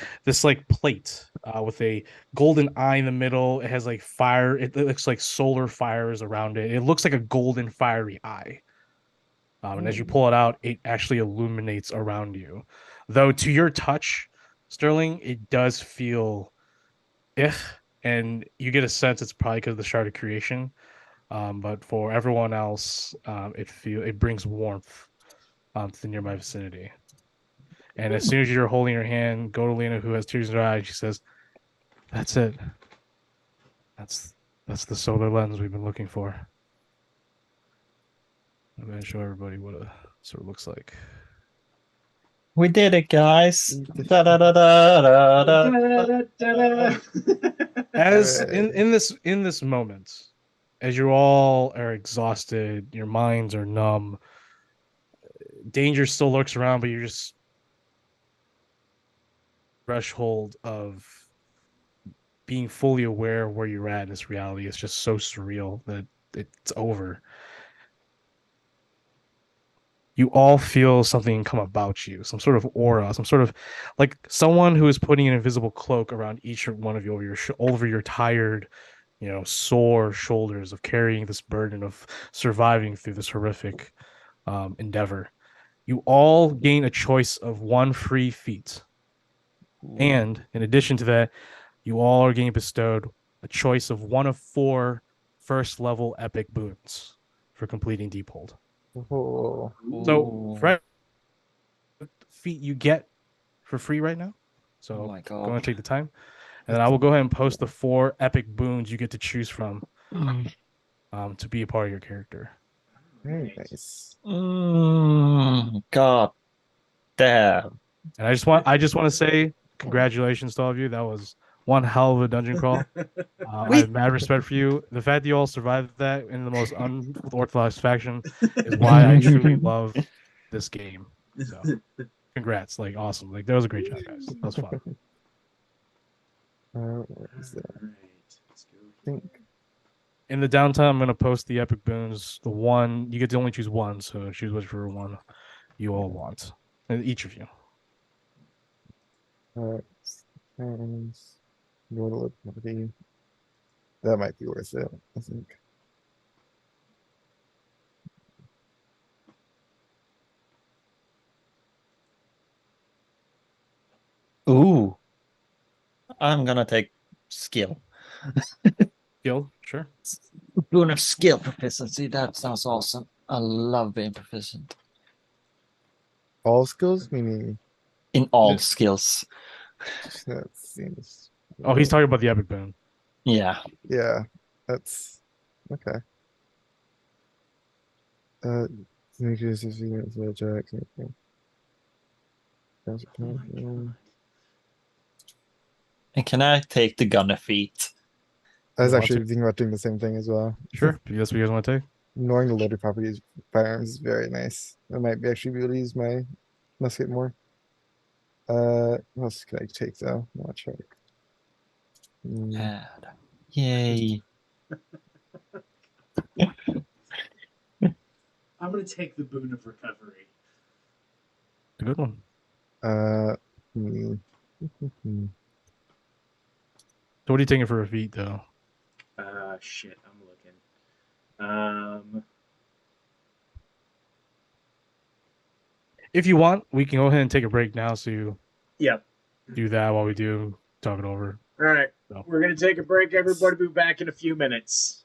like plate with a golden eye in the middle. It has like fire. It looks like solar fires around it. It looks like a golden fiery eye. And as you pull it out, it actually illuminates around you. Though to your touch, Sterling, it does feel and you get a sense it's probably because of the shard of creation. But for everyone else, it brings warmth to the nearby vicinity. And as soon as you're holding her hand, Godolina, who has tears in her eyes, she says, "That's it. That's the solar lens we've been looking for." I'm gonna show everybody what it sort of looks like. We did it, guys. Da, da, da, da, da, da. As Alright. in this moment, as you all are exhausted, your minds are numb, danger still lurks around, but you're just threshold of being fully aware of where you're at in this reality is just so surreal that it's over. you all feel something come about you, some sort of aura, some sort of like someone who is putting an invisible cloak around each one of you over your tired, sore shoulders of carrying this burden of surviving through this horrific endeavor. You all gain a choice of one free feat. And in addition to that, you all are getting bestowed a choice of one of 4 first level epic boons for completing Deephold. Oh, So Ooh. for feat you get for free right now. So Oh my go God. and take the time. And then I will go ahead and post the 4 epic boons you get to choose from to be a part of your character. very Right. nice. God damn. And I just want to say congratulations to all of you. That was one hell of a dungeon crawl. I have mad respect for you. The fact that you all survived that in the most unorthodox fashion is why I truly love this game. So, congrats! Like, awesome! Like, that was a great job, guys. That was fun. Where is that? Alright, let's go I think In the downtime, I'm gonna post the epic boons. The one you get to only choose one, so choose whichever one you all want, and each of you. Friends, Mortal Party. That might be worth it, I think. Ooh. I'm gonna take skill. Guild, sure. Boon of skill proficiency. That sounds awesome. I love being proficient All skills, meaning in all Yeah. skills. that seems. Oh, he's talking about the epic boon. Yeah. Yeah, that's okay. Make sure this is Jack. Oh my God. And can I take the gunner feat? I was You want actually to? thinking about doing the same thing as well. Sure. If that's what you guys want to take. Knowing the loaded properties of firearms is very nice. I might be actually be able to use my musket more. What else can I take though? Not sure. Bad. Yay. I'm gonna take the boon of recovery. A good one. Hmm. So what are you taking for a feat, though? Shit, I'm looking. If you want, we can go ahead and take a break now, so you Yep. do that while we do talk it over. All right, No. we're gonna take a break. Everybody, be back in a few minutes.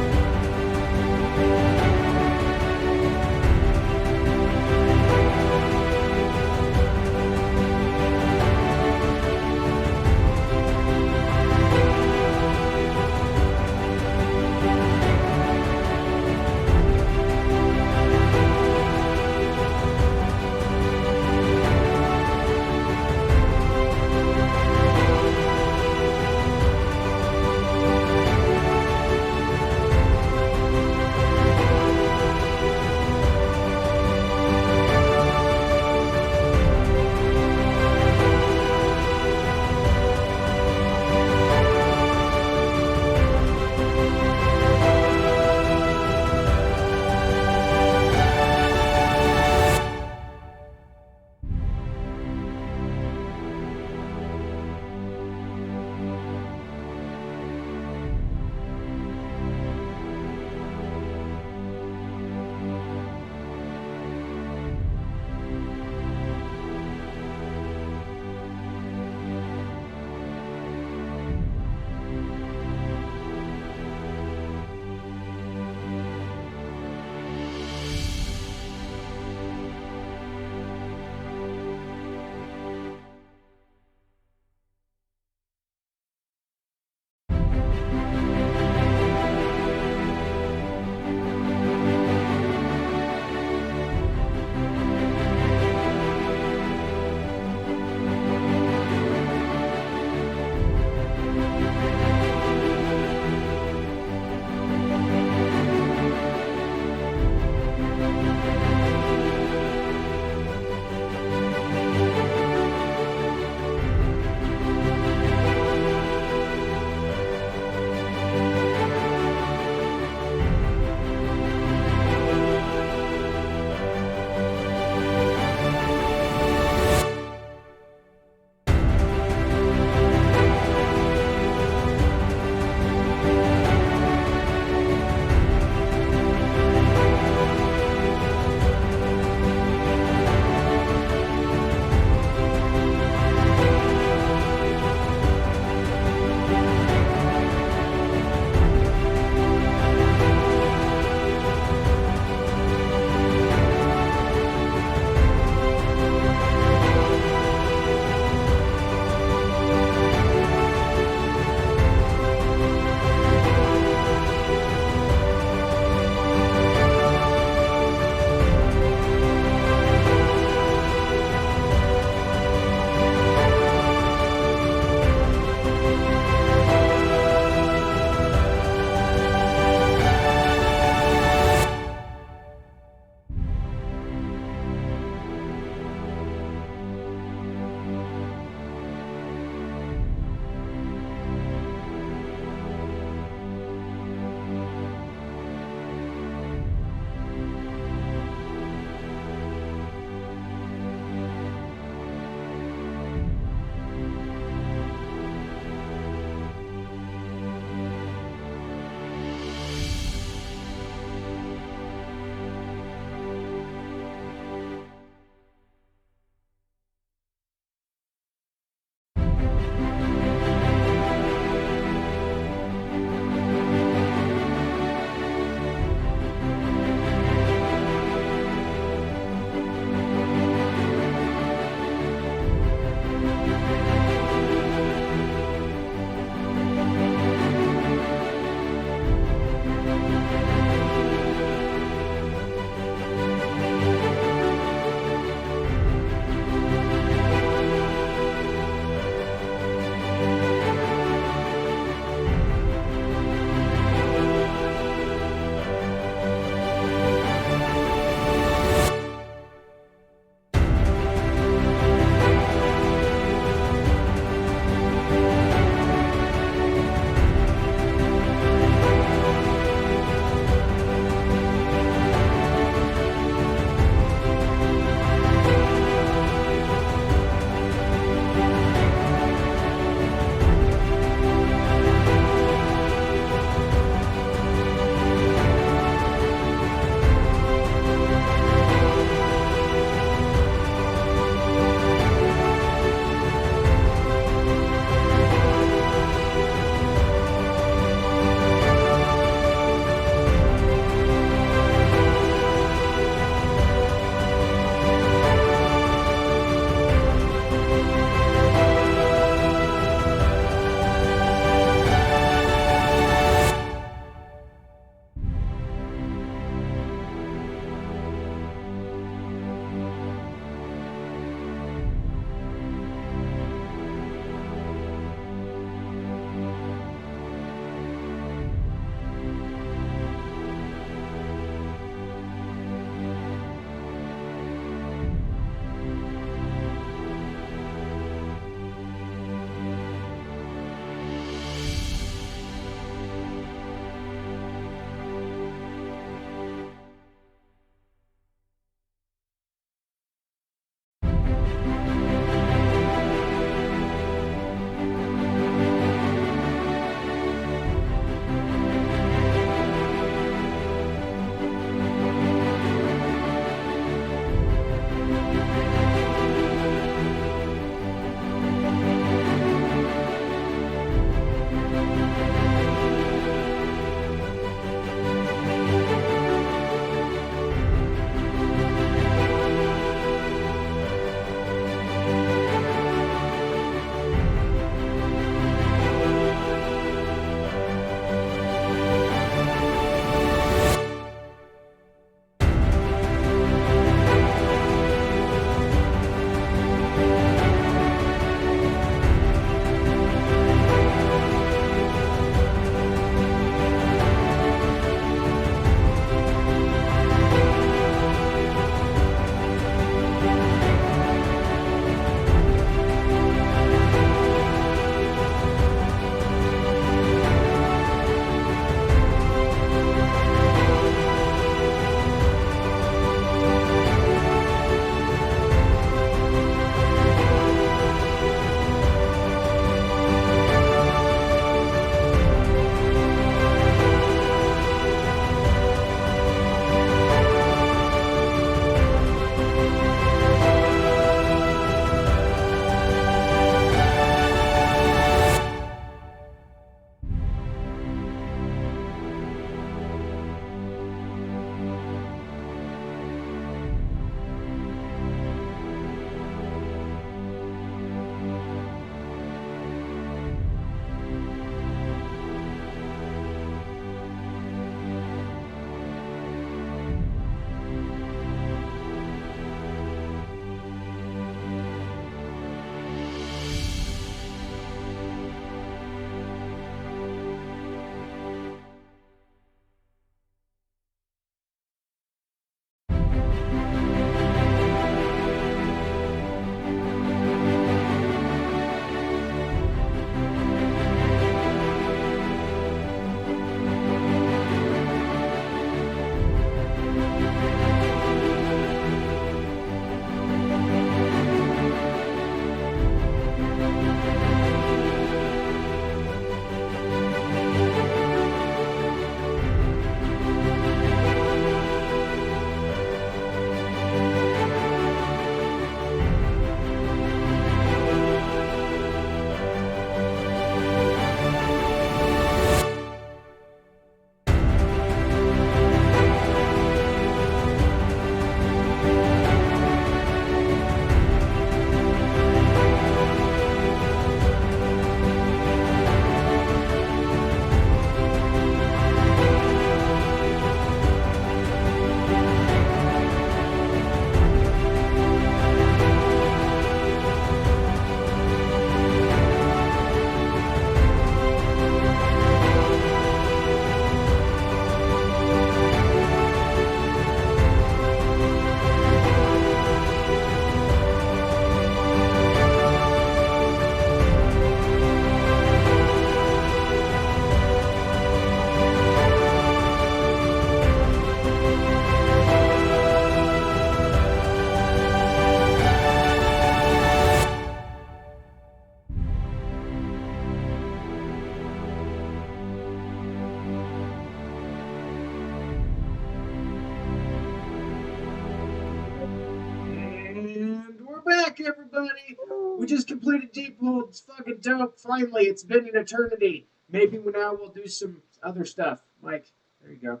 back, everybody! We just completed Deephold. It's fucking dope. Finally, it's been an eternity. Maybe now we'll do some other stuff. Mike, there you go.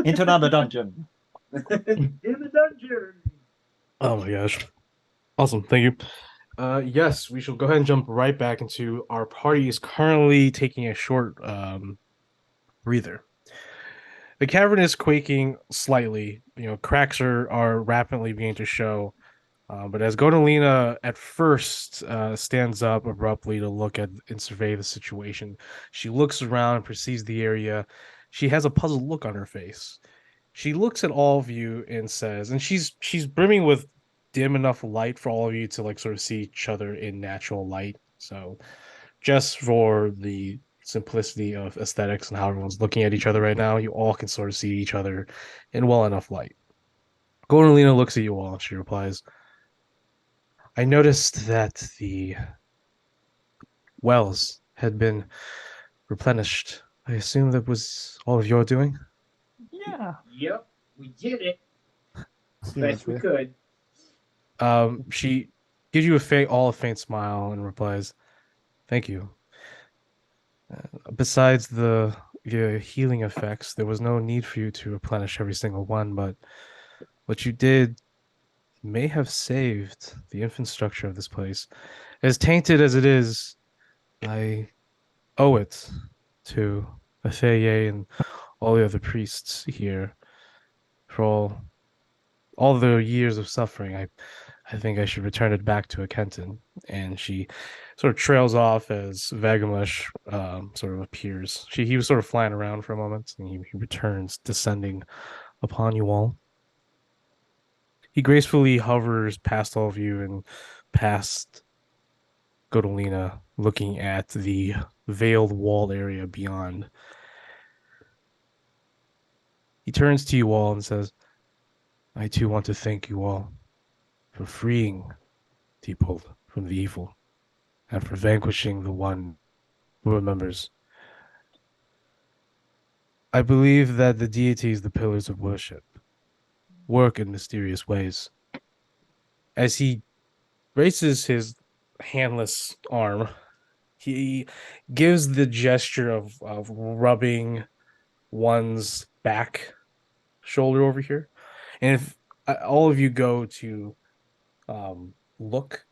Into another dungeon. In the dungeon. Oh my gosh. Awesome. Thank you. Yes, we shall go ahead and jump right back into our party is currently taking a short breather. The cavern is quaking slightly. Cracks are rapidly beginning to show. But as Godolina at first stands up abruptly to look at and survey the situation, she looks around and perceives the area. She has a puzzled look on her face. She looks at all of you and says, and she's brimming with dim enough light for all of you to like sort of see each other in natural light. So just for the simplicity of aesthetics and how everyone's looking at each other right now, you all can sort of see each other in well enough light. Godolina looks at you all and she replies, I noticed that the wells had been replenished. I assume that was all of your doing? Yeah. Yep, we did it. See Best we what could. She gives you a faint smile and replies, "Thank you. Besides the healing effects, there was no need for you to replenish every single one, but what you did may have saved the infrastructure of this place. As tainted as it is, I owe it to Atheye and all the other priests here for all the years of suffering. I think I should return it back to Akenton." And she sort of trails off as Vagamush sort of appears. He was sort of flying around for a moment, and he returns, descending upon you all. He gracefully hovers past all of you and past Godolina, looking at the veiled wall area beyond. He turns to you all and says, I too want to thank you all for freeing Deephold from the evil and for vanquishing the one who remembers. I believe that the deities, the pillars of worship, work in mysterious ways. As he raises his handless arm, he gives the gesture of rubbing one's back shoulder over here. And if all of you go to look,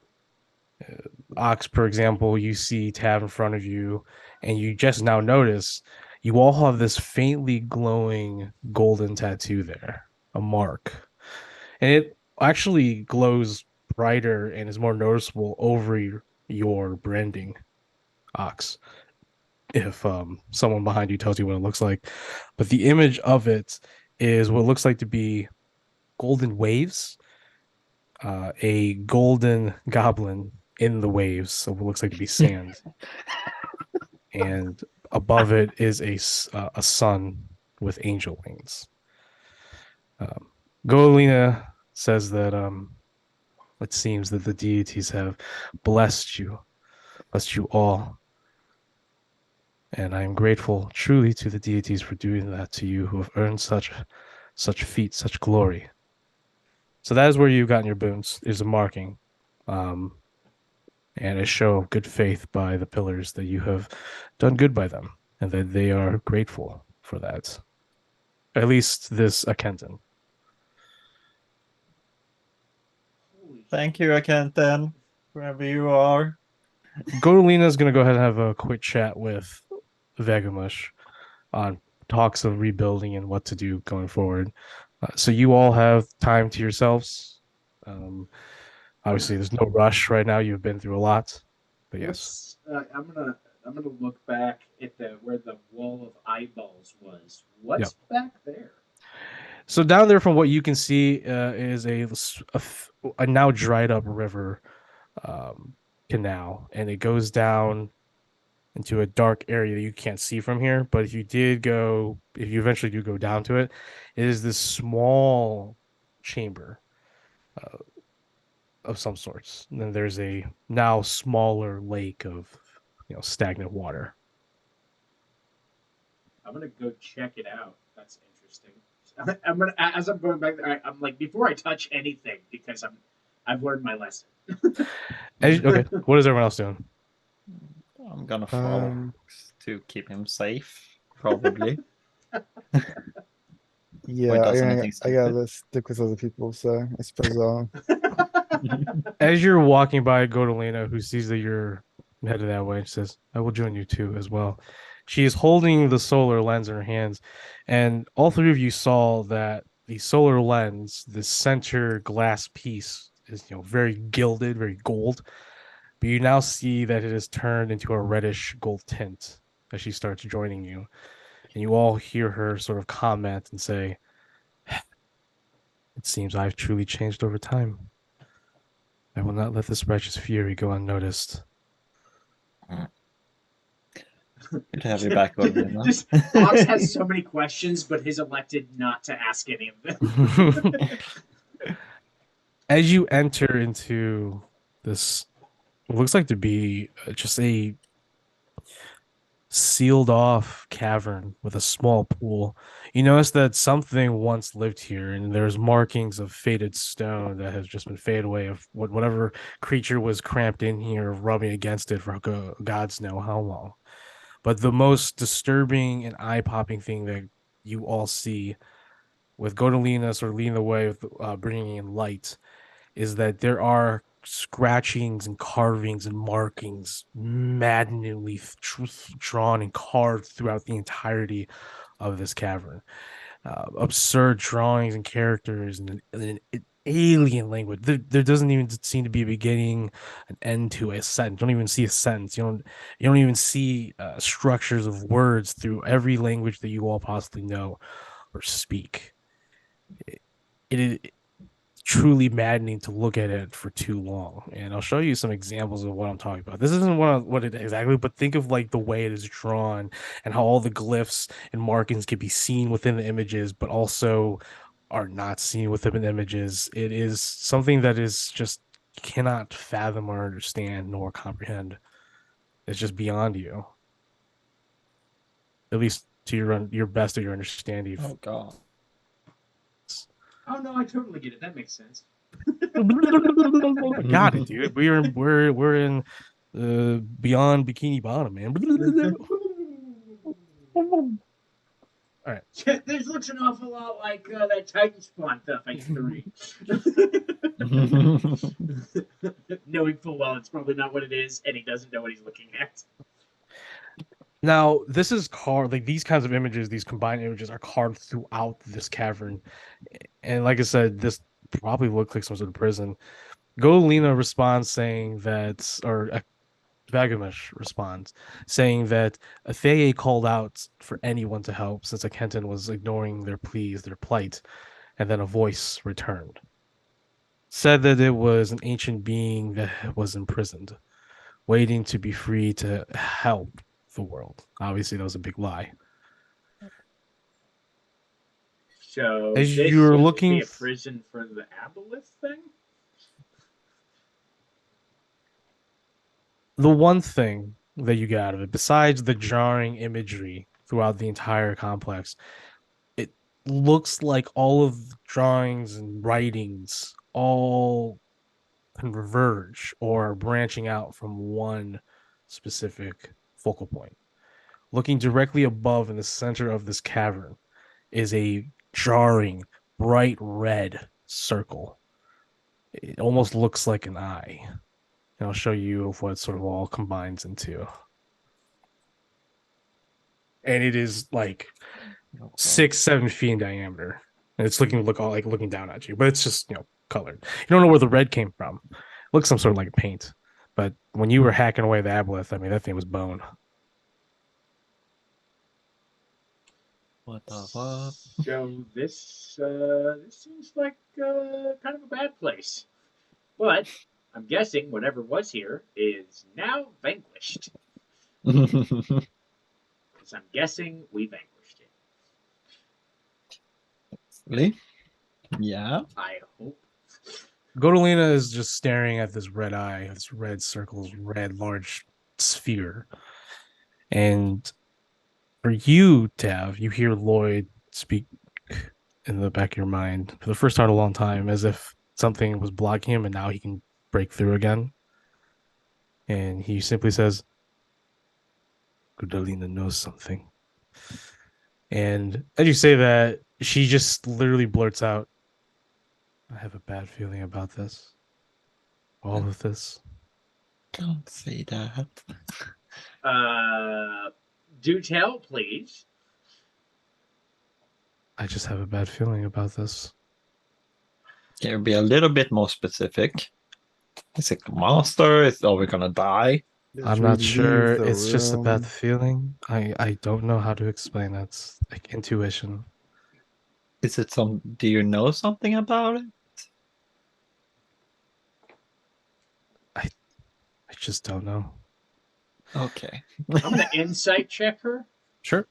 Ox, for example, you see Tab in front of you, and you just now notice you all have this faintly glowing golden tattoo there, a mark. And it actually glows brighter and is more noticeable over your branding, Ox, if someone behind you tells you what it looks like. But the image of it is what looks like to be golden waves, a golden goblin in the waves, so what looks like to be sand. And above it is a sun with angel wings. Golina says that it seems that the deities have blessed you all. And I am grateful truly to the deities for doing that to you who have earned such feats, such glory. So that is where you've gotten your boons, is a marking. And a show of good faith by the pillars that you have done good by them, and that they are grateful for that. At least this Akenton. Holy Thank you, Akenton, wherever you are. Godolina is going to go ahead and have a quick chat with Vagamush on talks of rebuilding and what to do going forward. So you all have time to yourselves. Obviously, there's no rush right now. You've been through a lot, but yes. I'm gonna look back at where the wall of eyeballs was. What's back there? So down there, from what you can see, is a now dried up river canal, and it goes down into a dark area that you can't see from here. But if you eventually do go down to it, it is this small chamber of some sorts. And then there's a now smaller lake of stagnant water. I'm gonna go check it out. That's interesting. I'm gonna, as I'm going back there, I'm like, before I touch anything, because I've learned my lesson. Okay, what is everyone else doing? I'm gonna follow to keep him safe, probably. Yeah, does I anything gotta stupid. stick with other people, so I suppose As you're walking by Godolina, who sees that you're headed that way, says, "I will join you too as well." She is holding the solar lens in her hands, and all three of you saw that the solar lens, the center glass piece, is very gilded, very gold. But you now see that it is turned into a reddish gold tint as she starts joining you, and you all hear her sort of comment and say, "It seems I've truly changed over time. I will not let this wretch's fury go unnoticed." Good to have you back, Olivia. Just Ox has so many questions, but has elected not to ask any of them. As you enter into this, what looks like to be just a sealed off cavern with a small pool, you notice that something once lived here, and there's markings of faded stone that has just been faded away of whatever creature was cramped in here, rubbing against it for gods know how long. But the most disturbing and eye-popping thing that you all see, with Godolina sort of leading the way with bringing in light, is that there are scratchings and carvings and markings maddeningly drawn and carved throughout the entirety of this cavern. Absurd drawings and characters and an alien language. There doesn't even seem to be a beginning, an end to a sentence. You don't even see a sentence. You don't even see structures of words through every language that you all possibly know or speak. It is truly maddening to look at it for too long. And I'll show you some examples of what I'm talking about. This isn't what it exactly, but think of like the way it is drawn and how all the glyphs and markings can be seen within the images, but also are not seen within the images. It is something that is just cannot fathom or understand nor comprehend. It's just beyond you, at least to your best of your understanding. Oh god. Oh no, I totally get it. That makes sense. Got it, dude. We're in beyond Bikini Bottom, man. All right. This looks an awful lot like that Titan Spawn stuff I used to read. Knowing full well it's probably not what it is, and he doesn't know what he's looking at. Now, this is carved, like these kinds of images, these combined images are carved throughout this cavern. And like I said, this probably looked like some sort of prison. Golina responds saying that, or Vagamish responds saying that Athea called out for anyone to help since Akenton was ignoring their pleas, their plight, and then a voice returned. Said that it was an ancient being that was imprisoned, waiting to be free to help the world. Obviously, that was a big lie. So As this you're seems looking to be a prison for the Aboleth thing. The one thing that you get out of it, besides the jarring imagery throughout the entire complex, it looks like all of the drawings and writings all converge or are branching out from one specific focal point. Looking directly above in the center of this cavern is a jarring, bright red circle. It almost looks like an eye. And I'll show you what sort of all combines into. And it is like 6-7 feet in diameter. And it's looking down at you, but it's just colored. You don't know where the red came from. It looks some sort of like paint. But when you were hacking away the aboleth, I mean that thing was bone. What the fuck? So this seems like kind of a bad place. But I'm guessing whatever was here is now vanquished. Because I'm guessing we vanquished it. Really? Yeah. I hope. Godolina is just staring at this red eye, this red circle, this red large sphere. And for you, Tav, you hear Lloyd speak in the back of your mind for the first time in a long time, as if something was blocking him and now he can break through again. And he simply says, Gudalina knows something. And as you say that, she just literally blurts out, I have a bad feeling about this. All of this. Don't say that. Do tell, please. I just have a bad feeling about this. Can you be a little bit more specific? Is it a monster? Are we gonna die? I'm not sure. It's just a bad feeling. I don't know how to explain it. It's like intuition. Is it some? Do you know something about it? I just don't know. Okay. I'm gonna insight check her. Sure.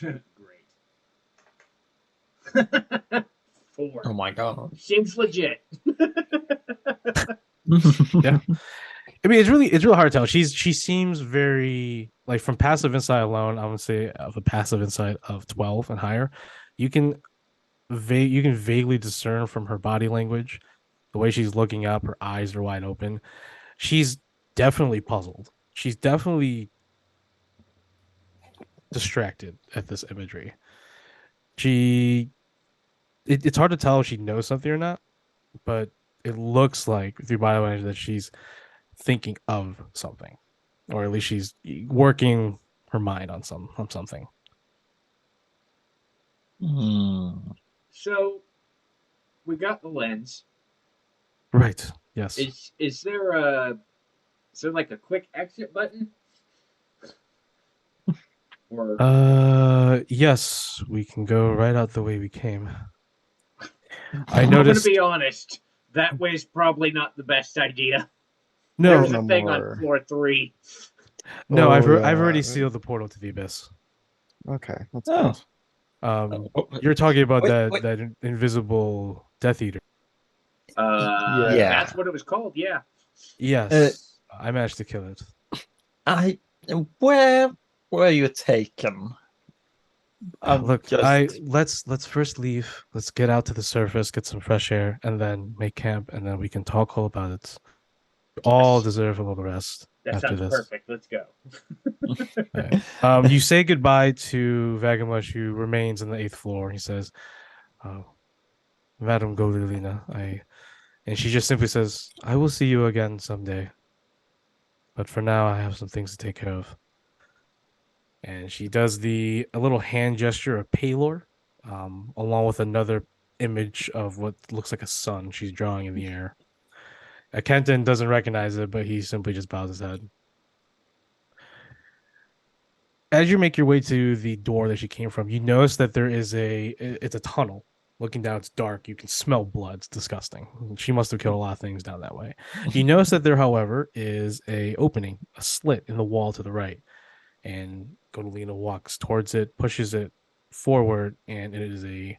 Great. 4. Oh my god. Seems legit. Yeah. I mean, it's really hard to tell. She seems very like from passive insight alone. I would say of a passive insight of 12 and higher, you can vaguely discern from her body language, the way she's looking up, her eyes are wide open. She's definitely puzzled. She's definitely distracted at this imagery. It's hard to tell if she knows something or not, but it looks like through body language that she's thinking of something, or at least she's working her mind on something. Hmm. So we got the lens. Right. Yes. Is there like a quick exit button? Or Yes, we can go right out the way we came. I I'm noticed. gonna be honest. That way's probably not the best idea. No, There's no a thing more. on floor 3. no, I've Oh, I've already yeah. sealed the portal to the abyss. Okay, that's Oh. good. You're talking about Wait. that invisible Death Eater. Yeah. That's what it was called. Yeah. Yes, I managed to kill it. Where were you taken? Look, let's first leave. Let's get out to the surface, get some fresh air, and then make camp, and then we can talk all about it. We all deserve a little rest That after sounds this. perfect. Let's go. Right. You say goodbye to Vagamush, who remains on the 8th floor. He says, Madam Golilina, and she just simply says, I will see you again someday. But for now, I have some things to take care of. And she does a little hand gesture of Palor, along with another image of what looks like a sun she's drawing in the air. Kenton doesn't recognize it, but he simply just bows his head. As you make your way to the door that she came from, you notice that it's a tunnel. Looking down, it's dark. You can smell blood. It's disgusting. She must have killed a lot of things down that way. You notice that there, however, is a opening, a slit in the wall to the right. And Godolina walks towards it, pushes it forward, and it is a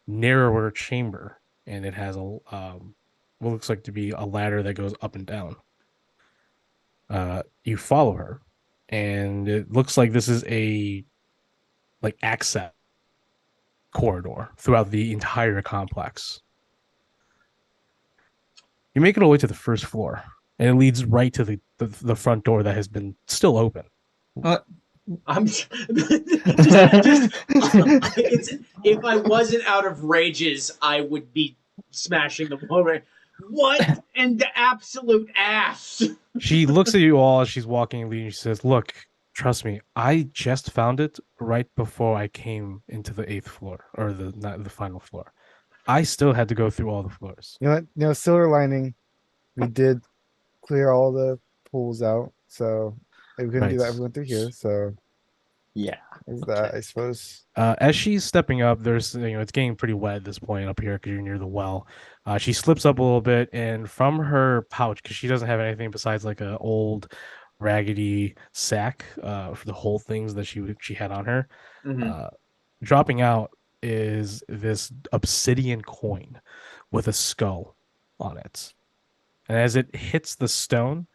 narrower chamber. And it has what looks like to be a ladder that goes up and down. You follow her, and it looks like this is a access corridor throughout the entire complex. You make it all the way to the first floor, and it leads right to the front door that has been still open. I'm if I wasn't out of rages, I would be smashing the wall. What in the absolute ass? She looks at you all as she's walking and leaving. She says, "Look, trust me. I just found it right before I came into the 8th floor, or not the final floor. I still had to go through all the floors." You know what? You know, silver lining, we did clear all the pools out, so we couldn't do Right. that if we went through here. So Yeah. is that, I suppose. As she's stepping up, there's it's getting pretty wet at this point up here because you're near the well. She slips up a little bit, and from her pouch, because she doesn't have anything besides like an old raggedy sack for the whole things that she had on her. Dropping out is this obsidian coin with a skull on it, and as it hits the stone,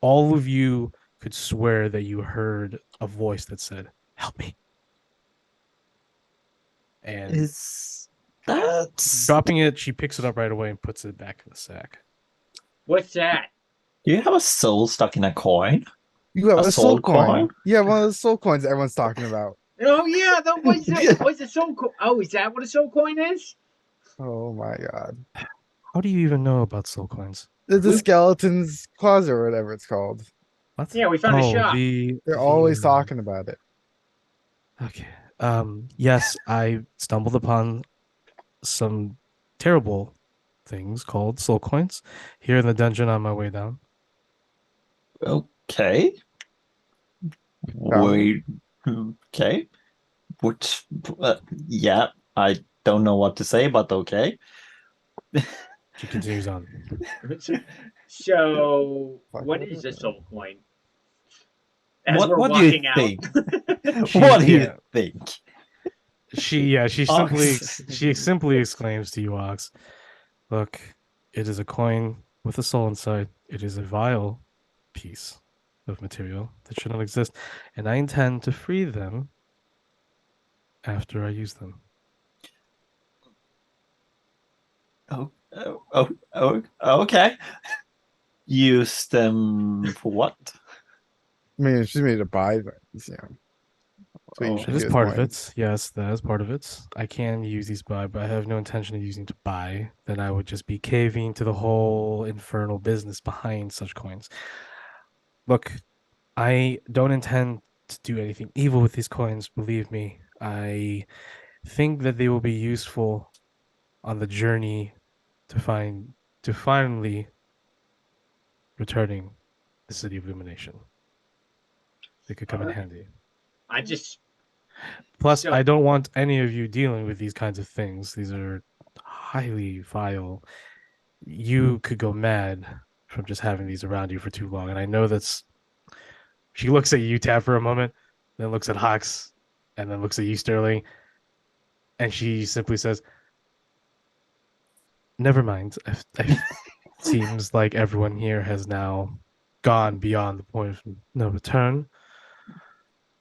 all of you could swear that you heard a voice that said, "Help me." And That's. Dropping it, she picks it up right away and puts it back in the sack. What's that? Do you have a soul stuck in a coin? You have A a soul soul coin. coin? Yeah, one of those soul coins that everyone's talking about. Oh yeah, that was it. What's a soul coin? Oh, is that what a soul coin is? Oh my god. How do you even know about soul coins? It's a skeleton's closet or whatever it's called. What? Yeah, we found a shop. They're always talking about it. Okay. Yes, I stumbled upon some terrible things called soul coins here in the dungeon on my way down. Okay. Wait. Okay. Which, yeah, I don't know what to say, but okay. She continues on. So, what is a soul coin? As What- we're what do you walking out. think? She- What do you yeah. think? She Ox. simply exclaims to you, Ox, look, it is a coin with a soul inside. It is a vile piece of material that should not exist, and I intend to free them after I use them. Okay. Use them for what? I mean, she's made to buy things, yeah. So you Oh. should That is do with part of coins. it. Yes, that is part of it. I can use these buy, but I have no intention of using to buy. Then I would just be caving to the whole infernal business behind such coins. Look, I don't intend to do anything evil with these coins, believe me. I think that they will be useful on the journey to finally returning the City of Illumination. They could come in Alright. handy. I just Plus, So- I don't want any of you dealing with these kinds of things. These are highly vile. You could go mad from just having these around you for too long. And I know that's. She looks at you, Tab, for a moment, then looks at Hawks, and then looks at you, Sterling. And she simply says, never mind. Seems like everyone here has now gone beyond the point of no return.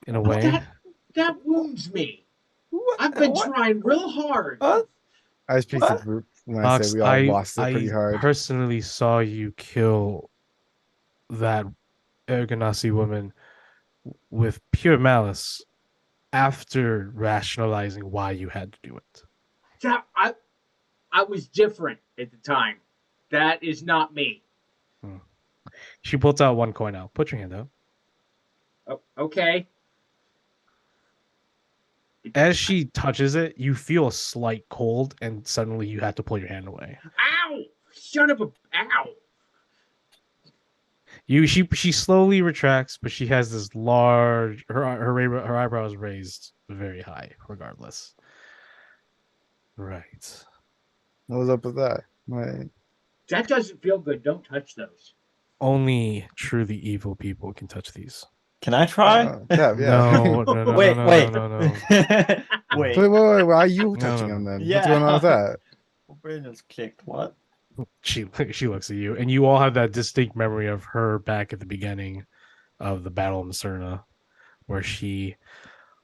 In a But way. that wounds me. What? I've been What? trying real hard. What? I speak to the group when I Ox, say we all lost it pretty hard. personally saw you kill that Ergonasi woman with pure malice after rationalizing why you had to do it. That I was different at the time. That is not me. She pulls out one coin out. Put your hand out. Oh, okay. As she touches it, you feel a slight cold, and suddenly you have to pull your hand away. Ow! Son of a ow! She slowly retracts, but she has this large her eyebrows raised very high, regardless. Right. What was up with that? That doesn't feel good. Don't touch those. Only truly evil people can touch these. Can I try? Yeah. No, no, wait, no, wait. no, no, no. Wait. Wait, why are you No, touching no, him no. then? Yeah. What's going on with that? Brain just clicked. What? She looks at you, and you all have that distinct memory of her back at the beginning of the Battle of Macerna, where she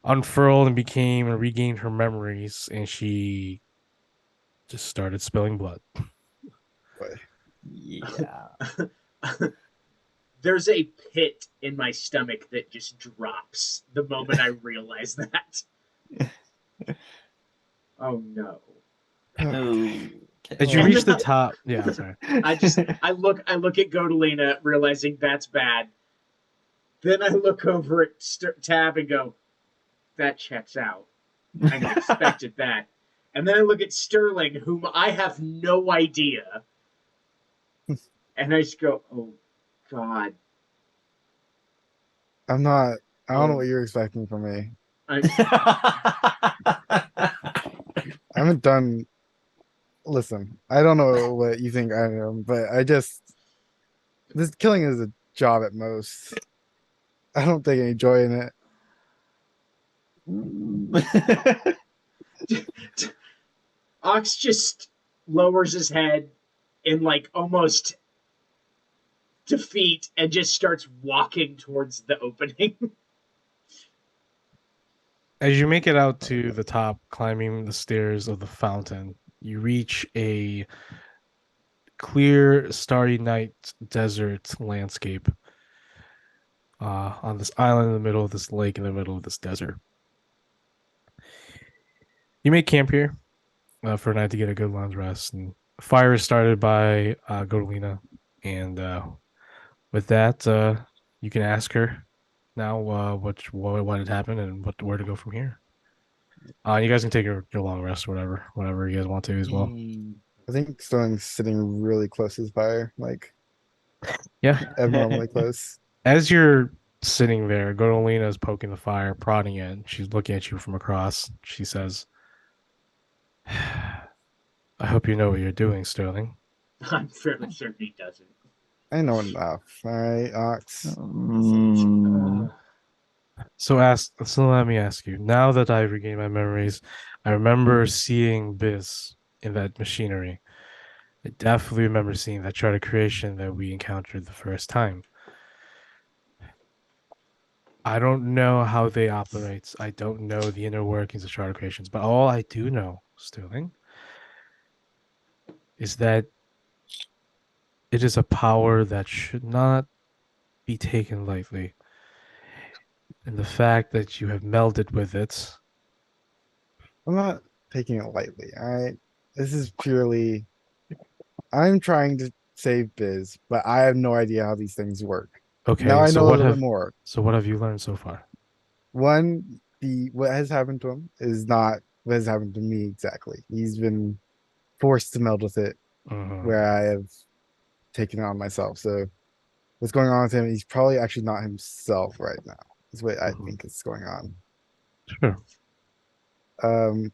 unfurled and became and regained her memories, and she just started spilling blood. Yeah. There's a pit in my stomach that just drops the moment I realize that. Oh no. Okay. As you And reach the then top, yeah, sorry. I look at Godolina, realizing that's bad. Then I look over at Tab and go, that checks out. I expected that. And then I look at Sterling, whom I have no idea. And I just go, oh God. I don't know what you're expecting from me. I, I haven't done. Listen, I don't know what you think I am, but this killing is a job at most. I don't take any joy in it. Ox just lowers his head in like almost defeat and just starts walking towards the opening. As you make it out to the top, climbing the stairs of the fountain, you reach a clear, starry night desert landscape on this island in the middle of this lake in the middle of this desert. You make camp here for a night to get a good night's rest. And fire is started by Godolina. And with that, you can ask her now what had happened and where to go from here. You guys can take your long rest, whatever you guys want to as well. I think Sterling's sitting really close to his fire, like Yeah. abnormally close. As you're sitting there, Godolina is poking the fire, prodding it. She's looking at you from across. She says, I hope you know what you're doing, Sterling. I'm fairly certain he doesn't. I know enough. All right, Ox. Mm, So let me ask you. Now that I've regained my memories, I remember seeing Biz in that machinery. I definitely remember seeing that chart of creation that we encountered the first time. I don't know how they operate. I don't know the inner workings of chart of creations, but all I do know, Sterling, is that it is a power that should not be taken lightly. And the fact that you have melded with it, I'm not taking it lightly. All right. This is purely. I'm trying to save Biz, but I have no idea how these things work. okay, Now I so know a what little have bit more. so what have you learned so far? One, what has happened to him is not what has happened to me exactly. He's been forced to meld with it, Mhm. where I have taken it on myself. So what's going on with him? He's probably actually not himself right now. Is what I Mhm. think is going on. Sure.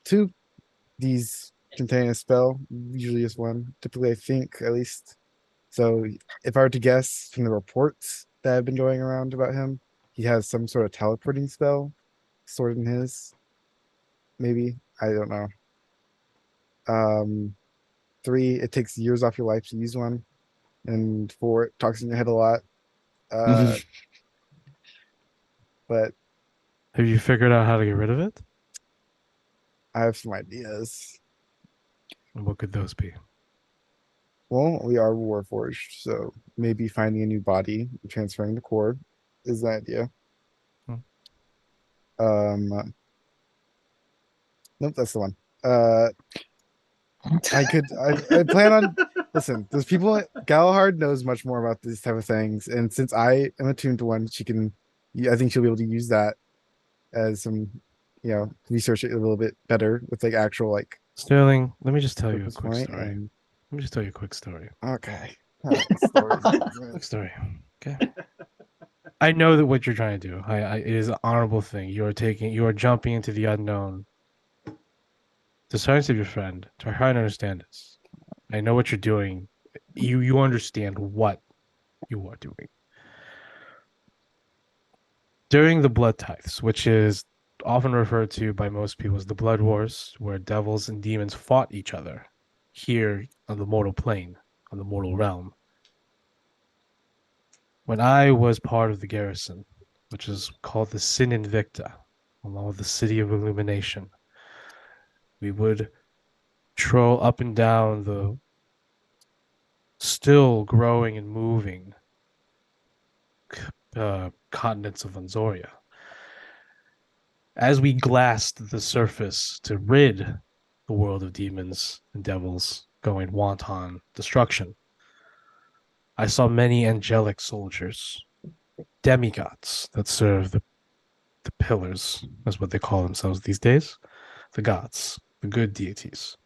Two, these contain a spell, usually just one. Typically, I think at least. So if I were to guess from the reports that have been going around about him, he has some sort of teleporting spell stored in his. Maybe. I don't know. Three, it takes years off your life to use one. And four, it talks in your head a lot. Uh, but Have you figured out how to get rid of it? I have some ideas. And what could those be? Well, we are Warforged, so maybe finding a new body and transferring the core is the idea. Hmm. Nope, that's the one. I plan on listen, there's people Galahard knows much more about these type of things, and since I am attuned to one, I think she'll be able to use that as some, research it a little bit better with like actual like Sterling, let me just tell you a purpose quick point story. and Let me just tell you a quick story. okay. All right, stories. Quick story. Okay. I know that what you're trying to do. It is an honorable thing. You are jumping into the unknown to try and save your friend. To try and understand this. I know what you're doing. You understand what you are doing. During the Blood Tithes, which is often referred to by most people as the Blood Wars, where devils and demons fought each other here on the mortal plane, on the mortal realm. When I was part of the garrison, which is called the Sin Invicta, along with the City of Illumination, we would troll up and down the still growing and moving continents of Anzoria. As we glassed the surface to rid the world of demons and devils going wanton destruction, I saw many angelic soldiers, demigods that serve the pillars, that's what they call themselves these days, the gods, the good deities.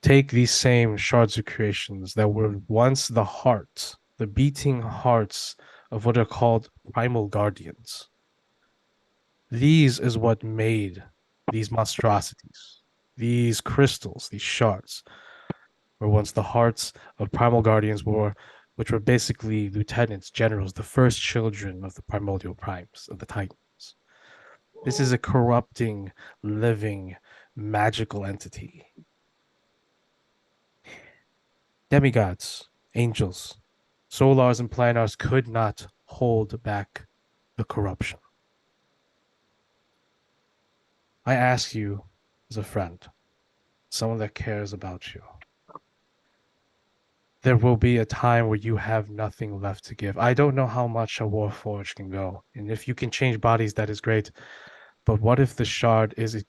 Take these same shards of creations that were once the heart, the beating hearts of what are called primal guardians. These is what made these monstrosities, these crystals, these shards, were once the hearts of primal guardians which were basically lieutenants, generals, the first children of the primordial primes, of the Titans. This is a corrupting, living, magical entity. Demigods, angels, solars, and planars could not hold back the corruption. I ask you as a friend, someone that cares about you. There will be a time where you have nothing left to give. I don't know how much a Warforged can go, and if you can change bodies, that is great. But what if the shard is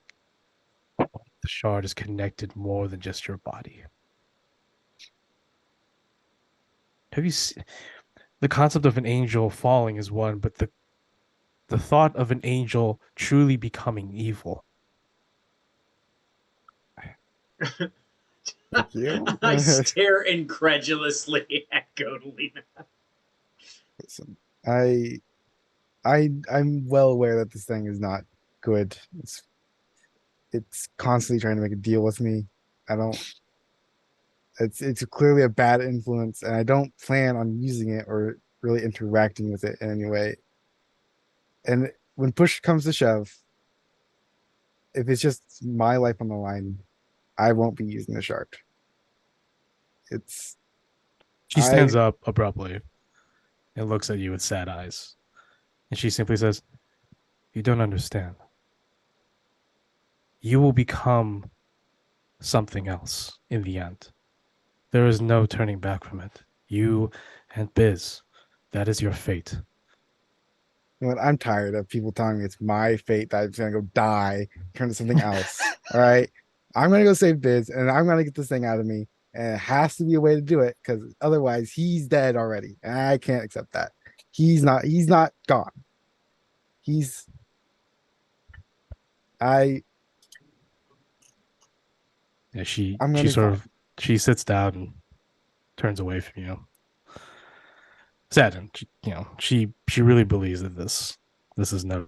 connected more than just your body? Have you seen the concept of an angel falling is one, but the thought of an angel truly becoming evil. Thank you. I stare incredulously at Godolina. Listen, I'm well aware that this thing is not good. It's constantly trying to make a deal with me. I don't. It's clearly a bad influence, and I don't plan on using it or really interacting with it in any way. And when push comes to shove, if it's just my life on the line, I won't be using the shark. It's She I stands up abruptly and looks at you with sad eyes. And she simply says, "You don't understand. You will become something else in the end. There is no turning back from it. You and Biz, that is your fate." you know what, I'm tired of people telling me it's my fate that I'm just gonna go die, turn to something else. All right. I'm gonna go save Biz and I'm gonna get this thing out of me. And it has to be a way to do it because otherwise he's dead already. And I can't accept that. He's not gone. He's I Yeah, she I'm gonna she be sort fine. of she sits down and turns away from you. Saddened, she really believes that this is no.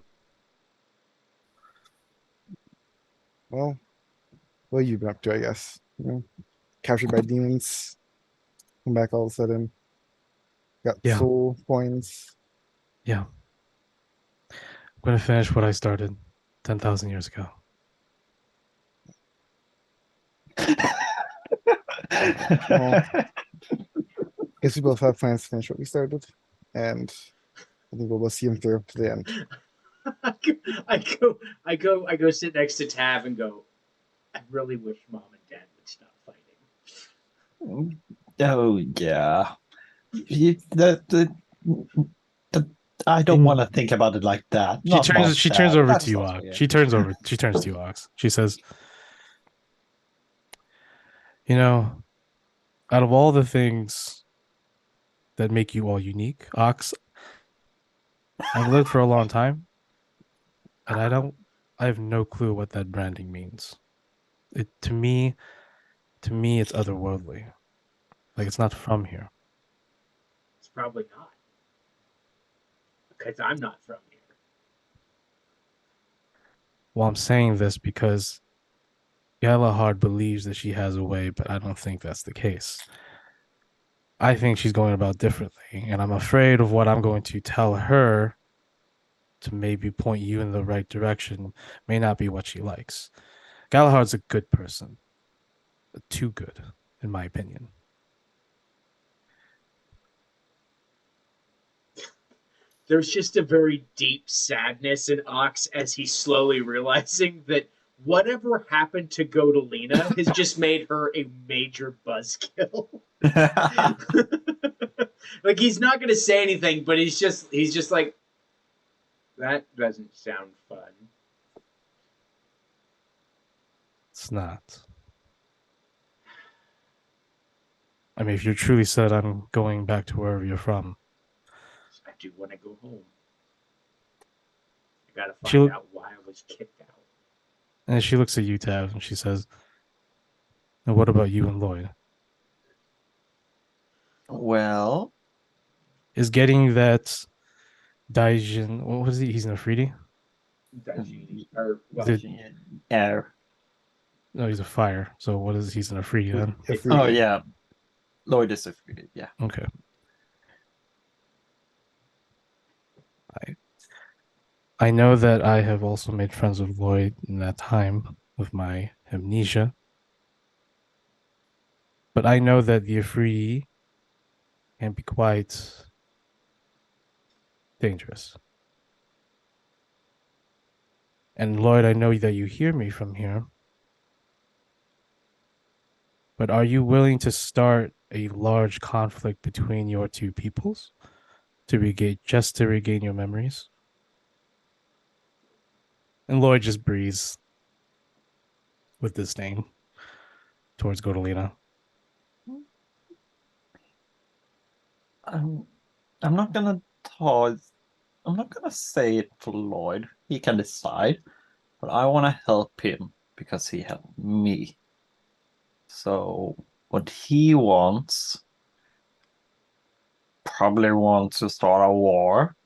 Well, what have you been up to, I guess? You know, captured by demons, come back all of a sudden, got Yeah. soul coins. Yeah. I'm gonna finish what I started 10,000 years ago. Guess we both have plans to finish what we started. And I think we'll both see him through to the end. I go sit next to Tav and go, I really wish Mom and Dad would stop fighting. Oh yeah. The I don't want to think about it like that. She Not turns Mom, she turns Dad. over That to you, sounds Ox. weird. She turns to you, Ox. She says, out of all the things that make you all unique, Ox, I've lived for a long time, and I have no clue what that branding means. It to me, it's otherworldly. Like it's not from here. It's probably not. Because I'm not from here. Well, I'm saying this because Galahad believes that she has a way, but I don't think that's the case. I think she's going about differently, and I'm afraid of what I'm going to tell her to maybe point you in the right direction may not be what she likes. Galahad's a good person, too good, in my opinion. There's just a very deep sadness in Ox as he's slowly realizing that whatever happened to Godolina has just made her a major buzzkill. Like he's not gonna say anything, but he's just like, that doesn't sound fun. It's not. I mean, if you're truly set on going back to wherever you're from, I do want to go home. I gotta She find look- out why I was kicked out. and she looks at you, Tav, and she says, "And what about you and Lloyd? Well, Is getting that Daijin? What was he? He's an Afridi? Or well, The- air. No, he's a fire. So what is he's an Afridi then? If Oh we- yeah, Lloyd is a free. Yeah. Okay. I know that I have also made friends with Lloyd in that time of my amnesia. But I know that the Afridi can be quite dangerous. And Lloyd, I know that you hear me from here. But are you willing to start a large conflict between your two peoples to regain your memories? And Lloyd just breathes with disdain towards Godolina. I'm not gonna talk. I'm not gonna say it to Lloyd. He can decide, but I want to help him because he helped me. So what he wants, probably wants to start a war.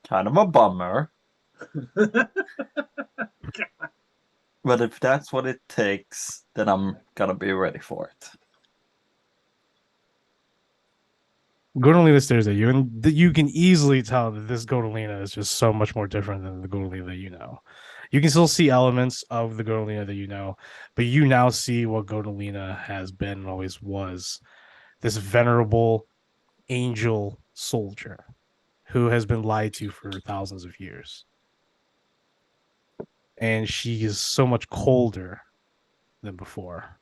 Kind of a bummer. But if that's what it takes, then I'm gonna be ready for it. Godolina stares at you, and you can easily tell that this Godolina is just so much more different than the Godolina that you know. You can still see elements of the Godolina that you know, but you now see what Godolina has been and always was, this venerable angel soldier who has been lied to for thousands of years. And she is so much colder than before.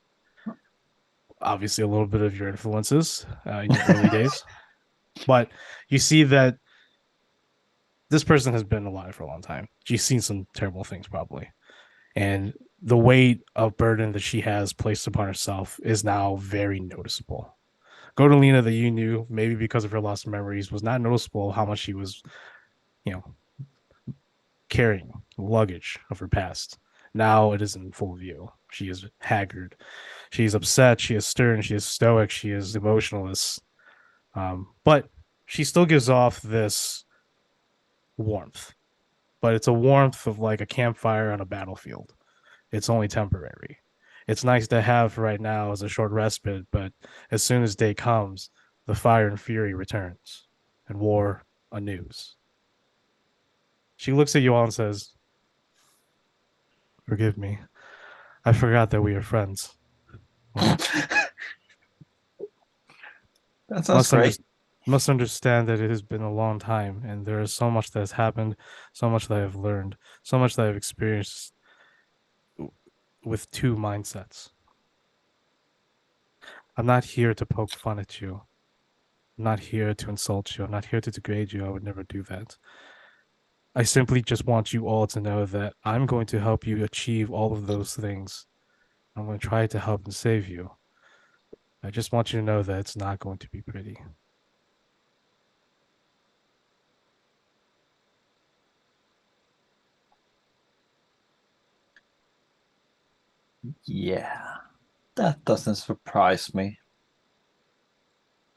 Obviously, a little bit of your influences in your early days. But you see that this person has been alive for a long time. She's seen some terrible things, probably. And the weight of burden that she has placed upon herself is now very noticeable. Godolina, that you knew, maybe because of her lost memories, was not noticeable how much she was, carrying luggage of her past. Now it is in full view. She is haggard. She is upset. She is stern. She is stoic. She is emotionless. But she still gives off this warmth. But it's a warmth of like a campfire on a battlefield. It's only temporary. It's nice to have right now as a short respite, but as soon as day comes, the fire and fury returns, and war anews. She looks at you all and says, "Forgive me. I forgot that we are friends. That sounds Must, under- great. must understand that it has been a long time, and there is so much that has happened, so much that I have learned, so much that I've experienced with two mindsets. I'm not here to poke fun at you. I'm not here to insult you. I'm not here to degrade you. I would never do that. I simply just want you all to know that I'm going to help you achieve all of those things. I'm going to try to help and save you. I just want you to know that it's not going to be pretty." Yeah, that doesn't surprise me.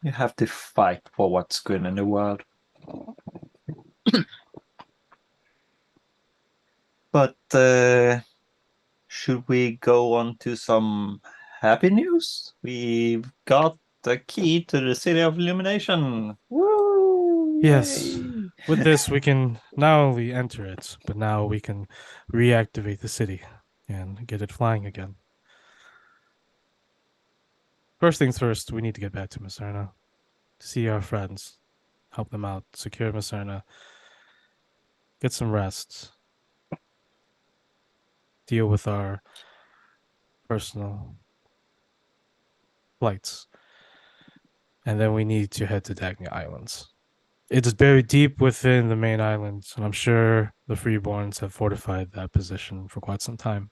You have to fight for what's good in the world. But should we go on to some happy news? We've got the key to the City of Illumination. Woo! Yes. Yay! With this, we can not only enter it, but now we can reactivate the city and get it flying again. First things first, we need to get back to Macerna, see our friends, help them out, secure Macerna, get some rest, deal with our personal flights, and then we need to head to Dagny Islands. It's buried deep within the main islands, and I'm sure the Freeborns have fortified that position for quite some time.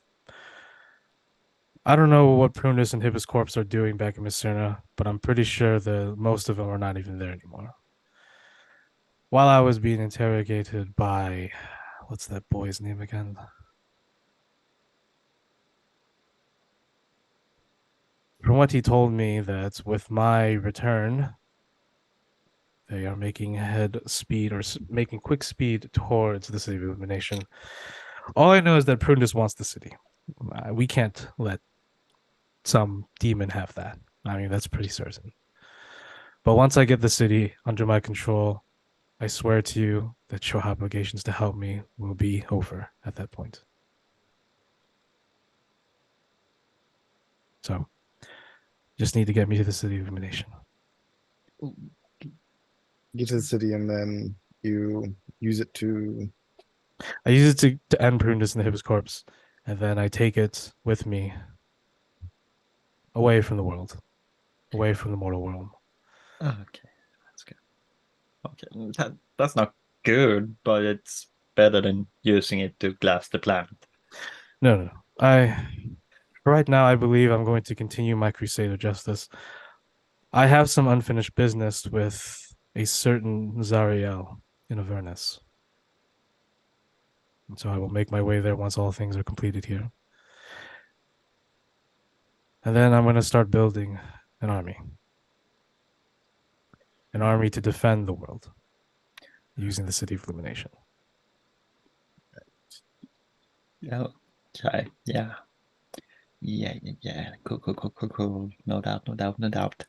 I don't know what Prunus and Hippus Corps are doing back in Macerna, but I'm pretty sure that most of them are not even there anymore. While I was being interrogated by, what's that boy's name again? From what he told me, that with my return, they are making making quick speed towards the City of Illumination. All I know is that Prunus wants the city. We can't let some demon have that. I mean, that's pretty certain. But once I get the city under my control, I swear to you that your obligations to help me will be over at that point. So, just need to get me to the City of Illumination. Get to the city and then you use it to I use it to end Prunus and the Hibis corpse, and then I take it with me away from the world, away from the mortal world. Okay, that's good. Okay, that's not good, but it's better than using it to glass the plant. No, no, no. Right now, I believe I'm going to continue my crusade of justice. I have some unfinished business with a certain Zariel in Avernus. And so I will make my way there once all things are completed here. And then I'm going to start building an army. An army to defend the world using the City of Illumination. Yeah. Okay. Yeah. Yeah. Cool. No doubt.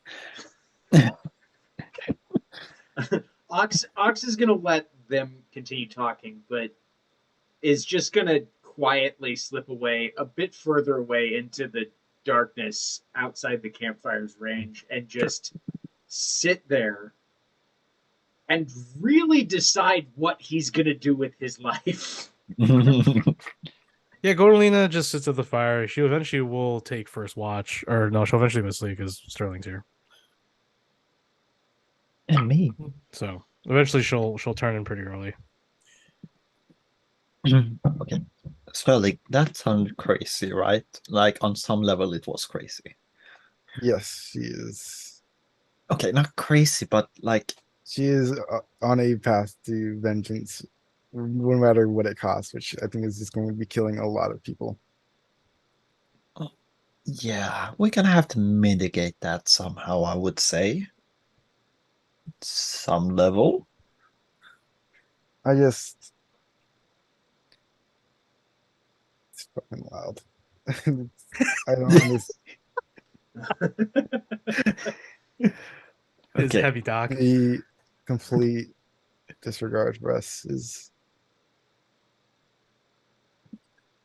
Ox is gonna let them continue talking, but is just gonna quietly slip away a bit further away into the darkness outside the campfire's range and just sit there and really decide what he's gonna do with his life. Yeah, Gordelina just sits at the fire. She eventually will take first watch. Or no, she'll eventually miss sleep because Sterling's here. And me. So eventually she'll turn in pretty early. Okay. So like that sounded crazy, right? Like on some level it was crazy. Yes, she is. Okay, not crazy, but like She is on a path to vengeance, no matter what it costs, which I think is just going to be killing a lot of people. yeah, we're gonna have to mitigate that somehow, I would say. Some level. I just, it's fucking wild. I don't understand. It's Okay. heavy, Doc. The complete disregard for us is,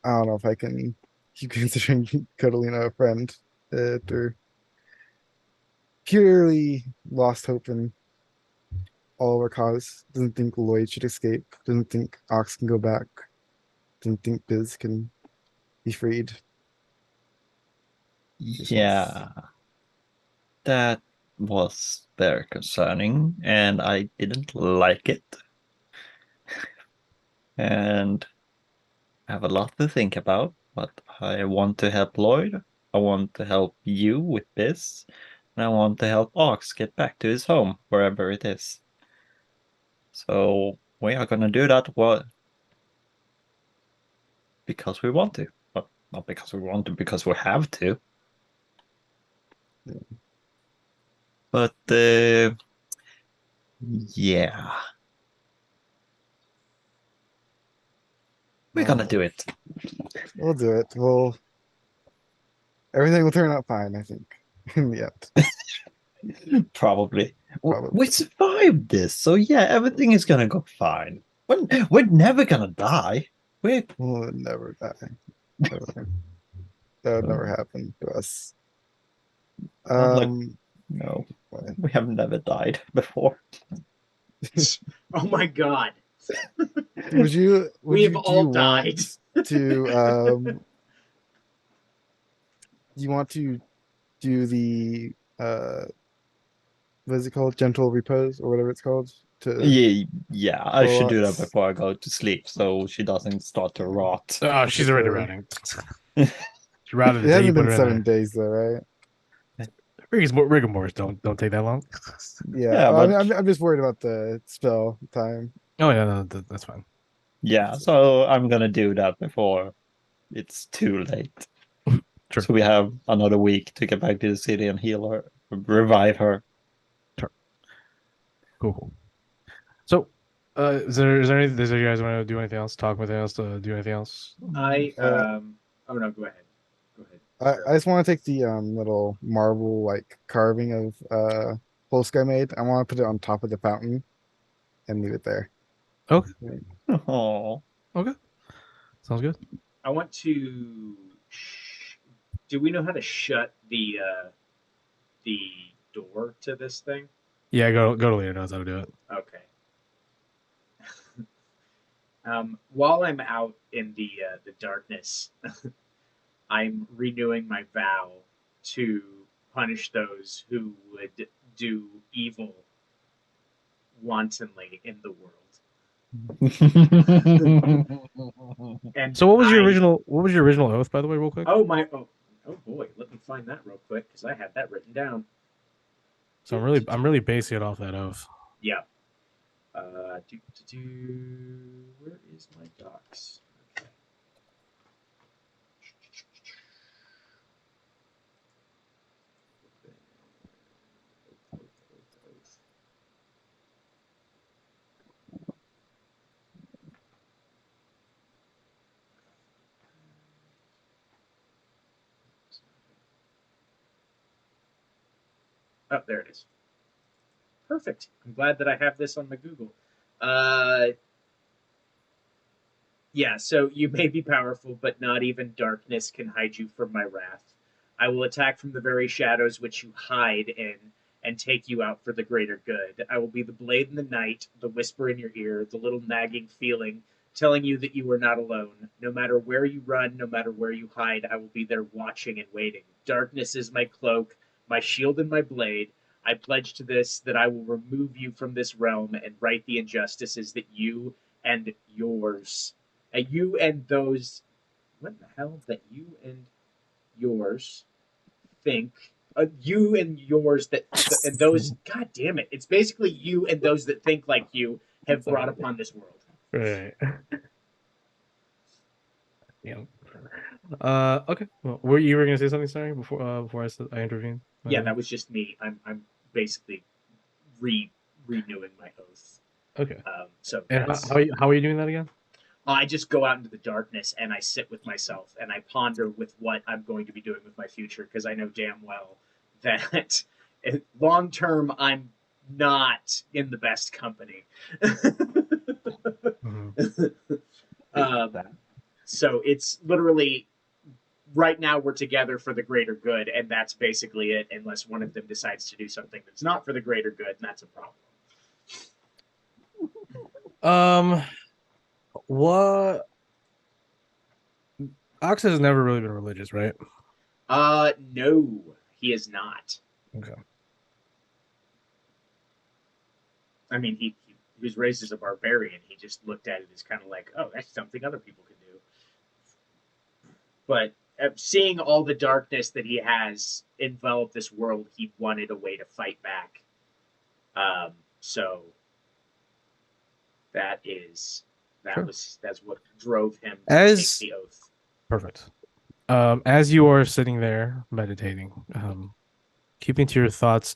I don't know if I can keep considering Catalina a friend after purely lost hope in all of our cause. Doesn't think Lloyd should escape. Doesn't think Ox can go back. Doesn't think Biz can be freed. Just wants- Yeah, that was very concerning, and I didn't like it. And I have a lot to think about, but I want to help Lloyd. I want to help you with this, and I want to help Ox get back to his home, wherever it is. So we are gonna do that because we want to, but not because we want to, because we have to. But yeah, we're gonna do it. We'll do it. Everything will turn out fine, I think. In the end. Probably. Probably. We survived this, so yeah, everything is gonna go fine. We're never gonna die. We We'll never die. Never. That would never happen to us. Not like- no, What? we have never died before. Oh my god. Would you We have do all you died. want to you want to do the what is it called? Gentle repose or whatever it's called? To Yeah, I should do that Bullocks. before I go to sleep, so she doesn't start to rot. Oh, she's already Okay. routing. She's routed It the day you hasn't put been her in 7 there. days though, right? Rigor mortis don't take that long. Yeah. Yeah, Well, but I'm just worried about the spell time. Oh yeah, no, that's fine. yeah, so I'm gonna do that before it's too late. Sure. So we have another week to get back to the city and heal her, revive her. Cool. So, is there anything? Does you guys want to do anything else? Talk with anything else? Do anything else? I Uh, oh no, go ahead. Go ahead. I just want to take the little marble like carving of Polska made. I want to put it on top of the fountain and leave it there. Okay. Oh, Okay. Sounds good. I want to. Do we know how to shut the door to this thing? Yeah, go to Leo knows how to do it. Okay. While I'm out in the darkness, I'm renewing my vow to punish those who would do evil wantonly in the world. And So what was your original oath, by the way, real quick? Oh my! Oh boy! Let me find that real quick because I had that written down. So I'm really basing it off that oath. Yeah. Where is my docs? Okay. Oh, there it is. Perfect. I'm glad that I have this on my Google. Yeah, so you may be powerful, but not even darkness can hide you from my wrath. I will attack from the very shadows which you hide in and take you out for the greater good. I will be the blade in the night, the whisper in your ear, the little nagging feeling telling you that you are not alone. No matter where you run, no matter where you hide, I will be there watching and waiting. Darkness is my cloak, my shield and my blade. I pledge to this that I will remove you from this realm and right the injustices that you and yours you and those what the hell that you and yours think you and yours that and those god damn it, it's basically you and those that think like you have brought upon this world. Right. Yeah. Okay. Well, you were gonna say something, sorry, before I intervened? Yeah, that was just me. I'm basically renewing my oath. Okay. So And how are you doing that again? I just go out into the darkness and I sit with myself and I ponder with what I'm going to be doing with my future because I know damn well that long term I'm not in the best company. So it's literally right now we're together for the greater good, and that's basically it. Unless one of them decides to do something that's not for the greater good, and that's a problem. What? Ox has never really been religious, right? No, he is not. Okay. I mean, he was raised as a barbarian. He just looked at it as kind of like, oh, that's something other people can do. But seeing all the darkness that he has envelop this world, he wanted a way to fight back. So that's what drove him to take the oath. Perfect. As you are sitting there meditating, keeping to your thoughts,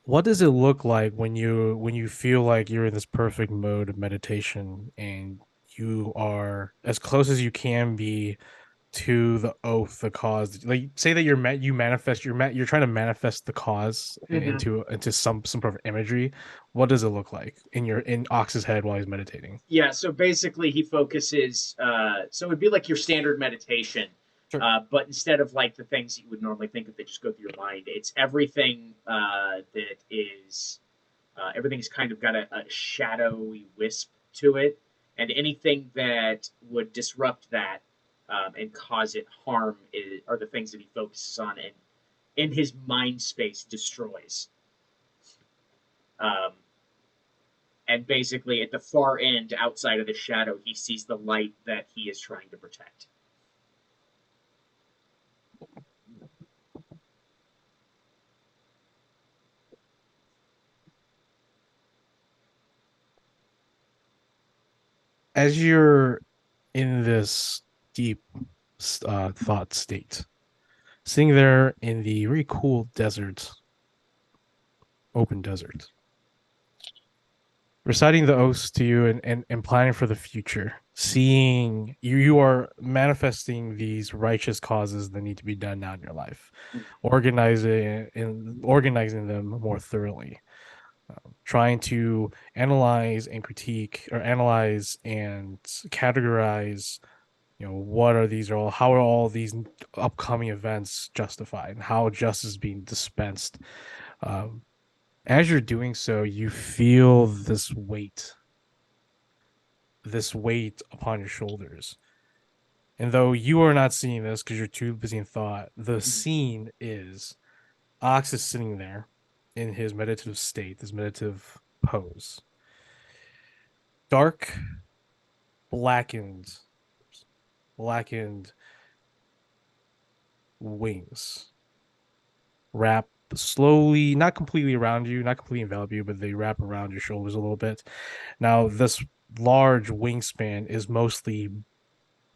what does it look like when you feel like you're in this perfect mode of meditation and you are as close as you can be to the oath, the cause? Like, say that you're trying to manifest the cause into some sort of imagery. What does it look like in Ox's head while he's meditating? Yeah, so basically he focuses. So it'd be like your standard meditation, Sure. But instead of like the things that you would normally think of that just go through your mind, it's everything that is. Everything's kind of got a shadowy wisp to it, and anything that would disrupt that and cause it harm are the things that he focuses on and in his mind space destroys. And basically, at the far end, outside of the shadow, he sees the light that he is trying to protect. As you're in this deep thought state, sitting there in the very cool desert, open desert, reciting the oaths to you and planning for the future, seeing you are manifesting these righteous causes that need to be done now in your life, organizing them more thoroughly, trying to analyze and categorize, how are all these upcoming events justified and how justice is being dispensed. As you're doing so, you feel this weight this weight upon your shoulders. And though you are not seeing this because you're too busy in thought, the scene is Ox is sitting there in his meditative state, his meditative pose. Dark, blackened wings wrap slowly, not completely around you, not completely envelop you, but they wrap around your shoulders a little bit. Now, this large wingspan is mostly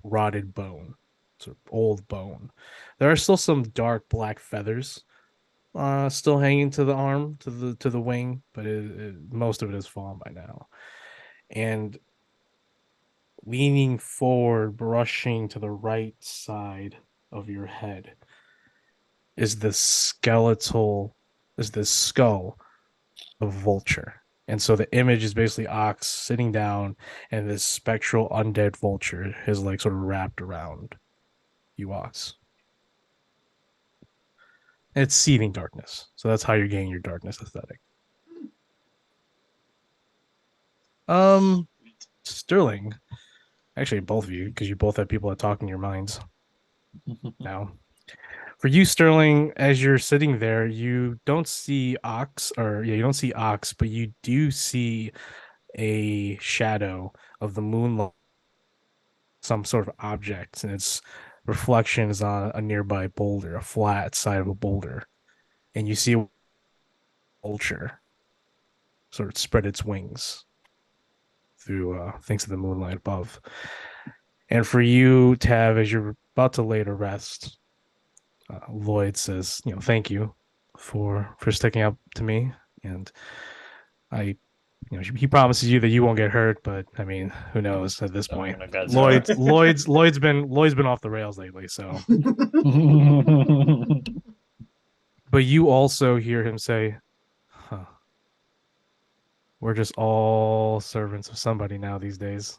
rotted bone, sort of old bone. There are still some dark black feathers still hanging to the arm, to the wing, but most of it is fallen by now. And leaning forward, brushing to the right side of your head is this skull of vulture. And so the image is basically Ox sitting down and this spectral undead vulture is like sort of wrapped around you, Ox. And it's seething darkness. So that's how you're getting your darkness aesthetic. Sterling. Actually, both of you, because you both have people that talk in your minds now. For you, Sterling, as you're sitting there, you don't see Ox, you don't see Ox, but you do see a shadow of the moonlight, some sort of object, and its reflection is on a nearby boulder, a flat side of a boulder. And you see a vulture sort of spread its wings through thanks to the moonlight above. And for you, Tav, as you're about to lay to rest, Lloyd says, thank you for sticking up to me, and he promises you that you won't get hurt, but I mean, who knows at this point? Lloyd's been off the rails lately, so. But you also hear him say, "Huh, we're just all servants of somebody now these days."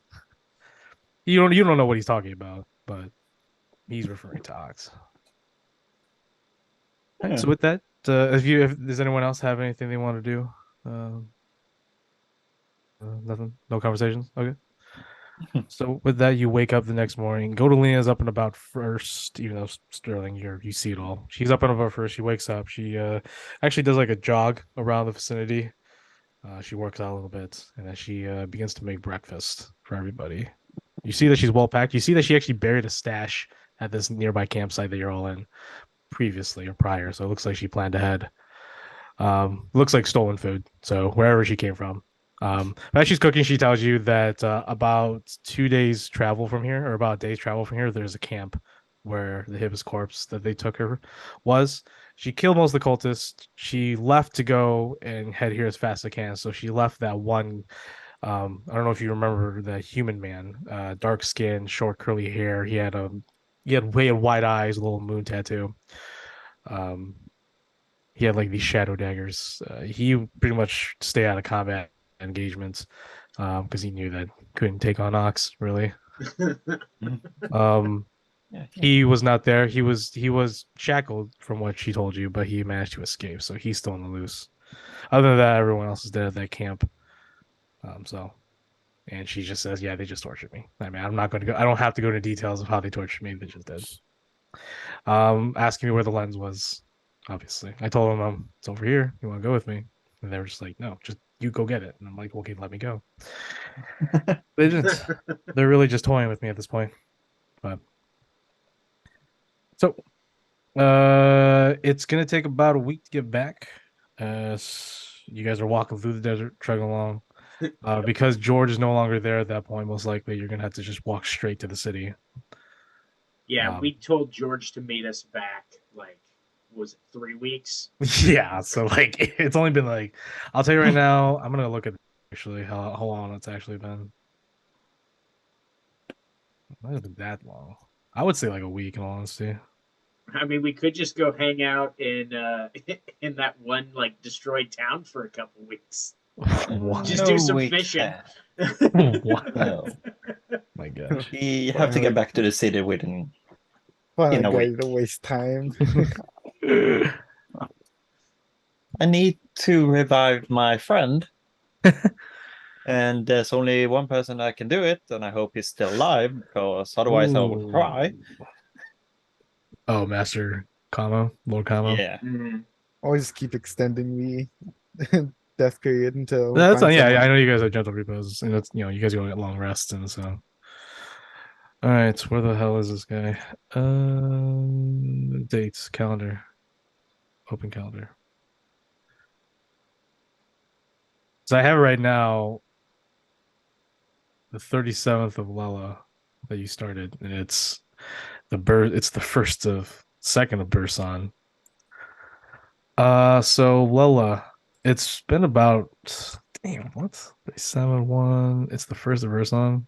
You don't know what he's talking about, but he's referring to Ox. Right, so with that, if does anyone else have anything they want to do? Nothing, no conversations. Okay. So with that, you wake up the next morning. Godolina's up and about first, even though Sterling, you see it all. She's up and about first. She wakes up. She actually does like a jog around the vicinity. She works out a little bit, and then she begins to make breakfast for everybody. You see that she's well packed. You see that she actually buried a stash at this nearby campsite that you're all in previously or prior. So it looks like she planned ahead. Looks like stolen food. So wherever she came from. As she's cooking, she tells you that about 2 days travel from here, or about a day's travel from here, there's a camp where the Hibis corpse that they took her was. She killed most of the cultists. She left to go and head here as fast as I can. So she left that one. I don't know if you remember the human man, dark skin, short curly hair. He had wide eyes, a little moon tattoo. He had like these shadow daggers. He pretty much stayed out of combat engagements because he knew that couldn't take on Ox really. He was not there. He was shackled from what she told you, but he managed to escape, so he's still on the loose. Other than that, everyone else is dead at that camp. And she just says, yeah, they just tortured me. I mean, I'm not going to go. I don't have to go into details of how they tortured me. They just did. Asking me where the lens was. Obviously, I told them it's over here. You want to go with me? And they were just like, no, just you go get it. And I'm like, okay, let me go. They didn't. They're really just toying with me at this point. But so, it's gonna take about a week to get back. You guys are walking through the desert, trudging along. Because George is no longer there at that point, most likely you're gonna have to just walk straight to the city. Yeah, we told George to meet us back, like, was it 3 weeks? Yeah, so like it's only been like, I'll tell you right now, I'm gonna look at actually how long it's actually been. It might have been that long. I would say like a week in all honesty. I mean, we could just go hang out in in that one like destroyed town for a couple weeks. What? Just do some fishing. What? No. My gosh. We have to get back to the city within. Well, In a guy way. to waste time. I need to revive my friend. And there's only one person that can do it, and I hope he's still alive, because otherwise I would cry. Ooh. Oh, Master Kamo, Lord Kamo. Yeah. Mhm. Always keep extending the death period until we That's find yeah. someone. I know you guys are gentle repos, and that's you guys go get long rests, and so. All right, where the hell is this guy? Dates, calendar, open calendar. So I have right now the 37th of Lela that you started, and it's the first of second of Bursan. So Lela, it's been about damn what 37 1. It's the first of Bursan.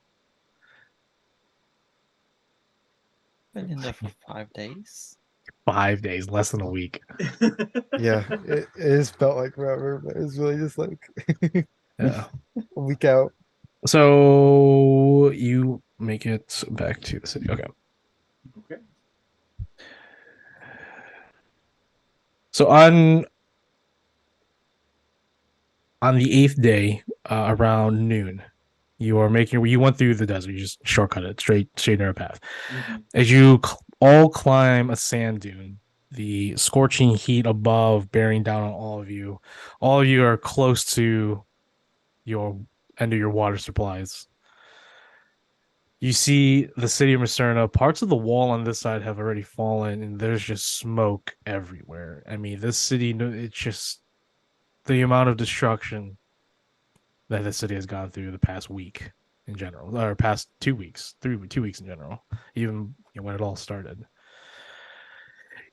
Been in there for 5 days. 5 days, less than a week. Yeah, it has felt like forever, but it's really just like Yeah. a week out. So you make it back to the city. Okay. Okay. So on the 8th day, around noon, you went through the desert. You just shortcut it straight narrow path. Mhm. As you all climb a sand dune, the scorching heat above bearing down on all of you are close to your end of your water supplies. You see the city of Macerna. Parts of the wall on this side have already fallen, and there's just smoke everywhere. I mean, this city, it's just the amount of destruction that the city has gone through the past week in general, or past 2 weeks, 2 weeks in general, even when it all started.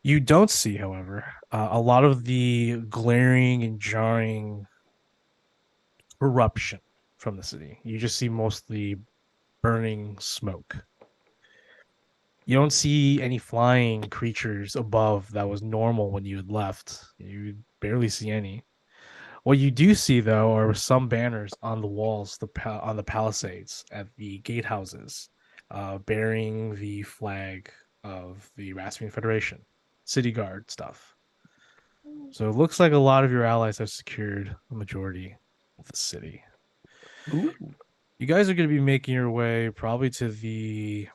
You don't see, however, a lot of the glaring and jarring eruption from the city. You just see mostly burning smoke. You don't see any flying creatures above that was normal when you had left. You barely see any. What you do see, though, are some banners on the walls, on the palisades at the gatehouses, bearing the flag of the Raspbian Federation, city guard stuff. So it looks like a lot of your allies have secured a majority of the city. Ooh. You guys are going to be making your way probably to the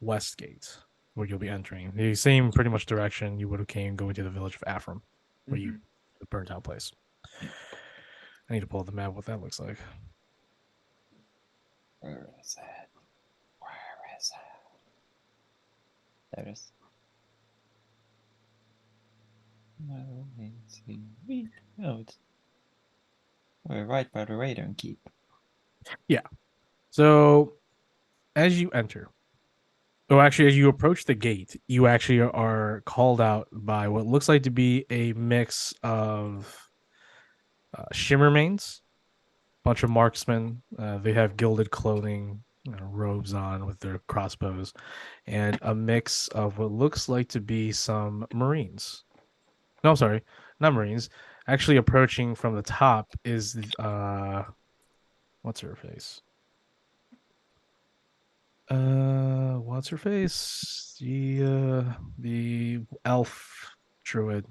west gate, where you'll be entering the same pretty much direction you would have came going to the village of Afram, where you the burnt out place. I need to pull up the map what that looks like. Where is it? Where is it? There it is. No, it's in. Oh, it's. We're right by the radar keep. So as you enter, actually as you approach the gate, you actually are called out by what looks like to be a mix of shimmermains, bunch of marksmen. They have gilded clothing, robes on with their crossbows, and a mix of what looks like to be some Marines. No, I'm sorry, not Marines. Actually, approaching from the top is what's her face? What's her face? The elf druid.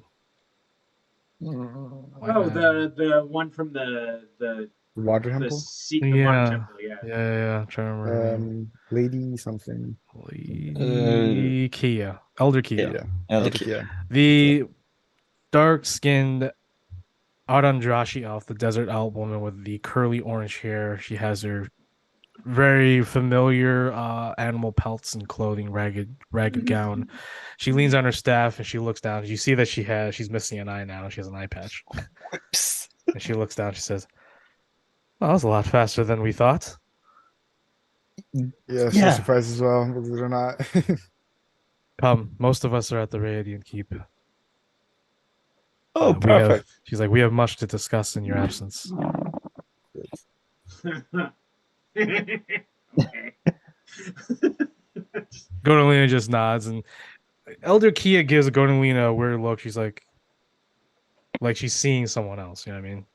Oh, the one from the Water the temple. seat, the water Yeah. temple. Yeah. Yeah. I'm trying to remember. her name. Lady something. Lady Kia, Elder Kia. Yeah. Elder Elder Kia. The dark-skinned Arandrashi elf, the desert elf woman with the curly orange hair. She has her very familiar animal pelts and clothing, ragged gown. She leans on her staff and she looks down. You see that she's missing an eye now. She has an eye patch. Whoops. And she looks down. She says, "Well, that was a lot faster than we thought." Yeah, Yeah. so surprised as well, believe it or not. Come, most of us are at the Radiant Keep. Oh, We have, perfect. she's like, we have much to discuss in your absence. Okay. Godolina just nods, and Elder Kia gives Godolina a weird look. She's like she's seeing someone else. You know what I mean?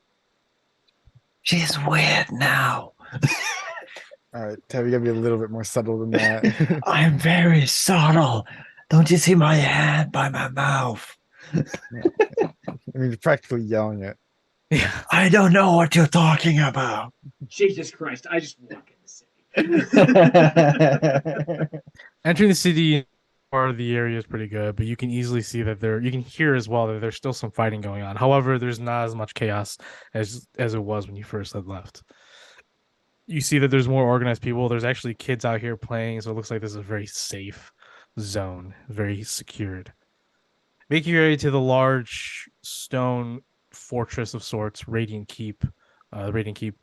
She's weird now. All right, Tab, you gotta be a little bit more subtle than that. I'm very subtle. Don't you see my hand by my mouth? I mean, you're practically yelling it. Yeah. I don't know what you're talking about. Jesus Christ! I just walk in the city. Entering the city part of the area is pretty good, but you can easily see that you can hear as well that there's still some fighting going on. However, there's not as much chaos as it was when you first had left. You see that there's more organized people. There's actually kids out here playing, so it looks like this is a very safe zone, very secured. Making your way to the large stone fortress of sorts, Radiant Keep. Radiant Keep.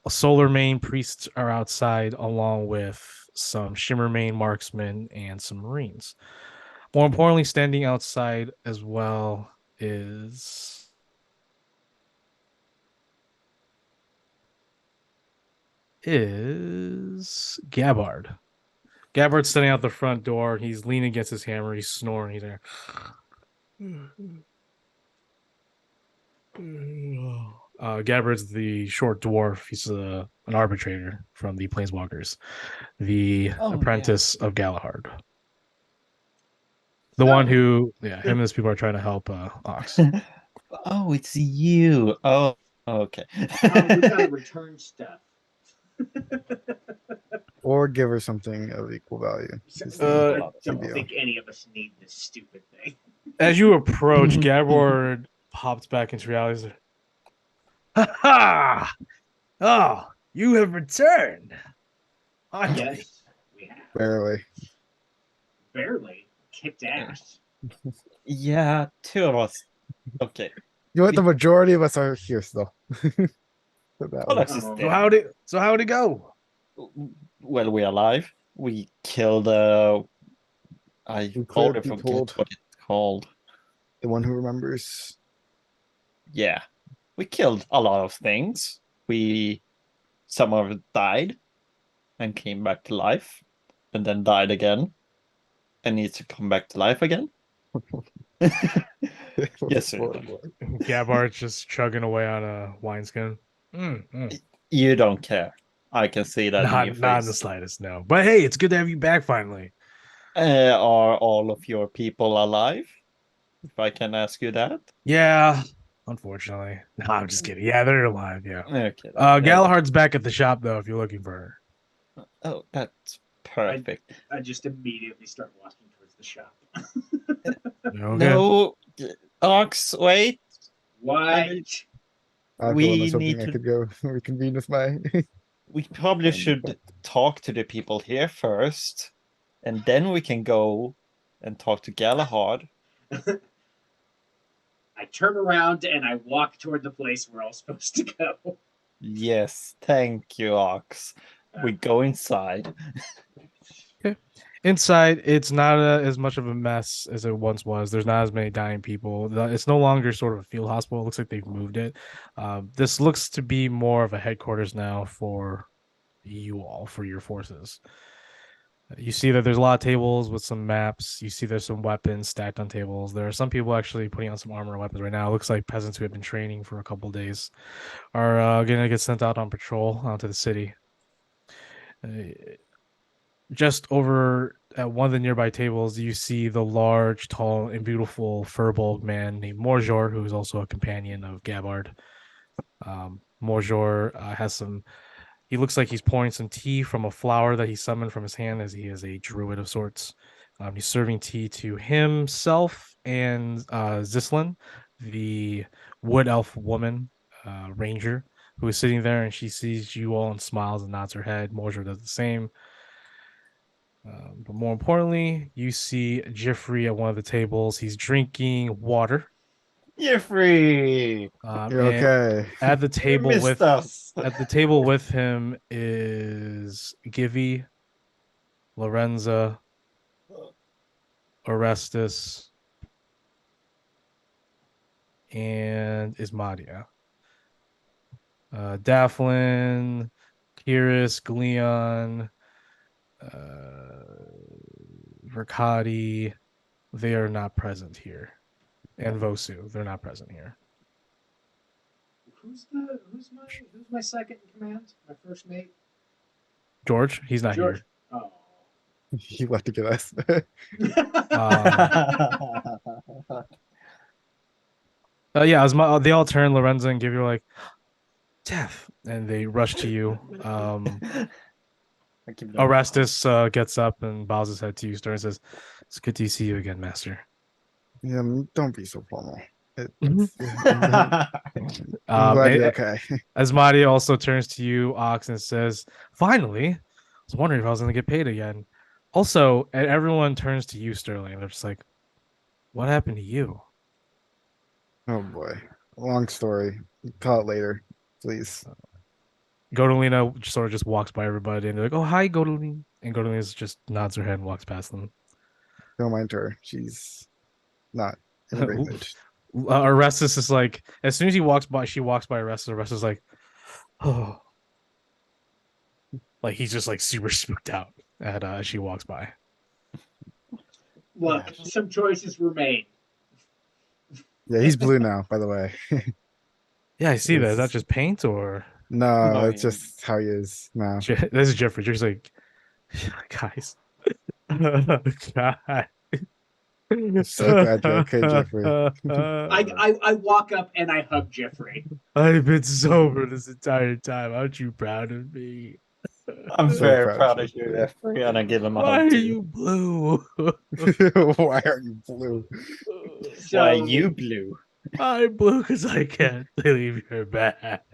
Solar Main priests are outside, along with some Shimmer Main marksmen and some Marines. More importantly, standing outside as well is Gabbard. Gabbard's standing out the front door. He's leaning against his hammer. He's snoring. He's there. Gabbard's the short dwarf. He's an arbitrator from the Planeswalkers, the Oh, apprentice of Galahad. The one who, him and his people are trying to help Ox. Oh, it's you. Oh, okay. Oh, we gotta return stuff. Or give her something of equal value. I don't deal. think any of us need this stupid thing. As you approach, Gabbard pops back into reality. He's like, ha ha! Oh, you have returned. Yes, we have. Barely. Barely kicked ass. Yeah, two of us. Okay. You know what? The majority of us are here still. So that Well, was- that's just Oh. it. So how'd it go? Well, we're alive. We killed I You already could be forget told. what it's called. the one who remembers. Yeah. We killed a lot of things. Some of it died and came back to life, and then died again, and needs to come back to life again. Yes, sir. Gabbard's just chugging away on a wineskin. You don't care. I can see that in your Not in the face. slightest, no. But hey, it's good to have you back finally. Are all of your people alive? If I can ask you that. Yeah, unfortunately. No, I'm just kidding. Yeah, they're alive. Yeah. Okay. Galahard's back at the shop though. If you're looking for her. Oh, that's perfect. I just immediately start walking towards the shop. Okay. No, Ox, wait. Why? We I was hoping need I to- could go reconvene with my. We probably should talk to the people here first, and then we can go and talk to Galahad. I turn around and I walk toward the place we're all supposed to go. Yes, thank you, Ox. We go inside. Inside, it's not as much of a mess as it once was. There's not as many dying people. It's no longer sort of a field hospital. It looks like they've moved it. This looks to be more of a headquarters now for you all, for your forces. You see that there's a lot of tables with some maps. You see there's some weapons stacked on tables. There are some people actually putting on some armor and weapons right now. It looks like peasants who have been training for a couple of days are going to get sent out on patrol out to the city. Just over at one of the nearby tables, you see the large, tall, and beautiful furbolg man named Morjor, who is also a companion of Gabbard. Morjor has some. He looks like he's pouring some tea from a flower that he summoned from his hand, as he is a druid of sorts. He's serving tea to himself and Zislin, the wood elf woman ranger, who is sitting there, and she sees you all and smiles and nods her head. Morjor does the same. But more importantly, you see Jeffrey at one of the tables. He's drinking water. You're free. You're And okay. At the You table missed with us. at the table with him is Givy, Lorenza, Orestes, and Ismadia. Daphlin, Kiris, Gleon, Verkadi, they are not present here. And Vosu, they're not present here. Who's my second in command? My first mate? George, he's not George. here. Oh. He left to get us. Yeah, they all turn Lorenzo and give you like, Death, and they rush to you. I give them Orestes gets up and bows his head to you, Stern, and says, "It's good to see you again, Master." Yeah, don't be so formal. Mhm. I'm glad you're and- okay. Asmadi also turns to you, Ox, and says, "Finally, I was wondering if I was going to get paid again." Also, and everyone turns to you, Sterling. They're just like, "What happened to you?" Oh boy, long story. Call it later, please. Godolina sort of just walks by everybody, and they're like, "Oh, hi, Godolina," and Godolina just nods her head and walks past them. Don't mind her. She's not in a great mood. Orestes is like, as soon as he walks by, she walks by Orestes. Orestes is like, oh, like he's just like super spooked out at as she walks by. Look, some choices were made. Yeah, he's blue now, by the way. Yeah, I see that. Is that It's- just paint or No, No, it's just how he is now. this is Jeffrey? Just like, guys, God. I'm so glad you're okay, Jeffrey. I walk up and I hug Jeffrey. I've been sober this entire time. Aren't you proud of me? I'm So very proud proud of of you, you. Jeffrey, and I give him a Why hug are too. you blue? Why are you blue? So Why you blue? I'm blue because I can't believe you're back.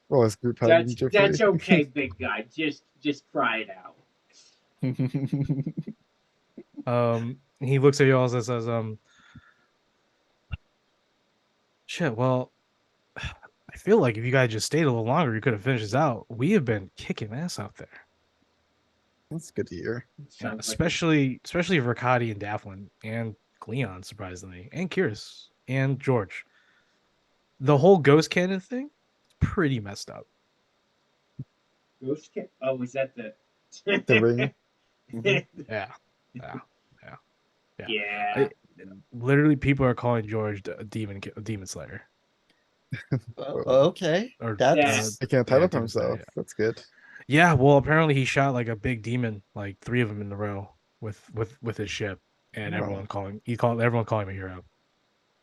Well, it's group hugging, Jeffrey. that's okay, big guy. Just cry it out. He looks at you all and says, shit, well, I feel like if you guys just stayed a little longer, you could have finished this out. We have been kicking ass out there. That's good to hear. Yeah, Sounds like especially Riccati and Daphlin and Cleon, surprisingly, and Curious and George. The whole ghost cannon thing is pretty messed up. Ghost Kid. Oh, is that the The ring. Yeah. Yeah. Yeah. Literally, people are calling George a demon slayer. Okay, Or that's He can't Yeah, title to Demon Slayer, himself. That's good. yeah. Well, apparently he shot like a big demon, like 3 of them in a row with his ship, and Wow. everyone calling him a hero.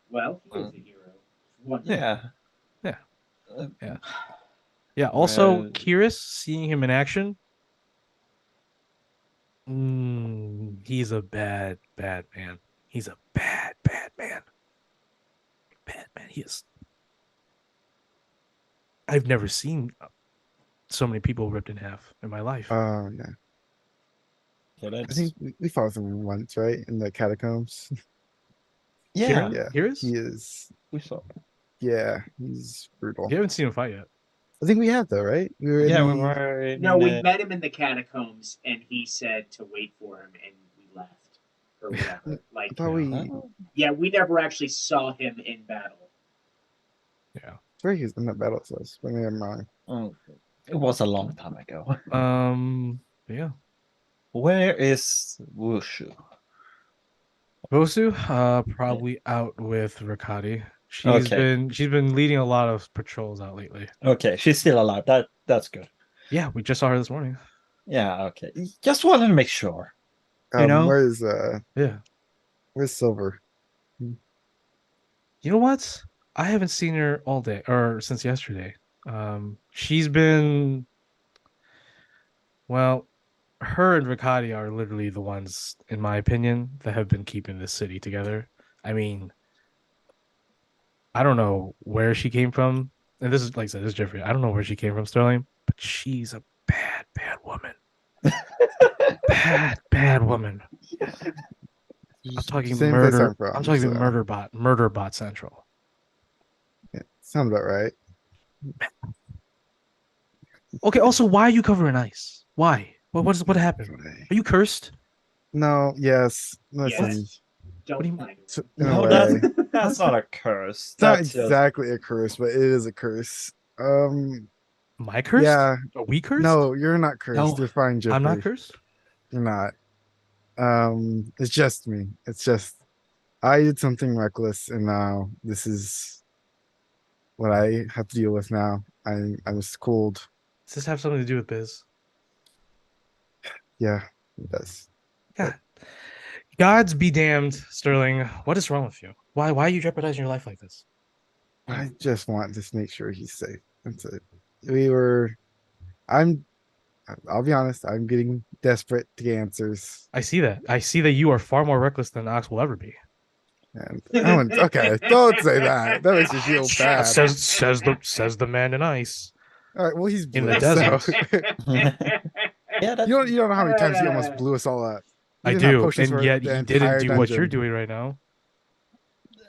Well, he is a hero. One. yeah. Yeah. Uh, Yeah. Yeah. Also, Well- Curious, seeing him in action, he's a bad man. He's a bad man. Bad man. He is. I've never seen so many people ripped in half in my life. Oh yeah. Yeah, I that's, think we fought him once, right? In the catacombs. yeah, Yeah. Curious? He is. we saw. Yeah, he's brutal. You haven't seen him fight yet. I think we have though, right? We were in Yeah, we the- were. In, No, we met him in the catacombs, and he said to wait for him, and we left or whatever. I Like, thought we. Oh, yeah, we never actually saw him in battle. Yeah. Swear he was in that battle with us. But maybe I'm wrong. oh, it was a long time ago. Yeah. Where is Wushu? Vosu, probably out with Riccati. Okay. She's been leading a lot of patrols out lately. Okay, she's still alive. That's good. Yeah, we just saw her this morning. Yeah. Okay. Just wanted to make sure. You know? Yeah. Where's Silver? You know what? I haven't seen her all day or since yesterday. She's been well, her and Riccati are literally the ones, in my opinion, that have been keeping this city together. I mean, I don't know where she came from. And this is like I said, this is Jeffrey. I don't know where she came from, Sterling, but she's a bad woman. Bad woman. I'm talking Same place murder. I'm from. I'm talking so, murder bot central. yeah, sounds about right. Okay, also, why are you covering ice? Why? What happened? Are you cursed? No, yes. Listen, Yes. Don't do you mind so- him. in a No, way. that's not a curse. It's not That's just exactly a curse, but it is a curse. Am I cursed? Yeah. Are we cursed? No, you're not cursed. No, You're fine, Jeffrey. I'm not cursed. You're not. It's just me. It's just I did something reckless, and now this is what I have to deal with now. I'm schooled. Does this have something to do with Biz? Yeah, it does. God. Gods be damned, Sterling. What is wrong with you? Why are you jeopardizing your life like this? I just want to make sure he's safe. That's it. We were. I'm. I'll be honest. I'm getting desperate to get answers. I see that. I see that you are far more reckless than Ox will ever be. And I wouldn't, okay, don't say that. That makes me feel bad. Says the man in ice. All right. Well, he's In blue, the desert. so- Yeah, that, you don't know how many times he almost blew us all up. He I didn't have do, potions and for yet the he entire didn't do what you're dungeon. doing right now.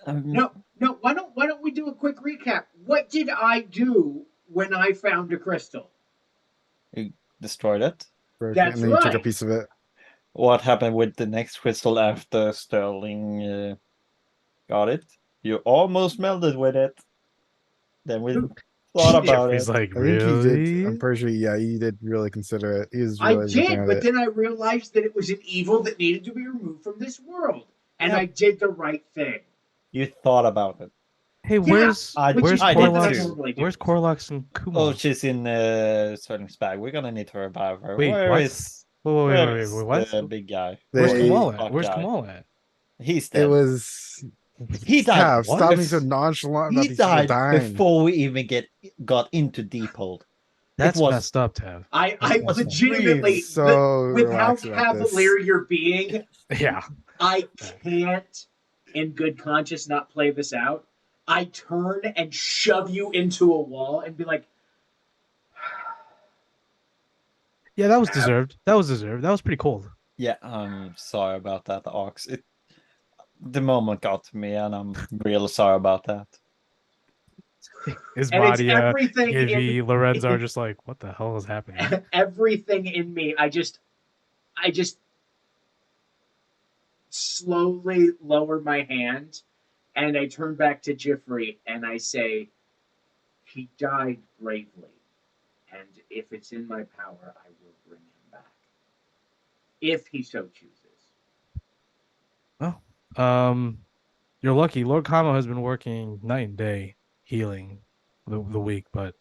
No, why don't we do a quick recap? What did I do when I found a crystal? you destroyed it. Broke it, That's and then you took a right. piece of it. What happened with the next crystal after Sterling got it? You almost melted with it. Then we thought about He's it. like, I think he did. really? I'm pretty sure. Yeah, he did really consider it. He was I really looking did, at but it. then I realized that it was an evil that needed to be removed from this world. And Yeah. I did the right thing. You thought about it. Hey, where's I- where's I did Corlox? too. normally do. Where's Corlox and Kumar? Oh, she's in Sterling's bag. We're gonna need to revive her. Wait, Where what? is Wait, where is what? the big guy? Where's They- Kamal at? Fuck Where's guy. Kamal at? He's It dead. was. He died. Cav, stop being once. so nonchalant about He these people died dying. before we even got into Deephold. That's was- messed up, Tav. I was legitimately, so with how relaxed about this. cavalier you're being, Yeah. I can't, in good conscience, not play this out. I turn and shove you into a wall and be like, Yeah, that was deserved. That was deserved. That was pretty cold. Yeah, I'm sorry about that, Ox. The moment got to me, and I'm really sorry about that. His and it's body, everything Ivy, in Lorenz are just like, what the hell is happening? everything in me. I just slowly lower my hand and I turn back to Jeffrey and I say, he died bravely. And if it's in my power, I will bring him back. If he so chooses. You're lucky. Lord Kamo has been working night and day healing the week, but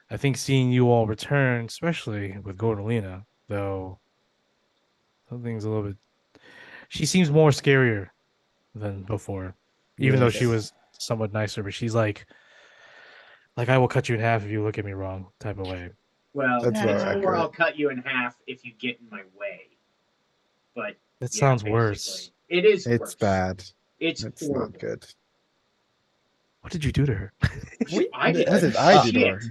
I think seeing you all return, especially with Gordolina, though something's a little bit. She seems more scarier than before, even though she Yes. was somewhat nicer. But she's like I will cut you in half if you look at me wrong, type of way. Well, That's it's about more accurate. I'll cut you in half if you get in my way. But That yeah, sounds basically. worse. It is It's worse. bad. It's It's horrible. not good. What did you do to her? I did. What did I do to Shit. her?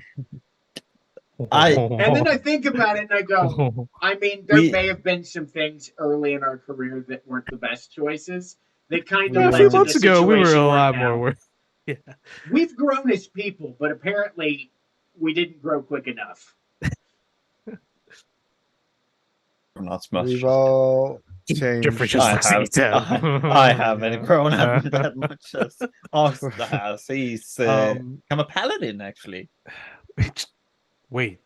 And then I think about it and I go, I mean, there We- may have been some things early in our career that weren't the best choices that kind Yeah, of a led few to months the ago, we were situation a we're lot in now. more worth. Yeah. We've grown as people, but apparently we didn't grow quick enough. I'm not smushed. We've all changed. Jeffrey just I looks at have, you, Tab. I haven't grown up Yeah. that much as Ox has. He's Um, I'm a paladin, actually. wait.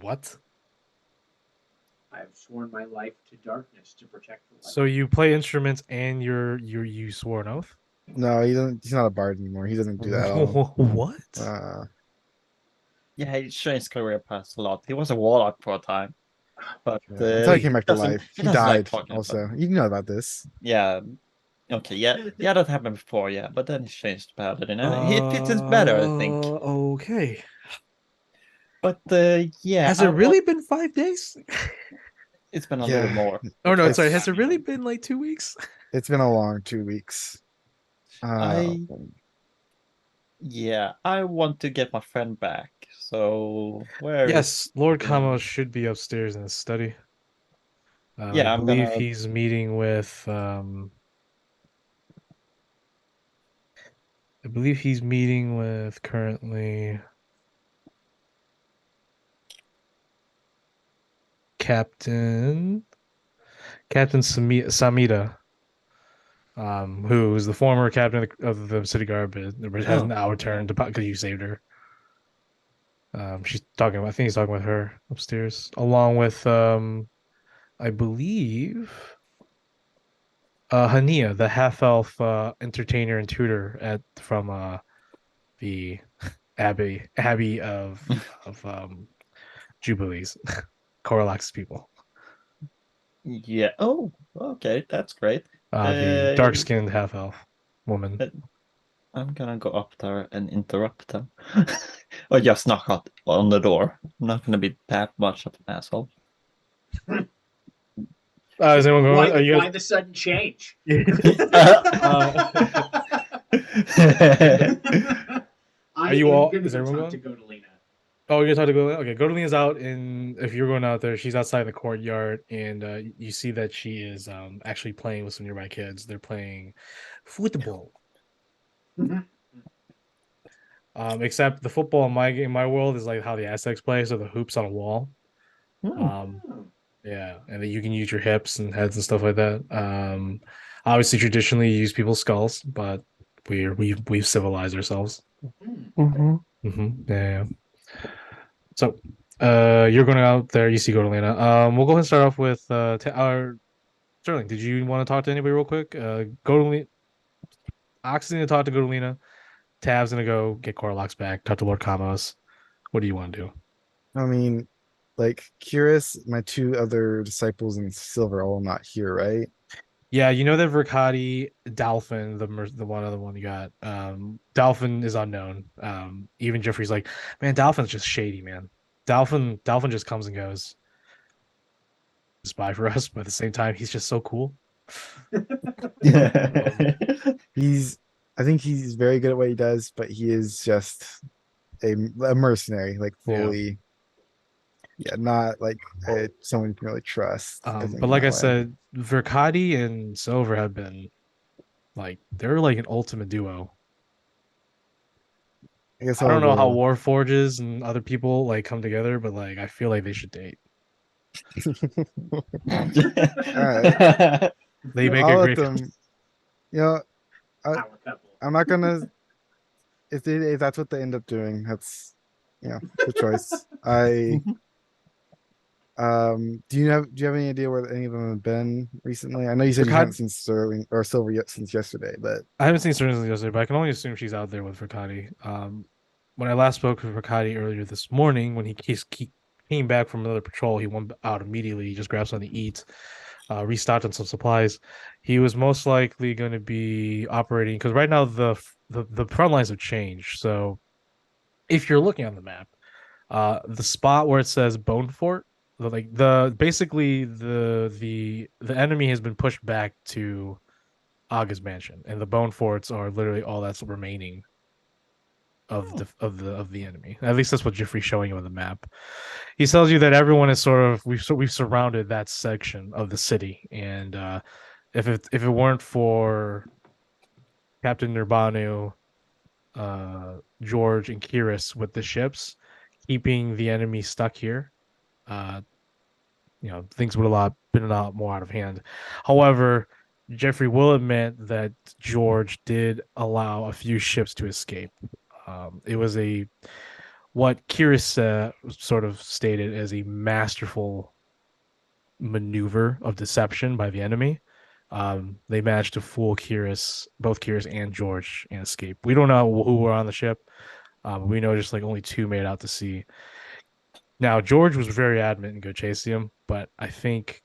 What? I've sworn my life to darkness to protect the light. So you play instruments and you swore an oath? No, he doesn't. He's not a bard anymore. He doesn't do that. At all. What? Yeah, he changed career paths a lot. He was a warlock for a time. But Until he came back to doesn't- life. He doesn't like died. talking about Also, you know about this. Yeah. Okay, yeah, that happened before, yeah, but then he changed to paladin, and it fits in better, I think. Okay. But yeah, Has it really been 5 days? It's been a Yeah. little more. Oh no, It's- sorry. Has it really been like 2 weeks? It's been a long 2 weeks. Yeah, I want to get my friend back. So where? Yes, Lord Yeah. Kamo should be upstairs in his study. Yeah, I I'm believe gonna- he's meeting with. I believe he's meeting with currently Captain Samita, who is the former captain of the city guard, but has Oh. now returned to because you saved her. She's talking. I think he's talking with her upstairs, along with I believe Hania, the half elf entertainer and tutor from the Abbey of Jubilees, Coralax's people. Yeah. Oh, okay, that's great. The dark skinned half elf woman. I'm gonna go up there and interrupt them. Or just knock out on the door. I'm not gonna be that much of an asshole. Is anyone going? Are you Why guys? the sudden change? I you am all- gonna is go everyone talk to going? Godalina. Oh, you're gonna talk to Godelina? Okay, Godelina's out, and if you're going out there, she's outside the courtyard, and you see that she is actually playing with some nearby kids. They're playing football. Except the football in my world is like how the Aztecs play, so the hoops on a wall. Hmm. Yeah, and then you can use your hips and heads and stuff like that. Obviously, traditionally you use people's skulls, but we've civilized ourselves. Mhm. Yeah. So, you're going out there. You see Godalina. We'll go ahead and start off with our Sterling. Did you want to talk to anybody real quick? Godalina. Ox's gonna talk to Godalina. Tav's gonna go get Corlox back. Talk to Lord Kamos. What do you want to do? I mean, like Curious, my two other disciples in silver are all not here, right? Yeah, you know that Verkati, Dalphin, the one other one you got. Dalphin is unknown. Even Jeffrey's like, man, Dalphin's just shady, man. Dalphin just comes and goes. Spy for us, but at the same time, he's just so cool. He's, I think he's very good at what he does, but he is just a mercenary, like Yeah. fully, yeah, not like someone you can really trust. think But in like that I way. said, Verkati and Silver have been like they're like an ultimate duo. I guess I don't I'll know how go. Warforges and other people like come together, but like I feel like they should date. Alright. They make I'll a let great. them. You know, Power couple. I'm not gonna. If that's what they end up doing, that's the choice. Do you have any idea where any of them have been recently? I know you said you haven't Verkati, seen Sterling or Silver yet since yesterday, but I haven't seen Sterling yesterday, but I can only assume she's out there with Verkati. When I last spoke with Verkati earlier this morning, when he came back from another patrol, he went out immediately. He just grabbed something to eat, restocked on some supplies. He was most likely going to be operating because right now the front lines have changed. So if you're looking on the map, the spot where it says Bone Fort, the basically the enemy has been pushed back to Aga's mansion, and the Bone Forts are literally all that's remaining of the enemy. At least that's what Jeffrey's showing you on the map. He tells you that everyone is sort of we've surrounded that section of the city, and if it weren't for Captain Nurbanu, George, and Kiris with the ships keeping the enemy stuck here, uh, things would been a lot more out of hand. However, Jeffrey will admit that George did allow a few ships to escape. It was what Kiris sort of stated as a masterful maneuver of deception by the enemy. They managed to fool both Kiris and George, and escape. We don't know who were on the ship. We know just like only two made out to sea. Now, George was very adamant in go chasing him, but I think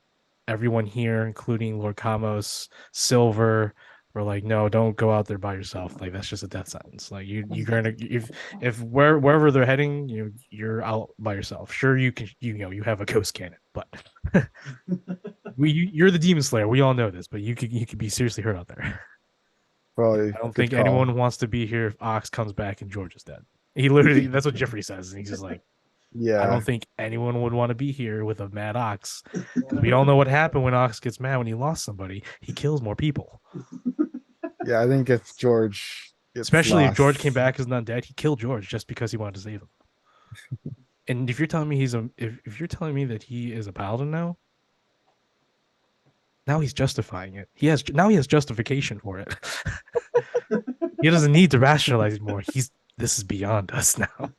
everyone here, including Lord Kamos, Silver, were like, no, don't go out there by yourself. Like that's just a death sentence. Like you're gonna if wherever they're heading, you're out by yourself. Sure, you can you have a ghost cannon, but you're the demon slayer. We all know this, but you could be seriously hurt out there. probably I don't good think call. anyone wants to be here if Ox comes back and George is dead. He literally that's what Jeffrey says, and he's just like, I Yeah, don't think anyone would want to be here with a mad Ox, because we all know what happened when Ox gets mad when he lost somebody. He kills more people. yeah. I think if George gets Especially if George lost- came back as an undead, he killed George just because he wanted to save him. And if you're telling me if you're telling me that he is a paladin now he's justifying it. He has justification for it. He doesn't need to rationalize anymore. This is beyond us now.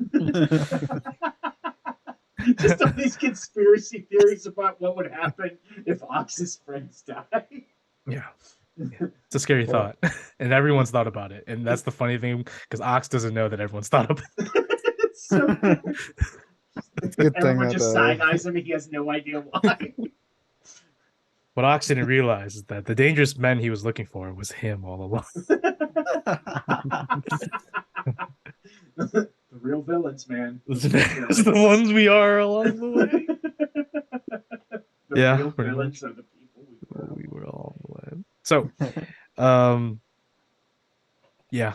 Just all these conspiracy theories about what would happen if Ox's friends die. Yeah. It's a scary Well- thought. And everyone's thought about it. And that's the funny thing, because Ox doesn't know that everyone's thought about it. It's so good. It's a good thing Everyone that just side eyes him and he has no idea why. What Ox didn't realize is that the dangerous men he was looking for was him all along. The real villains, man. It's the ones we are along the way. The Yeah, real pretty villains are the people We were all the way. So, um, yeah.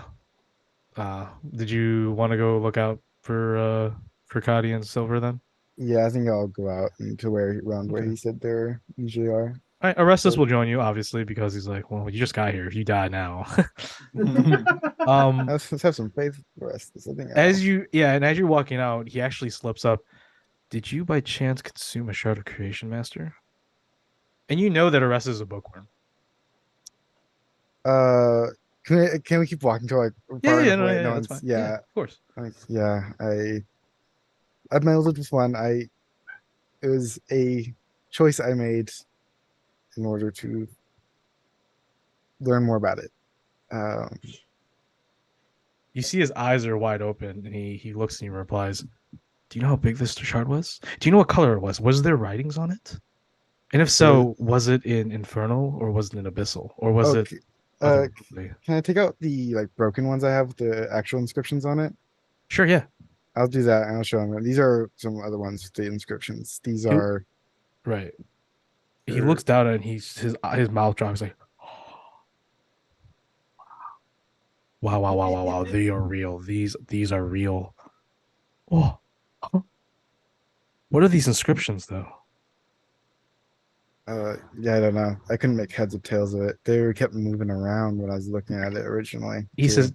Did you want to go look out for Cody and Silver then? Yeah, I think I'll go out and to where around where Okay. he said there usually are. All right, Orestes will join you, obviously, because he's like, well, you just got here. If you die now, Let's have some faith for us. I think and as you're walking out, he actually slips up. Did you by chance consume a shard of creation, master? And you know that Orestes is a bookworm. Can we keep walking to like far enough away? No that's one's fine. Yeah, of course. I've melded with one. It was a choice I made in order to learn more about it. You see his eyes are wide open, and he looks and he replies, "Do you know how big this shard was? Do you know what color it was? Was there writings on it? And if so, was it in Infernal or was it in Abyssal or was it?" Can I take out the like broken ones I have with the actual inscriptions on it? Sure, yeah. I'll do that and I'll show them. These are some other ones with the inscriptions. These are right. He looks down and his mouth drops like, wow. They are real. These are real. Oh, what are these inscriptions though? yeah, I don't know. I couldn't make heads or tails of it. They were kept moving around when I was looking at it originally. He says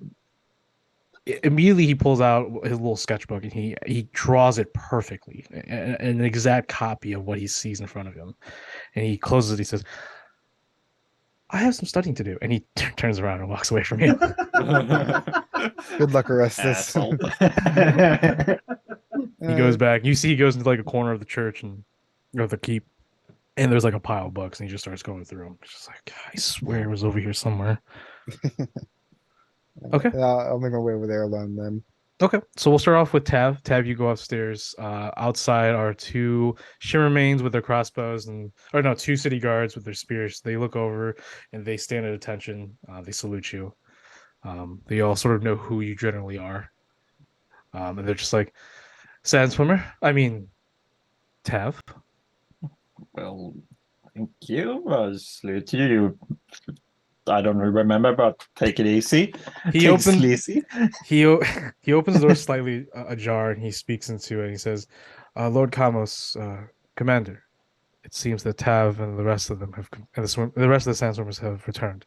immediately he pulls out his little sketchbook and he draws it perfectly, an exact copy of what he sees in front of him. And he closes it. He says, I have some studying to do. And he turns around and walks away from you. Good luck, Orestes. He goes back. You see he goes into like a corner of the church and or the keep. And there's like a pile of books, and he just starts going through them. It's just like, I swear it was over here somewhere. Okay. I'll make my way over there alone then. Okay, so we'll start off with Tav. Tav, you go upstairs. Outside are two Shimmermains with their crossbows, two city guards with their spears. They look over and they stand at attention. They salute you. They all sort of know who you generally are. And they're just like, Sand Swimmer? I mean, Tav. Well, thank you. Salute you. I don't remember, but take it easy. He opens the door slightly ajar and he speaks into it. And he says, Lord Kamos, Commander, it seems that Tav and the rest of them the rest of the Sandstormers have returned.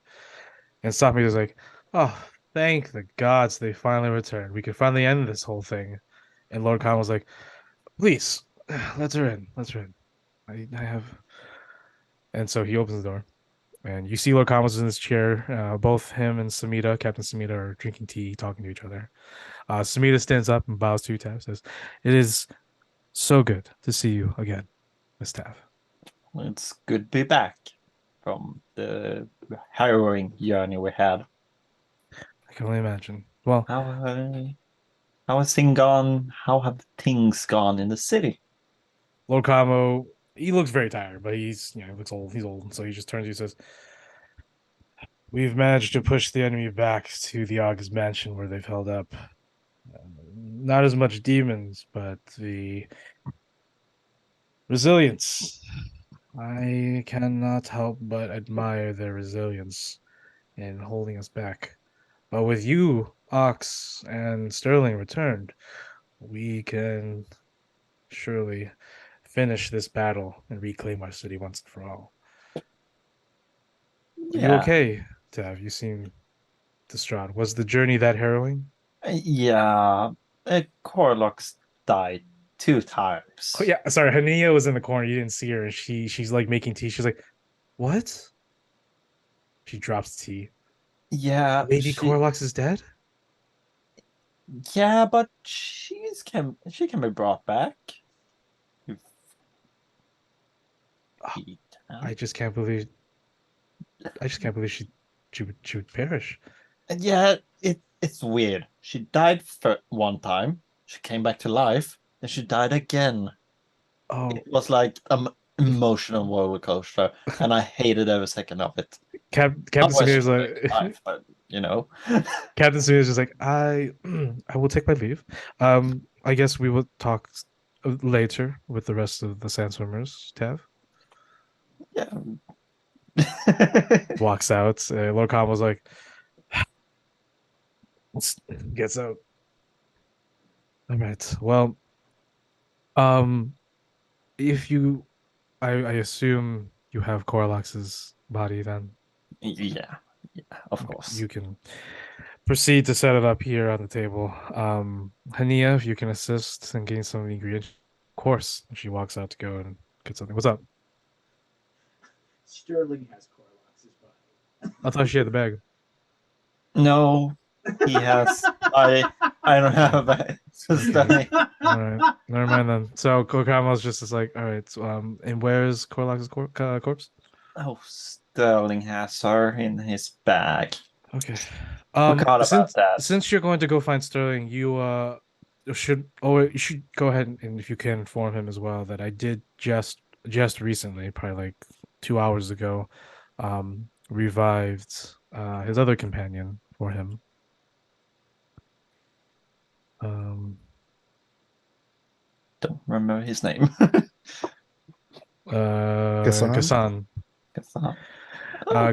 And Sami is like, oh, thank the gods they finally returned. We could finally end this whole thing. And Lord Kamos was like, please, let her in. I have. And so he opens the door. And you see Lord Kamos in his chair. Both him and Samita, Captain Samita, are drinking tea, talking to each other. Samita stands up and bows to Tav, says, it is so good to see you again, Miss Tav. It's good to be back from the harrowing journey we had. I can only imagine. Well, how has things gone? How have things gone in the city? Lord Kamo, he looks very tired, but he looks old. He's old, so he just turns to you and says, we've managed to push the enemy back to the August mansion where they've held up. Not as much demons, but the resilience. I cannot help but admire their resilience in holding us back. But with you, Ox, and Sterling returned, we can surely finish this battle and reclaim our city once and for all. Yeah. Are you okay, Tav? You seem distraught. Was the journey that harrowing? Yeah. Corlox died 2 times. Oh, yeah, sorry. Hania was in the corner. You didn't see her. And she's like making tea. She's like, what? She drops tea. Yeah. Lady Corlox is dead? Yeah, but she can be brought back. I just can't believe she would perish. Yeah, it's weird. She died for one time. She came back to life, then she died again. Oh, It was like emotional roller coaster, and I hated every second of it. Captain I was Samir is just like, life, but you know. Captain Samir is just like, I will take my leave. I guess we will talk later with the rest of the Sandswimmers. Tav Yeah. walks out. Lord Khan was like, gets out. All right. Well, um, if you, I assume you have Corlax's body, then Yeah, of course. you can proceed to set it up here on the table. Hania, if you can assist and gain some ingredients, of course. She walks out to go and get something. What's up? Sterling has Corlox's body. I thought she had the bag. No, he has. I don't have a system. All right, never mind then. So Kokama's just like, all right. So, and where is Corlax's corpse? Oh, Sterling has her in his bag. Okay. Forgot about Since that. since you're going to go find Sterling, you should go ahead and if you can inform him as well that I did just recently, probably like 2 hours ago, revived his other companion for him. Don't remember his name. Gassan. Gassan.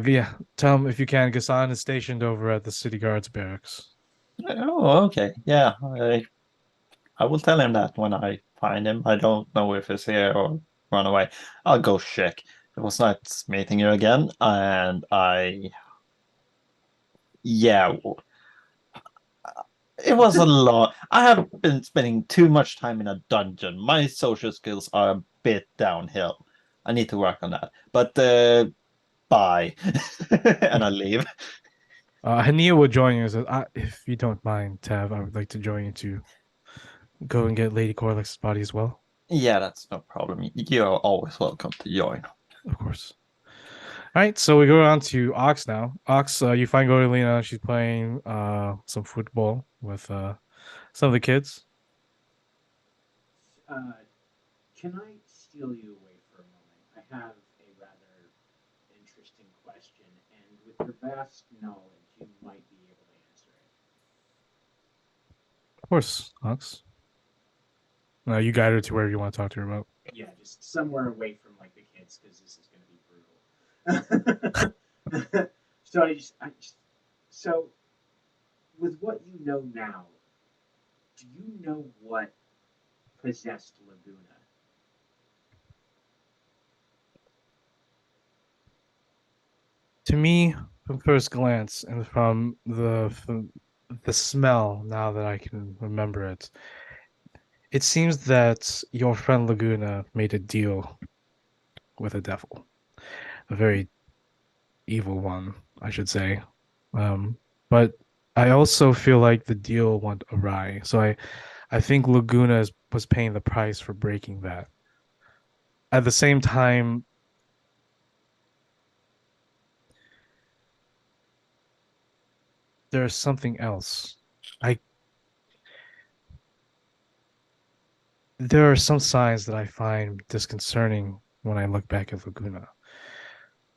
Yeah, tell him if you can. Gassan is stationed over at the city guards barracks. Oh, okay. Yeah, I will tell him that when I find him. I don't know if he's here or run away. I'll go check. It was nice meeting you again, and yeah, it was a lot. I have been spending too much time in a dungeon. My social skills are a bit downhill. I need to work on that. But bye, and I leave. Hania will join you. Says, if you don't mind, Tav, I would like to join you to go and get Lady Corlix's body as well. Yeah, that's no problem. You're always welcome to join. Of course. All right, so we go on to Ox now. Ox, you find Godelina. She's playing some football with some of the kids. Can I steal you away for a moment? I have a rather interesting question, and with your vast knowledge, you might be able to answer it. Of course, Ox. You guide her to wherever you want to talk to her about. Yeah, just somewhere away from like the kids, because this is going to be brutal. So with what you know now, do you know what possessed Laguna? To me, from first glance and from the smell, now that I can remember it, it seems that your friend Laguna made a deal with a devil, a very evil one, I should say. But I also feel like the deal went awry. So I think Laguna was paying the price for breaking that. At the same time, there's something else. There are some signs that I find disconcerting when I look back at Laguna.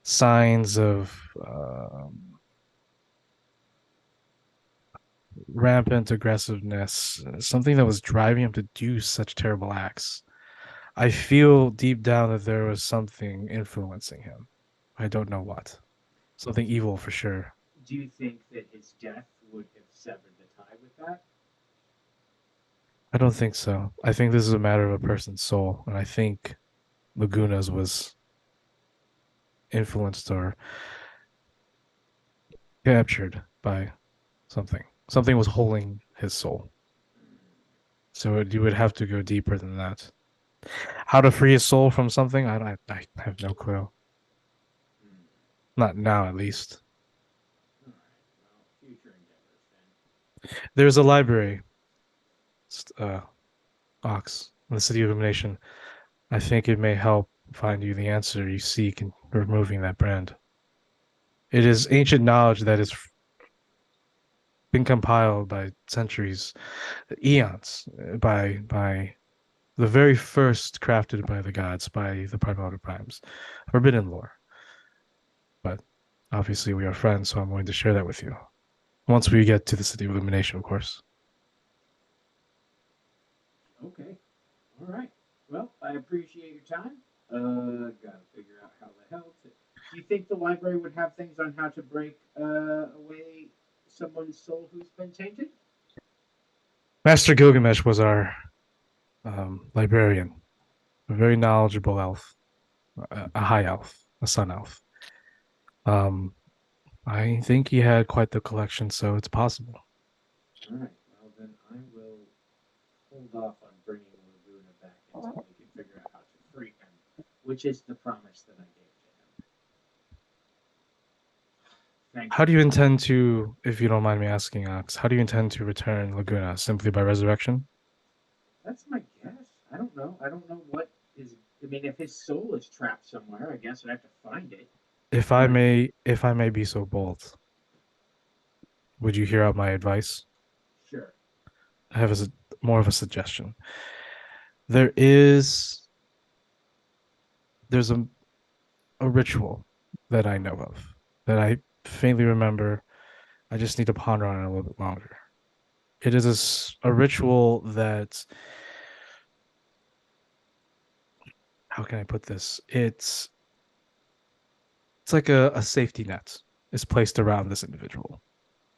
Signs of rampant aggressiveness, something that was driving him to do such terrible acts. I feel deep down that there was something influencing him. I don't know what. Something evil for sure. Do you think that his death would have severed the tie with that? I don't think so. I think this is a matter of a person's soul, and I think Laguna's was influenced or captured by something. Something was holding his soul. So you would have to go deeper than that. How to free his soul from something? I have no clue. Not now, at least. All right. Well, future endeavors then. There's a library, Ox, in the City of Illumination. I think it may help find you the answer you seek in removing that brand. It is ancient knowledge that has been compiled by centuries, eons, by The very first crafted by the gods, by the primordial primes. Forbidden lore. But obviously we are friends, so I'm going to share that with you. Once we get to the City of Illumination, of course. Okay. All right. Well, I appreciate your time. Gotta figure out how the hell to. Do you think the library would have things on how to break away someone's soul who's been tainted? Master Gilgamesh was our librarian, a very knowledgeable elf, a high elf, a sun elf. I think he had quite the collection, so it's possible. All right. Well, then I will hold off on bringing Laguna back until we can figure out how to free him, which is the promise that I gave to him. Thank How do you intend to, if you don't mind me asking, Ox, how do you intend to return Laguna? Simply by resurrection? That's my guess. I don't know. I don't know what is. I mean, if his soul is trapped somewhere, I guess I'd have to find it. If I may be so bold, would you hear out my advice? Sure. I have more of a suggestion. There's a ritual that I know of that I faintly remember. I just need to ponder on it a little bit longer. It is a ritual that, how can I put this? It's like a safety net is placed around this individual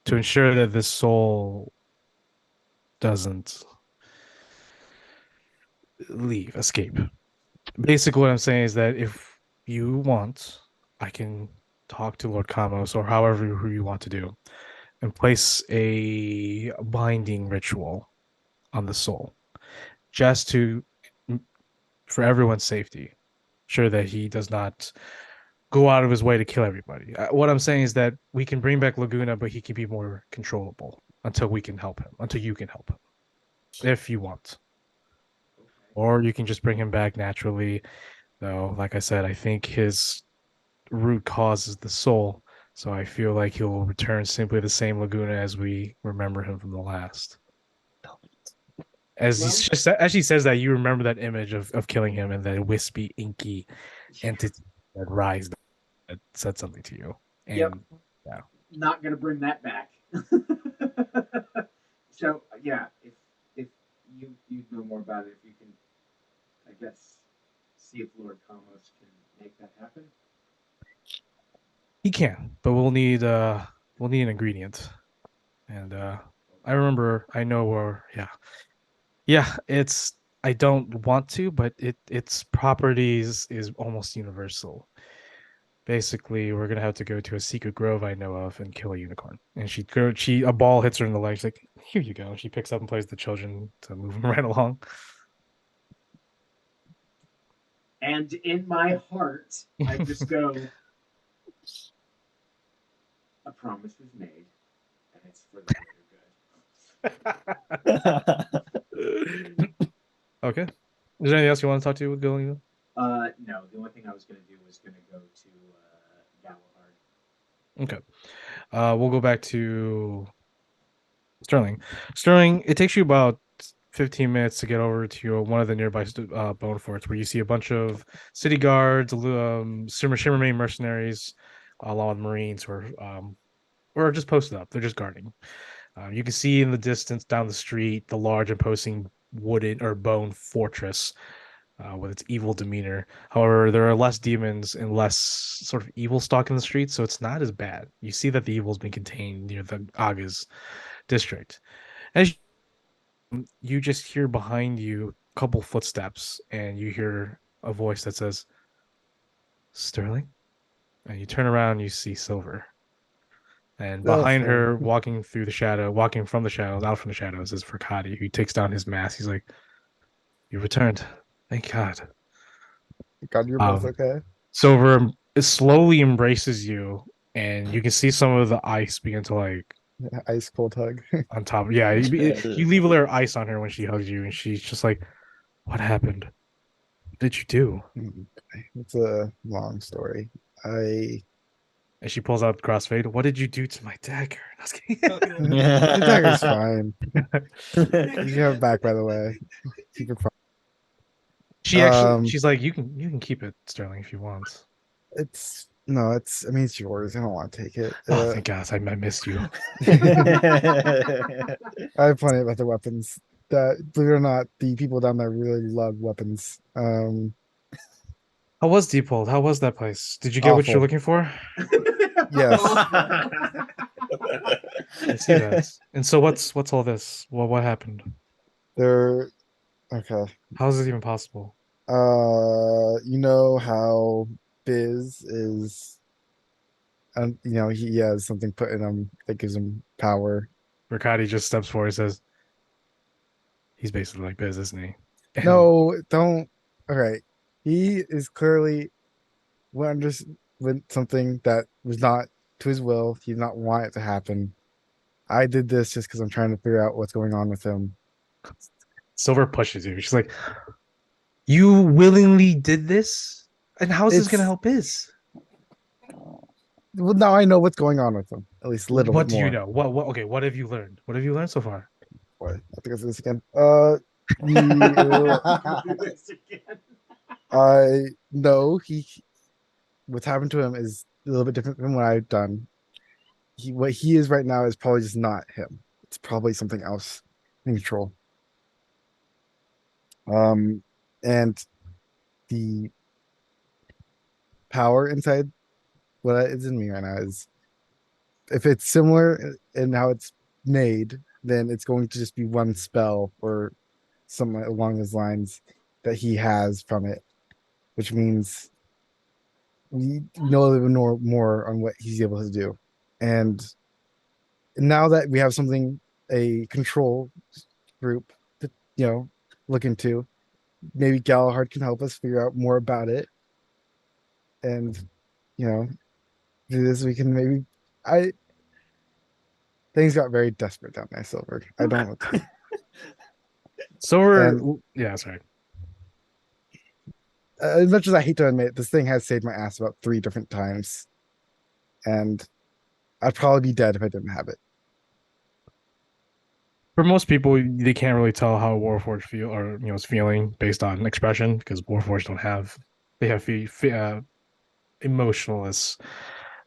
to ensure that this soul doesn't escape. Basically, what I'm saying is that if you want, I can talk to Lord Kamos or however who you want to do and place a binding ritual on the soul just to, for everyone's safety, sure that he does not go out of his way to kill everybody. What I'm saying is that we can bring back Laguna, but he can be more controllable until we can help him, until you can help him, if you want. Okay. Or you can just bring him back naturally. Though, like I said, I think his root cause is the soul. So I feel like he'll return simply the same Laguna as we remember him from the last. As she says that, you remember that image of killing him and that wispy, inky entity that rise that said something to you. And Yep. Not gonna bring that back. So yeah, if you know more about it, if you can, I guess, see if Lord Kamos can make that happen. he can, but we'll need an ingredient. And I know where, yeah, it's, I don't want to, but its properties is almost universal. Basically, we're gonna have to go to a secret grove I know of and kill a unicorn. And a ball hits her in the leg. She's like, "Here you go." She picks up and plays the children to move them right along. And in my heart, I just go, a promise was made, and it's for the greater good. Okay. Is there anything else you want to talk to with Gillian? No, the only thing I was gonna do was gonna go to Galahad. Okay. We'll go back to Sterling. Sterling, it takes you about 15 minutes to get over to one of the nearby bone forts where you see a bunch of city guards, Shimmermane mercenaries, along with Marines who are just posted up. They're just guarding. You can see in the distance down the street the large imposing wooden or bone fortress with its evil demeanor. However, there are less demons and less sort of evil stalking the streets, so it's not as bad. You see that the evil's been contained near the Aga's district. As you just hear behind you a couple footsteps, and you hear a voice that says, "Sterling?" And you turn around, and you see Silver. And behind her, walking from the shadows, out from the shadows, is Furcati, who takes down his mask. He's like, "You returned. Thank God." God, you're both okay. Silver slowly embraces you, and you can see some of the ice begin to like Ice cold hug. on top. Yeah, you leave a layer of ice on her when she hugs you, and she's just like, "What happened? What did you do?" It's a long story. And she pulls out crossfade. "What did you do to my dagger?" I was kidding. The dagger's fine. You have it back, by the way. Keep it fine. She's like, you can keep it, Sterling, if you want. It's no, it's I mean it's yours. I don't want to take it. Oh, thank God, I missed you. I have plenty of other weapons. That believe it or not, the people down there really love weapons. How was Deephold? How was that place? Did you get what you're Awful. looking for? Yes. I see that. And so what's all this? Well, what happened? They're okay. How is this even possible? You know how Biz is, you know, he has something put in him that gives him power. Riccardi just steps forward and says, he's basically like Biz, isn't he? And No, don't. Okay, he is clearly went under went something that was not to his will. He did not want it to happen. I did this just because I'm trying to figure out what's going on with him. Silver pushes you. She's like, you willingly did this? And how is this gonna It's- help Biz? Well, now I know what's going on with him. At least a little What bit do more. you know? What okay, what have you learned? What have you learned so far? What? I think I said this again. I know what's happened to him is a little bit different than what I've done. What he is right now is probably just not him. It's probably something else in control. And the power inside what is in me right now is if it's similar in how it's made, then it's going to just be one spell or something along those lines that he has from it, which means we know a little bit more on what he's able to do. And now that we have something, a control group to, you know, look into, maybe Galahad can help us figure out more about it. And, you know, do this, we can maybe things got very desperate down there, Silver. I don't know. Silver And- yeah, sorry. As much as I hate to admit, this thing has saved my ass about 3 different times. And I'd probably be dead if I didn't have it. For most people, they can't really tell how Warforged feel or is feeling based on expression because Warforged don't have they have emotionless.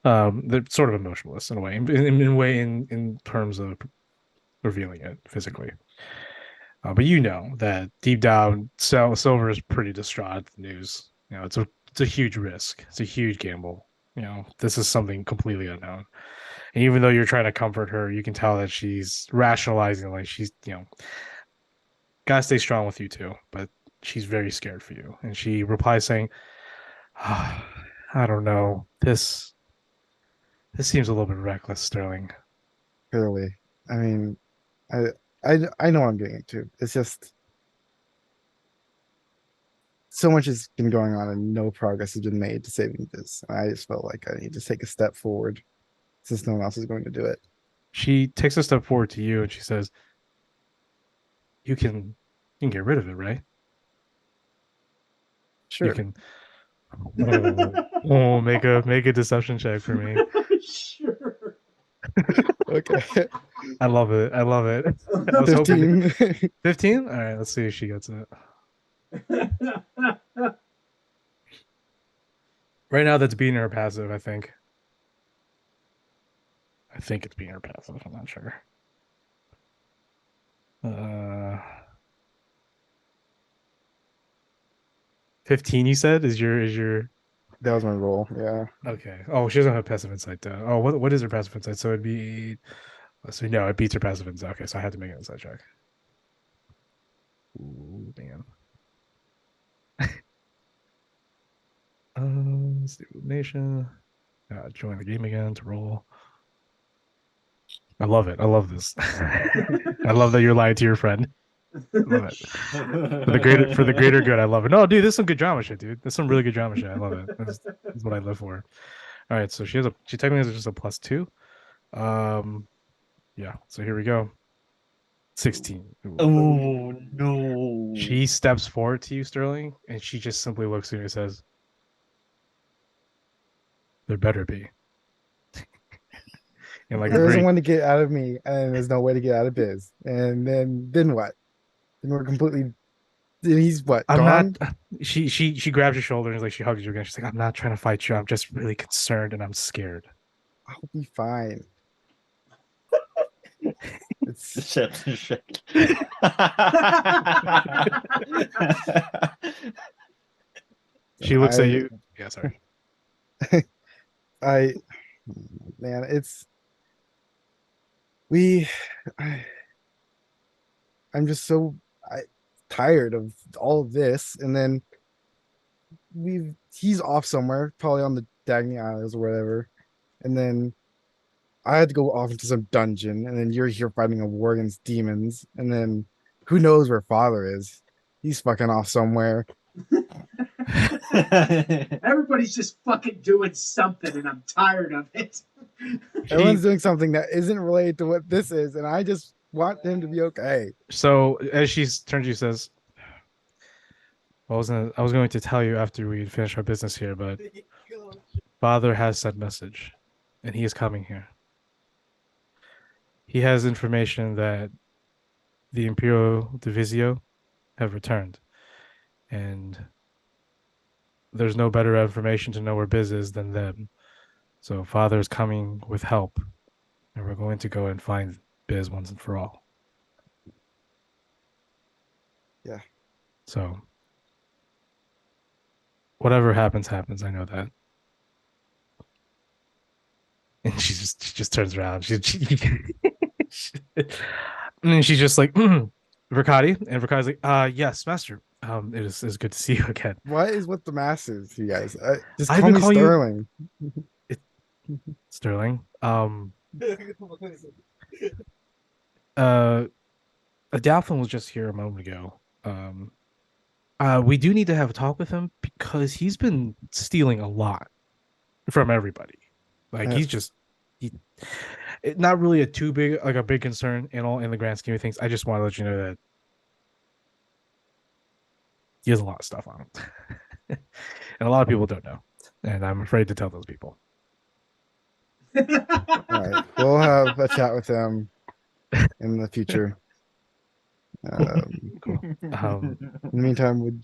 They're sort of emotionless in a way, in terms of revealing it physically. But you know that deep down, Silver is pretty distraught at the news. It's a huge risk. It's a huge gamble. This is something completely unknown. And even though you're trying to comfort her, you can tell that she's rationalizing, like she's, gotta stay strong with you too. But she's very scared for you. And she replies saying, I don't know. This seems a little bit reckless, Sterling. Clearly. I mean, I know what I'm getting into. It's just so much has been going on and no progress has been made to saving this. And I just felt like I need to take a step forward since no one else is going to do it. She takes a step forward to you and she says, You can get rid of it, right? Sure. You can make a deception check for me. Sure. Okay. I love it. I love it. I was hoping 15. 15? All right, let's see if she gets it. Right now that's beating her passive, I think. I think it's beating her passive, I'm not sure. 15 you said is your That was my roll. Yeah. okay. Oh, she doesn't have passive insight though. Oh, what is her passive insight? So it'd be so no, it beats her passive insight. Okay, so I had to make an insight check. Ooh, man. Let's do nation. Join the game again to roll. I love it. I love this. I love that you're lying to your friend. I love it. For the greater good. I love it. No, dude, this is some good drama shit, dude. This is some really good drama shit. I love it. That's what I live for. All right, so she technically has just a +2. Yeah. So here we go. 16. Ooh. Oh no. She steps forward to you, Sterling, and she just simply looks at you and says, "There better be." And like a There isn't very one to get out of me, and there's no way to get out of Biz. And then what? Then we're completely And he's what? I'm Gone? not. She grabs your shoulder and like she hugs you again. She's like, I'm not trying to fight you. I'm just really concerned and I'm scared. I'll be fine. It's Shit. She looks at I- you. Yeah, sorry. I man, it's we I'm just so tired of all of this, and then he's off somewhere, probably on the Dagny Isles or whatever, and then I had to go off into some dungeon, and then you're here fighting a war against demons, and then who knows where father is? He's fucking off somewhere. Everybody's just fucking doing something, and I'm tired of it. Everyone's doing something that isn't related to what this is, and I just want him to be okay. So as she turns to you, says, I was going to tell you after we finish our business here, but father has sent message, and he is coming here. He has information that the Imperial Divisio have returned, and there's no better information to know where Biz is than them. So father is coming with help, and we're going to go and find Biz once and for all. Yeah. So whatever happens, happens. I know that. And she just turns around. And then she's just like, Riccati, and Riccati's like, yes, master. It is good to see you again. What is with the masses, you guys? Just I've call been me calling you- Sterling. Sterling. Adalphin was just here a moment ago. We do need to have a talk with him because he's been stealing a lot from everybody. Like he's just not really a big concern in the grand scheme of things. I just want to let you know that he has a lot of stuff on him, and a lot of people don't know, and I'm afraid to tell those people. All right, we'll have a chat with them in the future. Cool. In the meantime,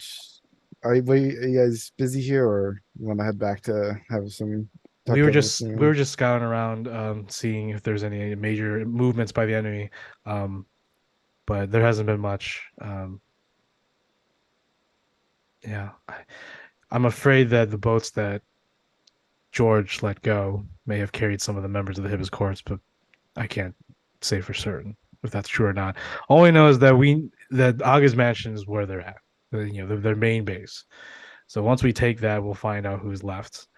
are you guys busy here, or you want to head back to have some? We were tuck-in just with we were just scouting around, seeing if there's any major movements by the enemy, but there hasn't been much. Yeah, I'm afraid that the boats that George let go may have carried some of the members of the Hibis Corps, but I can't say for certain if that's true or not. All I know is that Aga's mansion is where they're at, their main base. So once we take that, we'll find out who's left.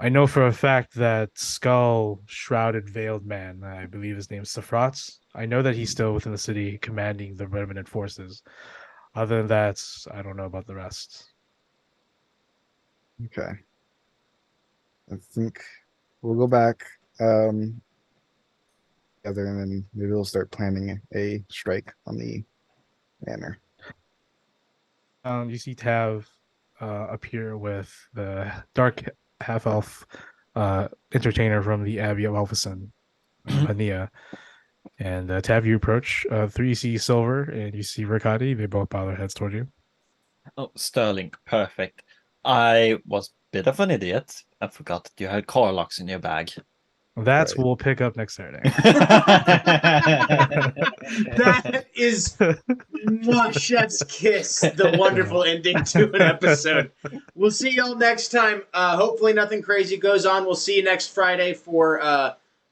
I know for a fact that Skull Shrouded Veiled Man, I believe his name is Safratz. I know that he's still within the city commanding the remnant forces. Other than that, I don't know about the rest. Okay. I think we'll go back together, and then maybe we'll start planning a strike on the manor. You see Tav appear with the dark half elf entertainer from the Abbey of Alphason, Ania. And Tav, you approach. 3 you see Silver, and you see Riccati. They both bow their heads toward you. Oh, Sterling, perfect. I was a bit of an idiot. I forgot that you had car locks in your bag. That's Right. what we'll pick up next Saturday. That is chef's kiss, the wonderful ending to an episode. We'll see y'all next time. Hopefully nothing crazy goes on. We'll see you next Friday for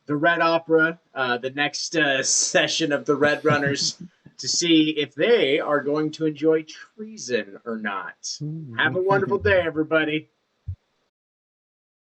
the Red Opera, the next session of the Red Runners, to see if they are going to enjoy treason or not. Have a wonderful day, everybody.